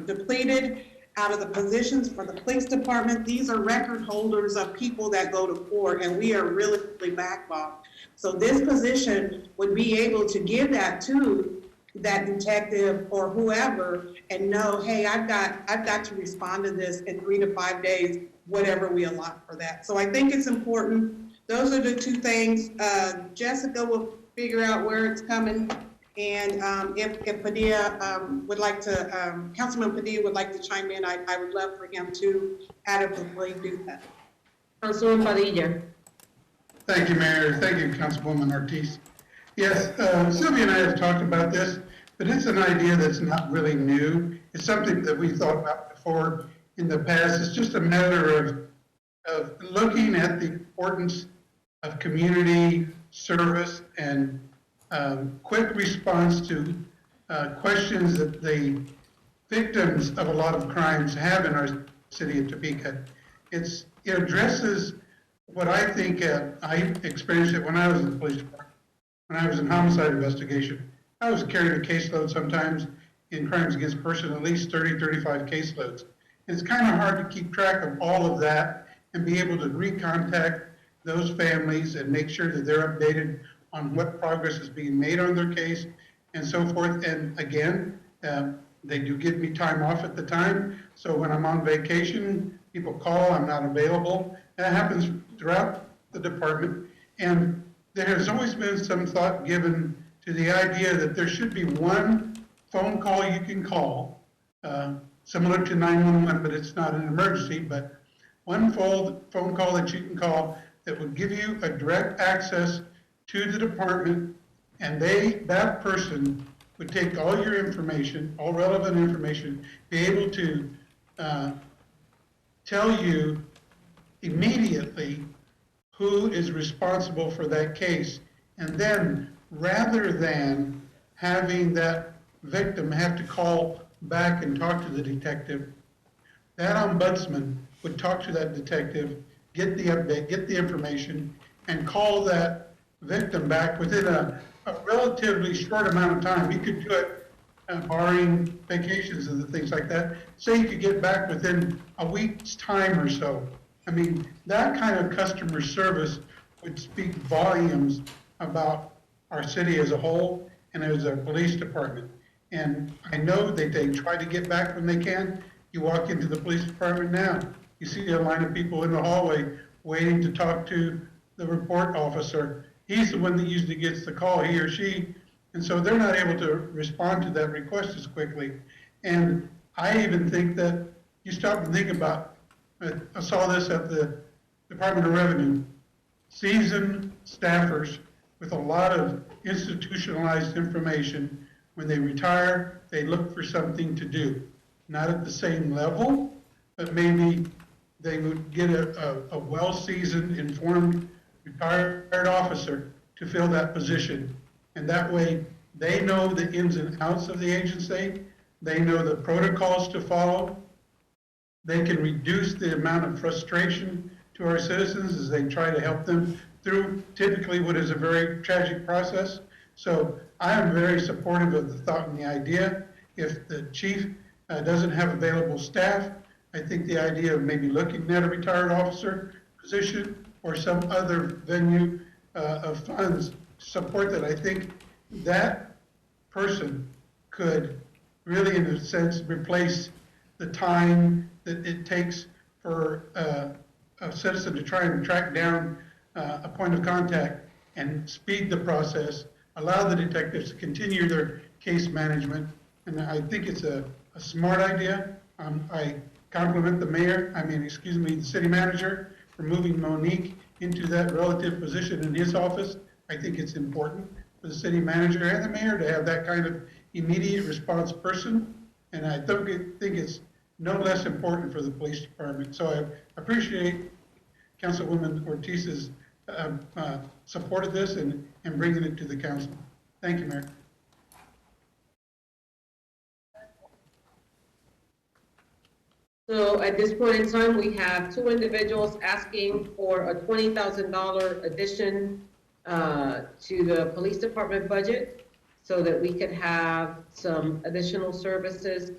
depleted out of the positions for the police department. These are record holders of people that go to court, and we are really backlogged. So this position would be able to give that to that detective or whoever and know, hey, I've got to respond to this in 3 to 5 days, whatever we allot for that. So I think it's important. Those are the two things. Jessica will figure out where it's coming. And if Padilla would like to, Councilman Padilla would like to chime in, I would love for him to adequately do that. Councilman Padilla. Thank you, Mayor. Thank you, Councilwoman Ortiz. Yes, Sylvia and I have talked about this, but it's an idea that's not really new. It's something that we thought about before in the past. It's just a matter of looking at the importance of community service and quick response to questions that the victims of a lot of crimes have in our city of Topeka. It addresses what I think I experienced it when I was in the police department. When I was in homicide investigation, I was carrying a caseload sometimes in crimes against person, at least 30, 35 caseloads. It's kind of hard to keep track of all of that and be able to recontact those families and make sure that they're updated on what progress is being made on their case and so forth. And again, they do give me time off at the time. So when I'm on vacation, people call, I'm not available. That happens throughout the department. And there has always been some thought given to the idea that there should be one phone call you can call, similar to 911, but it's not an emergency, but one phone call that you can call that would give you a direct access to the department, and that person would take all your information, all relevant information, be able to tell you immediately who is responsible for that case. And then, rather than having that victim have to call back and talk to the detective, that ombudsman would talk to that detective, get the update, get the information, and call that victim back within a relatively short amount of time. You could do it barring vacations and the things like that. Say you could get back within a week's time or so. I mean, that kind of customer service would speak volumes about our city as a whole and as our police department. And I know that they try to get back when they can. You walk into the police department now, you see a line of people in the hallway waiting to talk to the report officer. He's the one that usually gets the call, he or she, and so they're not able to respond to that request as quickly. And I even think that you stop and think about, I saw this at the Department of Revenue, seasoned staffers with a lot of institutionalized information. When they retire, they look for something to do. Not at the same level, but maybe they would get a well-seasoned, informed, retired officer to fill that position. And that way, they know the ins and outs of the agency, they know the protocols to follow, they can reduce the amount of frustration to our citizens as they try to help them through typically what is a very tragic process. So I am very supportive of the thought and the idea. If the chief doesn't have available staff, I think the idea of maybe looking at a retired officer position or some other venue of funds to support that. I think that person could really, in a sense, replace the time that it takes for a citizen to try and track down a point of contact and speed the process, allow the detectives to continue their case management. And I think it's a smart idea. I compliment the city manager for moving Monique into that relative position in his office. I think it's important for the city manager and the mayor to have that kind of immediate response person. And I think it's no less important for the police department. So I appreciate Councilwoman Ortiz's support of this and bringing it to the council. Thank you, Mayor. So at this point in time, we have two individuals asking for a $20,000 addition to the police department budget so that we could have some additional services.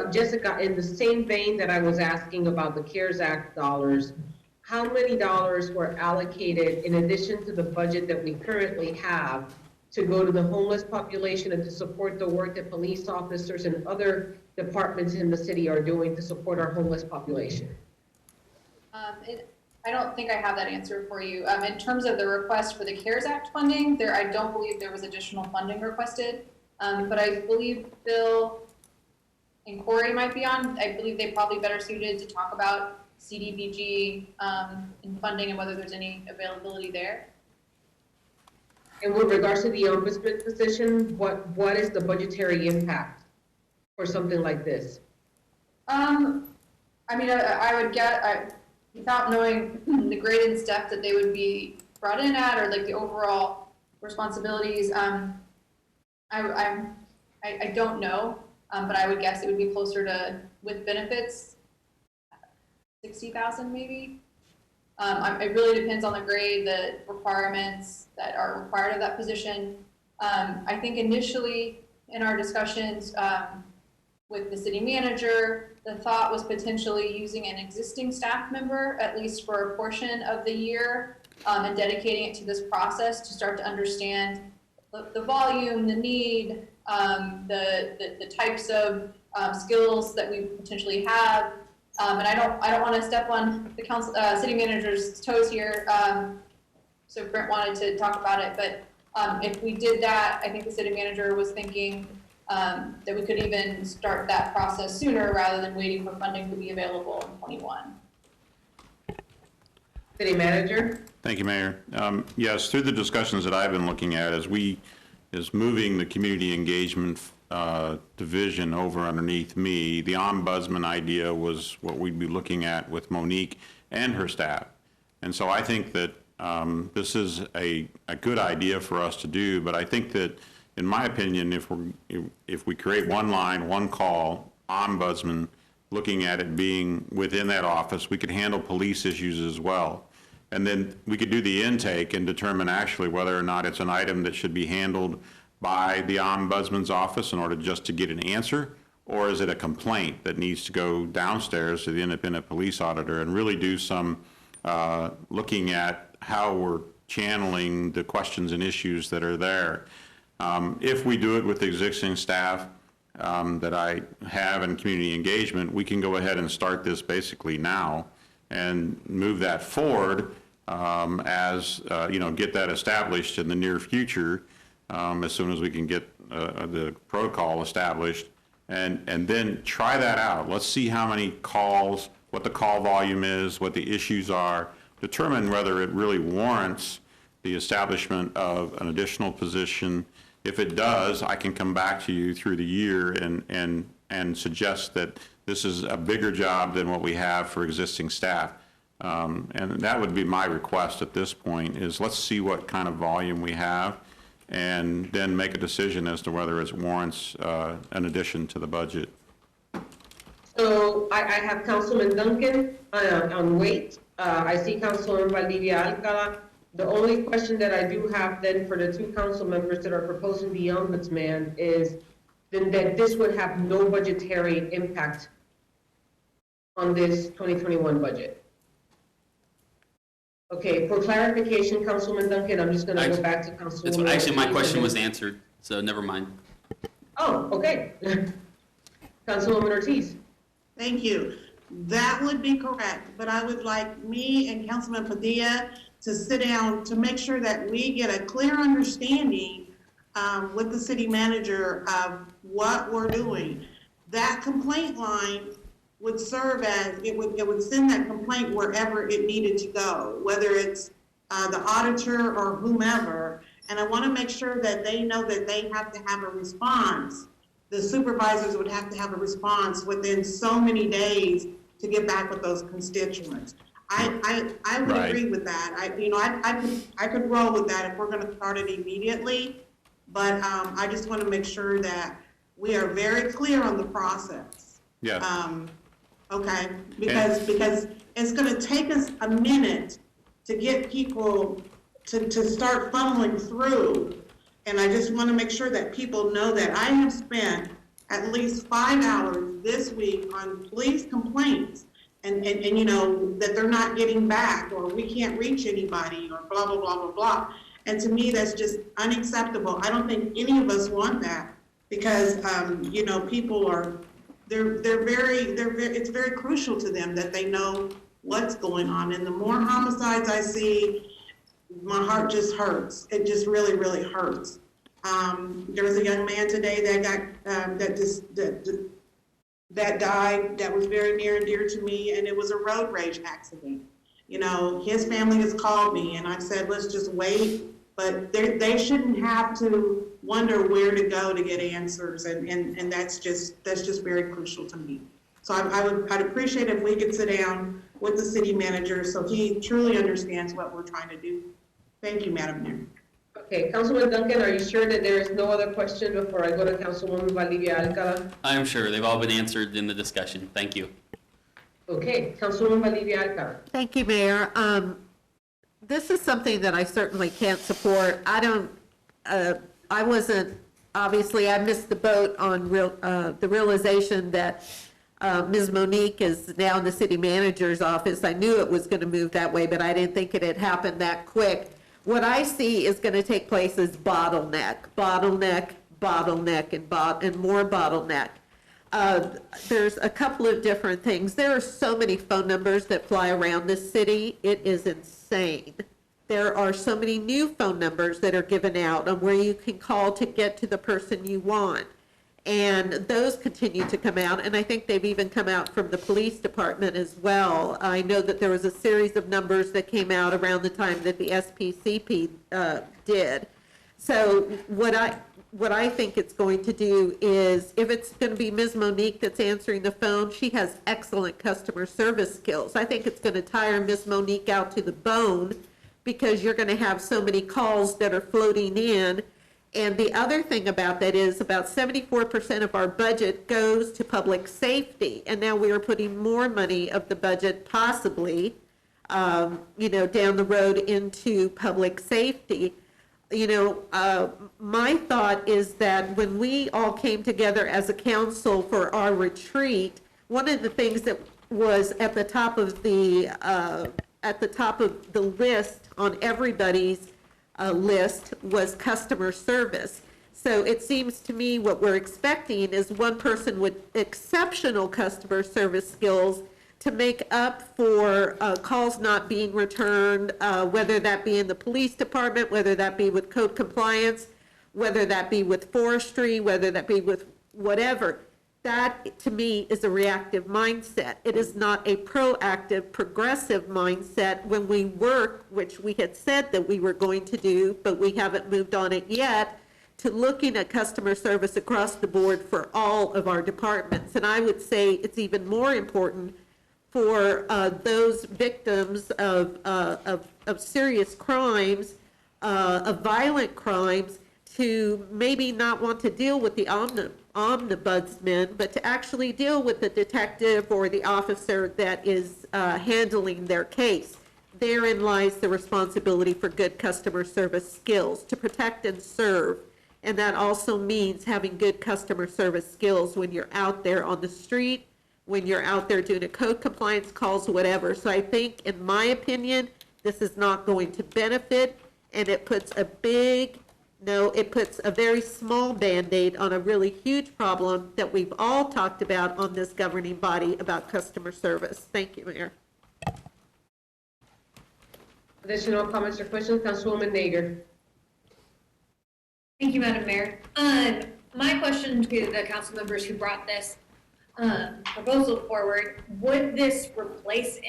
Jessica, in the same vein that I was asking about the CARES Act dollars, how many dollars were allocated in addition to the budget that we currently have to go to the homeless population and to support the work that police officers and other departments in the city are doing to support our homeless population? I don't think I have that answer for you. In terms of the request for the CARES Act funding, I don't believe there was additional funding requested, but I believe Bill and Corey might be on. I believe they're probably better suited to talk about CDBG and funding and whether there's any availability there. And with regards to the ombudsman position, what is the budgetary impact for something like this? I mean, I would get, without knowing the grade and step that they would be brought in at, or like the overall responsibilities, I don't know, but I would guess it would be closer to, with benefits, 60,000 maybe. It really depends on the grade, the requirements that are required of that position. I think initially in our discussions with the city manager, the thought was potentially using an existing staff member, at least for a portion of the year, and dedicating it to this process to start to understand the volume, the need, the types of skills that we potentially have. And I don't want to step on the city manager's toes here. So Brent wanted to talk about it, but if we did that, I think the city manager was thinking that we could even start that process sooner rather than waiting for funding to be available in 21. City manager? Thank you, Mayor. Yes, through the discussions that I've been looking at, as moving the community engagement division over underneath me, the ombudsman idea was what we'd be looking at with Monique and her staff. And so I think that this is a good idea for us to do, but I think that, in my opinion, if we create one line, one call, ombudsman, looking at it being within that office, we could handle police issues as well. And then we could do the intake and determine actually whether or not it's an item that should be handled by the ombudsman's office in order just to get an answer, or is it a complaint that needs to go downstairs to the independent police auditor and really do some looking at how we're channeling the questions and issues that are there. If we do it with existing staff that I have in community engagement, we can go ahead and start this basically now and move that forward as, get that established in the near future as soon as we can get the protocol established, and then try that out. Let's see how many calls, what the call volume is, what the issues are, determine whether it really warrants the establishment of an additional position. If it does, I can come back to you through the year and suggest that this is a bigger job than what we have for existing staff. And that would be my request at this point, is let's see what kind of volume we have, and then make a decision as to whether it warrants an addition to the budget. So I have Councilman Duncan on wait. I see Councilman Valdivia Alcala. The only question that I do have then for the two council members that are proposing the ombudsman is then that this would have no budgetary impact on this 2021 budget. Okay, for clarification, Councilman Duncan, I'm just going to go back to Councilwoman. Actually, my question was answered, so never mind. Oh, okay. Councilwoman Ortiz. Thank you. That would be correct, but I would like me and Councilman Padilla to sit down to make sure that we get a clear understanding with the city manager of what we're doing. That complaint line would serve as, it would send that complaint wherever it needed to go, whether it's the auditor or whomever. And I want to make sure that they know that they have to have a response. The supervisors would have to have a response within so many days to get back with those constituents. I would agree with that. I could roll with that if we're going to start it immediately, but I just want to make sure that we are very clear on the process. Yeah. Okay, because it's going to take us a minute to get people to start funneling through, and I just want to make sure that people know that I have spent at least 5 hours this week on police complaints. And you know, that they're not getting back, or we can't reach anybody, or blah, blah, blah, blah, blah. And to me, that's just unacceptable. I don't think any of us want that, because, you know, people are, it's very crucial to them that they know what's going on. And the more homicides I see, my heart just hurts. It just really, really hurts. There was a young man today that got, that died, that was very near and dear to me, and it was a road rage accident. You know, his family has called me, and I've said, let's just wait, but they shouldn't have to wonder where to go to get answers, and that's just very crucial to me. So I'd appreciate if we could sit down with the city manager so he truly understands what we're trying to do. Thank you, Madam Mayor. Okay, Councilman Duncan, are you sure that there is no other question before I go to Councilwoman Valdivia Alcala? I'm sure they've all been answered in the discussion. Thank you. Okay, Councilwoman Valdivia Alcala. Thank you, Mayor. This is something that I certainly can't support. I wasn't, obviously, I missed the boat on the realization that Ms. Monique is now in the city manager's office. I knew it was going to move that way, but I didn't think it had happened that quick. What I see is going to take place is bottleneck, and more bottleneck. There's a couple of different things. There are so many phone numbers that fly around this city. It is insane. There are so many new phone numbers that are given out on where you can call to get to the person you want. And those continue to come out, and I think they've even come out from the police department as well. I know that there was a series of numbers that came out around the time that the SPCP did. So what I think it's going to do is, if it's going to be Ms. Monique that's answering the phone, she has excellent customer service skills. I think it's going to tire Ms. Monique out to the bone, because you're going to have so many calls that are floating in. And the other thing about that is about 74% of our budget goes to public safety. And now we are putting more money of the budget possibly, down the road into public safety. My thought is that when we all came together as a council for our retreat, one of the things that was at the top of the list on everybody's list was customer service. So it seems to me what we're expecting is one person with exceptional customer service skills to make up for calls not being returned, whether that be in the police department, whether that be with code compliance, whether that be with forestry, whether that be with whatever. That, to me, is a reactive mindset. It is not a proactive, progressive mindset when we work, which we had said that we were going to do, but we haven't moved on it yet, to looking at customer service across the board for all of our departments. And I would say it's even more important for those victims of serious crimes, of violent crimes, to maybe not want to deal with the ombudsman, but to actually deal with the detective or the officer that is handling their case. Therein lies the responsibility for good customer service skills, to protect and serve. And that also means having good customer service skills when you're out there on the street, when you're out there doing a code compliance calls, whatever. So I think, in my opinion, this is not going to benefit, and it puts a very small Band-Aid on a really huge problem that we've all talked about on this governing body about customer service. Thank you, Mayor. Additional comments or questions? Councilwoman Nager. Thank you, Madam Mayor. My question to the council members who brought this proposal forward, would this replace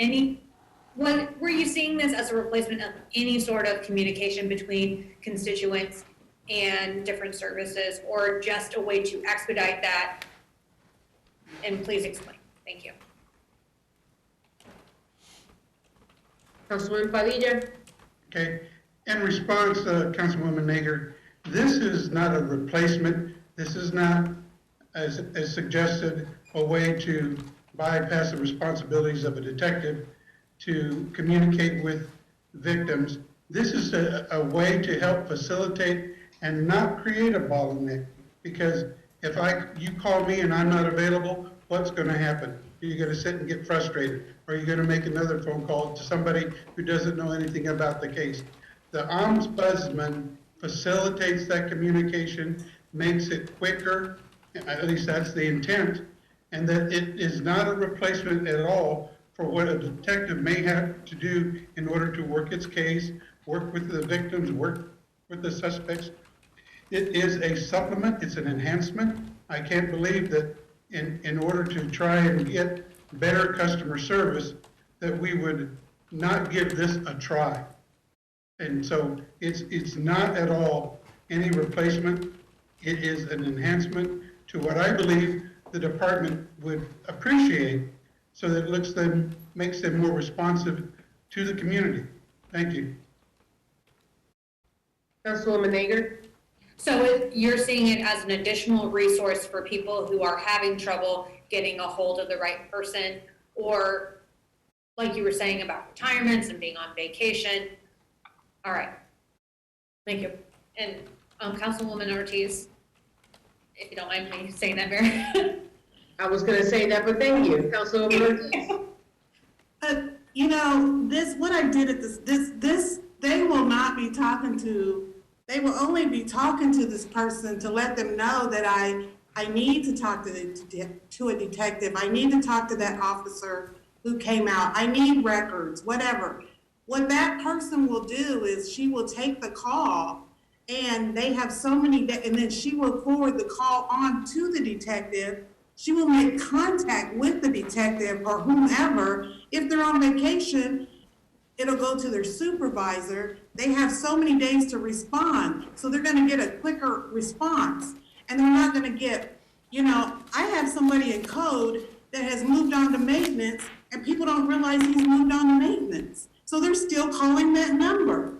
were you seeing this as a replacement of any sort of communication between constituents and different services, or just a way to expedite that? And please explain. Thank you. Councilwoman Padilla. Okay, in response, Councilwoman Nager, this is not a replacement. This is not, as suggested, a way to bypass the responsibilities of a detective to communicate with victims. This is a way to help facilitate and not create a bottleneck. Because if you call me and I'm not available, what's going to happen? You're going to sit and get frustrated, or you're going to make another phone call to somebody who doesn't know anything about the case. The ombudsman facilitates that communication, makes it quicker, at least that's the intent, and that it is not a replacement at all for what a detective may have to do in order to work its case, work with the victims, work with the suspects. It is a supplement, it's an enhancement. I can't believe that in order to try and get better customer service, that we would not give this a try. And so it's not at all any replacement. It is an enhancement to what I believe the department would appreciate, so that it makes them more responsive to the community. Thank you. Councilwoman Nager. So you're seeing it as an additional resource for people who are having trouble getting a hold of the right person, or like you were saying about retirements and being on vacation. All right. Thank you. And Councilwoman Ortiz, if you don't mind me saying that, Mayor. I was going to say that, but thank you, Councilwoman Ortiz. You know, what I did at this, they will not be talking to. They will only be talking to this person to let them know that I need to talk to a detective. I need to talk to that officer who came out. I need records, whatever. What that person will do is she will take the call, and they have so many, and then she will forward the call on to the detective. She will make contact with the detective or whomever. If they're on vacation, it'll go to their supervisor. They have so many days to respond, so they're going to get a quicker response. And they're not going to get, I have somebody in code that has moved on to maintenance, and people don't realize he's moved on to maintenance. So they're still calling that number.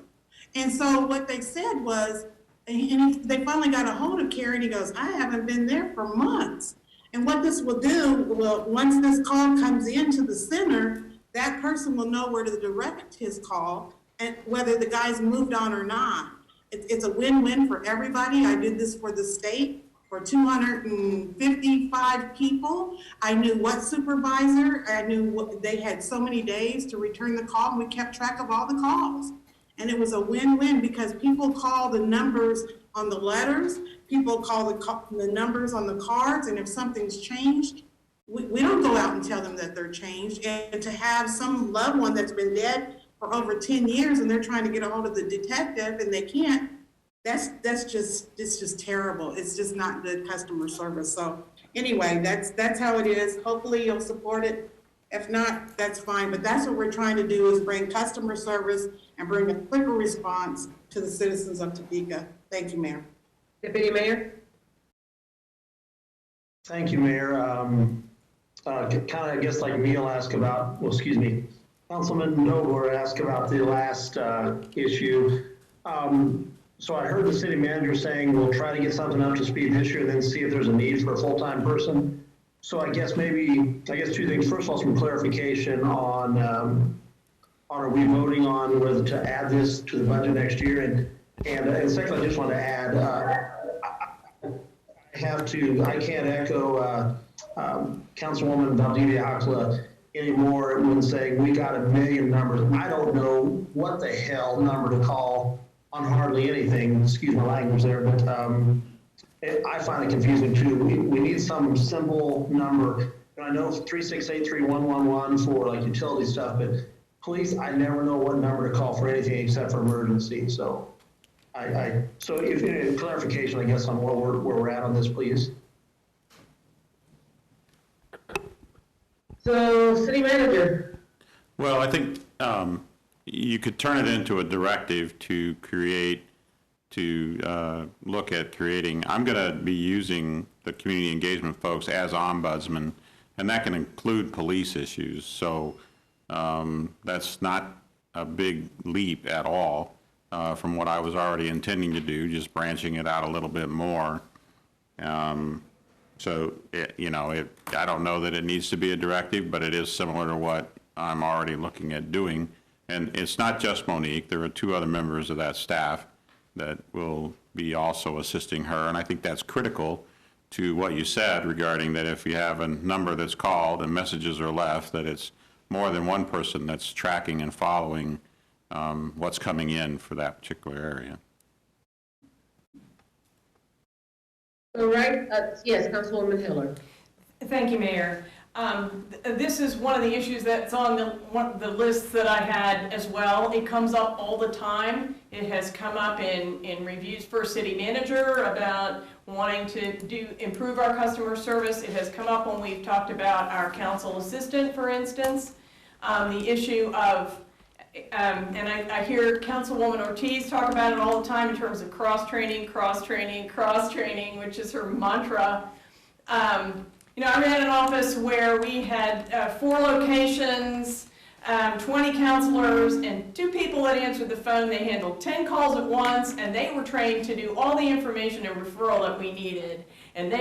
And so what they said was, they finally got a hold of Kerry, and he goes, I haven't been there for months. And what this will do, once this call comes into the center, that person will know where to direct his call, and whether the guy's moved on or not. It's a win-win for everybody. I did this for the state for 255 people. I knew what supervisor, I knew they had so many days to return the call, and we kept track of all the calls. And it was a win-win, because people call the numbers on the letters, people call the numbers on the cards, and if something's changed, we don't go out and tell them that they're changed. And to have some loved one that's been dead for over 10 years and they're trying to get a hold of the detective and they can't, it's just terrible. It's just not good customer service. So anyway, that's how it is. Hopefully you'll support it. If not, that's fine. But that's what we're trying to do, is bring customer service and bring a quicker response to the citizens of Topeka. Thank you, Mayor. Deputy Mayor. Thank you, Mayor. kind of, I guess, like Neil asked about, well, excuse me, Councilman Nogler asked about the last issue. So I heard the city manager saying we'll try to get something up to speed this year and then see if there's a need for a full-time person. So I guess two things. First of all, some clarification on are we voting on whether to add this to the budget next year? And second, I just want to add, I can't echo Councilwoman Valdivia Hakla anymore when saying we got a million numbers. I don't know what the hell number to call on hardly anything, excuse my language there, but I find it confusing too. We need some simple number. And I know 3683111 for like utility stuff, but police, I never know what number to call for anything except for emergency. So so if clarification, I guess, on where we're at on this, please. So, city manager. Well, I think you could turn it into a directive to look at creating, I'm going to be using the community engagement folks as ombudsman, and that can include police issues. So that's not a big leap at all from what I was already intending to do, just branching it out a little bit more. So, I don't know that it needs to be a directive, but it is similar to what I'm already looking at doing. And it's not just Monique. There are 2 other members of that staff that will be also assisting her. And I think that's critical to what you said regarding that if you have a number that's called and messages are left, that it's more than one person that's tracking and following what's coming in for that particular area. All right, yes, Councilwoman Hiller. Thank you, Mayor. This is one of the issues that's on the list that I had as well. It comes up all the time. It has come up in reviews for city manager about wanting to improve our customer service. It has come up when we've talked about our council assistant, for instance. The issue of, and I hear Councilwoman Ortiz talk about it all the time in terms of cross-training, which is her mantra. I ran an office where we had 4 locations, 20 counselors, and 2 people that answered the phone. They handled 10 calls at once, and they were trained to do all the information and referral that we needed. And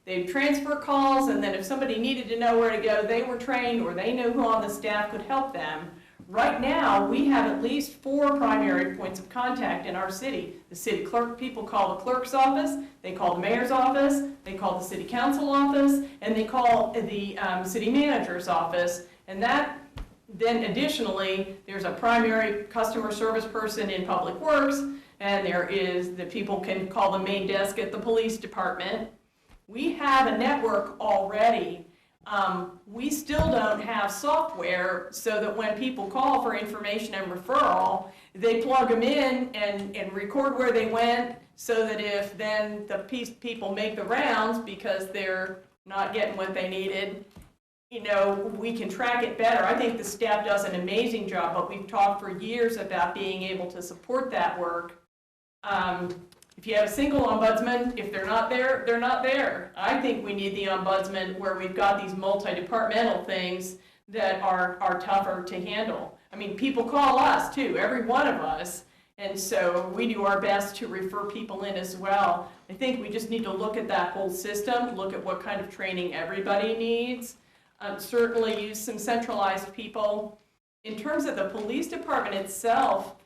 they'd transfer calls, and then if somebody needed to know where to go, they were trained, or they knew who on the staff could help them. Right now, we have at least 4 primary points of contact in our city. The city clerk, people call the clerk's office, they call the mayor's office, they call the city council office, and they call the city manager's office. And then additionally, there's a primary customer service person in public works, and the people can call the main desk at the police department. We have a network already. We still don't have software so that when people call for information and referral, they plug them in and record where they went, so that if then the people make the rounds because they're not getting what they needed, we can track it better. I think the staff does an amazing job, but we've talked for years about being able to support that work. If you have a single ombudsman, if they're not there, they're not there. I think we need the ombudsman where we've got these multi-departmental things that are tougher to handle. I mean, people call us too, every one of us, and so we do our best to refer people in as well. I think we just need to look at that whole system, look at what kind of training everybody needs, certainly use some centralized people. In terms of the police department itself,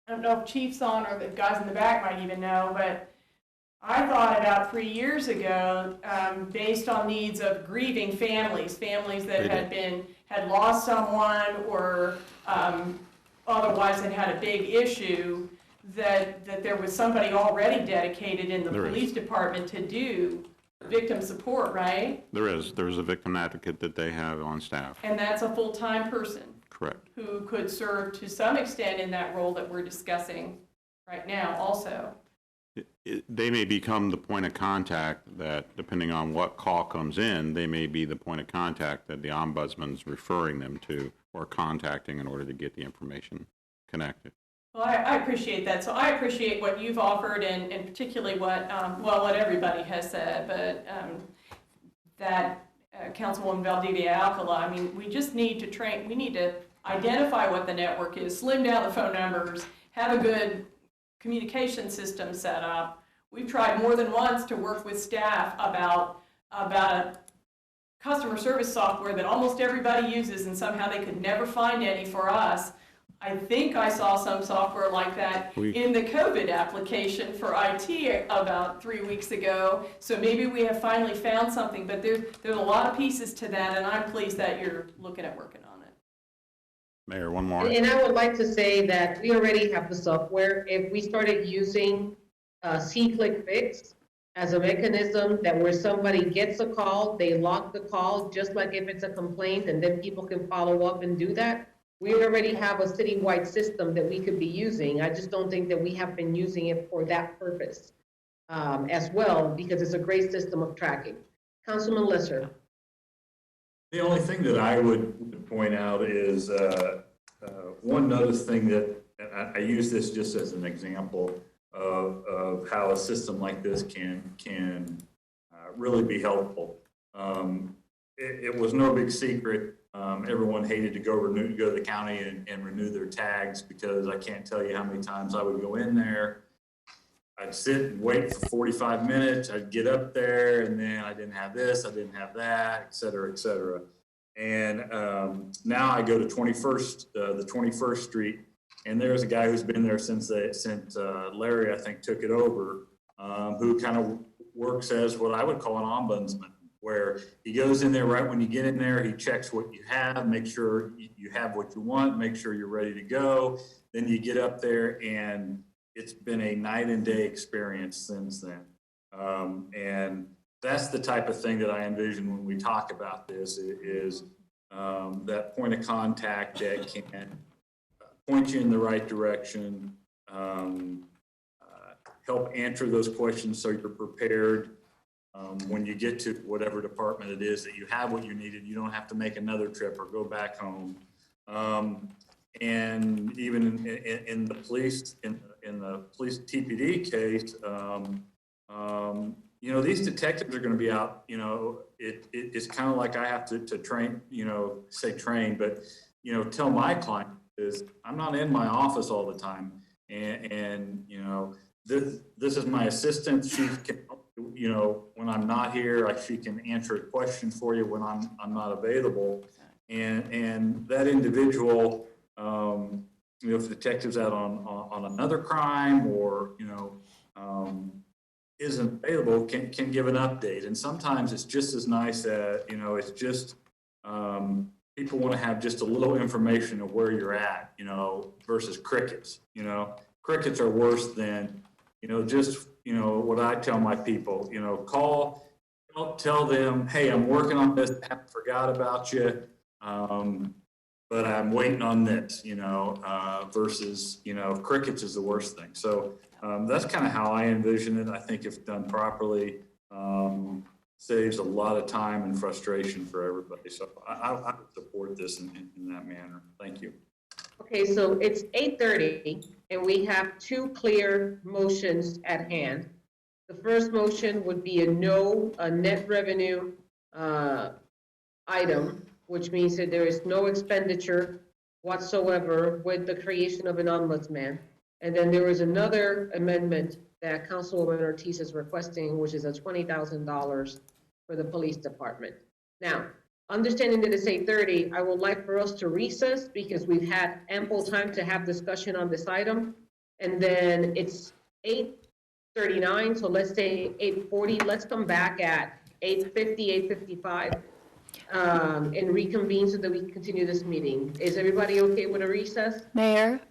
I don't know if Chief's on or the guys in the back might even know, but I thought about 3 years ago, based on needs of grieving families that had lost someone or otherwise had a big issue, that there was somebody already dedicated in the police department to do victim support, right? There's a victim advocate that they have on staff. And that's a full-time person. Correct. Who could serve to some extent in that role that we're discussing right now also. They may become the point of contact that, depending on what call comes in, they may be the point of contact that the ombudsman's referring them to or contacting in order to get the information connected. Well, I appreciate that. So I appreciate what you've offered and particularly what everybody has said, but that Councilwoman Valdivia Alcala, I mean, we just need to train, we need to identify what the network is, slim down the phone numbers, have a good communication system set up. We've tried more than once to work with staff about a customer service software that almost everybody uses, and somehow they could never find any for us. I think I saw some software like that in the COVID application for IT about 3 weeks ago. So maybe we have finally found something, but there's a lot of pieces to that, and I'm pleased that you're looking at working on it. Mayor, one more. And I would like to say that we already have the software. If we started using C-Click Fix as a mechanism that where somebody gets a call, they log the call, just like if it's a complaint, and then people can follow up and do that. We already have a citywide system that we could be using. I just don't think that we have been using it for that purpose as well, because it's a great system of tracking. Councilman Lesser. The only thing that I would point out is one other thing that, and I use this just as an example of how a system like this can really be helpful. It was no big secret. Everyone hated to go to the county and renew their tags, because I can't tell you how many times I would go in there. I'd sit and wait for 45 minutes. I'd get up there, and then I didn't have this, I didn't have that, et cetera, et cetera. And now I go to the 21st Street, and there's a guy who's been there since Larry, I think, took it over, who kind of works as what I would call an ombudsman, where he goes in there right when you get in there, he checks what you have, make sure you have what you want, make sure you're ready to go. Then you get up there, and it's been a night and day experience since then. And that's the type of thing that I envision when we talk about this, is that point of contact that can point you in the right direction, help answer those questions so you're prepared. When you get to whatever department it is that you have what you needed, you don't have to make another trip or go back home. And even in the police, in the police TPD case, you know, these detectives are going to be out. You know, it's kind of like I have to train. You know, say train, but you know, tell my client is I'm not in my office all the time, and you know, this is my assistant. She can, you know, when I'm not here, she can answer a question for you when I'm not available. And that individual, you know, if the detective's out on another crime or, you know, isn't available, can give an update. And sometimes it's just as nice that, you know, it's just, people want to have just a little information of where you're at, you know, versus crickets. You know, crickets are worse than, you know, just, you know, what I tell my people, you know, call, tell them, hey, I'm working on this, I haven't forgot about you, but I'm waiting on this, you know, versus, you know, crickets is the worst thing. So that's kind of how I envision it. I think if done properly, saves a lot of time and frustration for everybody. So I would support this in that manner. Thank you. Okay, so it's 8:30, and we have two clear motions at hand. The first motion would be a net revenue item, which means that there is no expenditure whatsoever with the creation of an ombudsman. And then there is another amendment that Councilwoman Ortiz is requesting, which is a $20,000 for the police department. Now, understanding that it's 8:30, I would like for us to recess because we've had ample time to have discussion on this item. And then it's 8:39, so let's say 8:40. Let's come back at 8:50, 8:55, and reconvene so that we can continue this meeting. Is everybody okay with a recess? Mayor,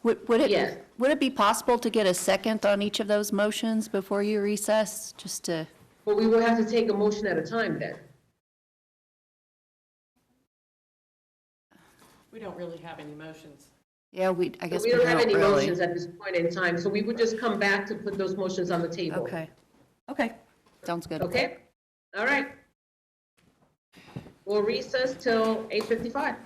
Yes. would it be possible to get a second on each of those motions before you recess, just to? Well, we will have to take a motion at a time then. We don't really have any motions. Yeah, I guess we don't have any really. motions at this point in time, so we would just come back to put those motions on the table. Okay, sounds good. Okay, all right. We'll recess till 8:55.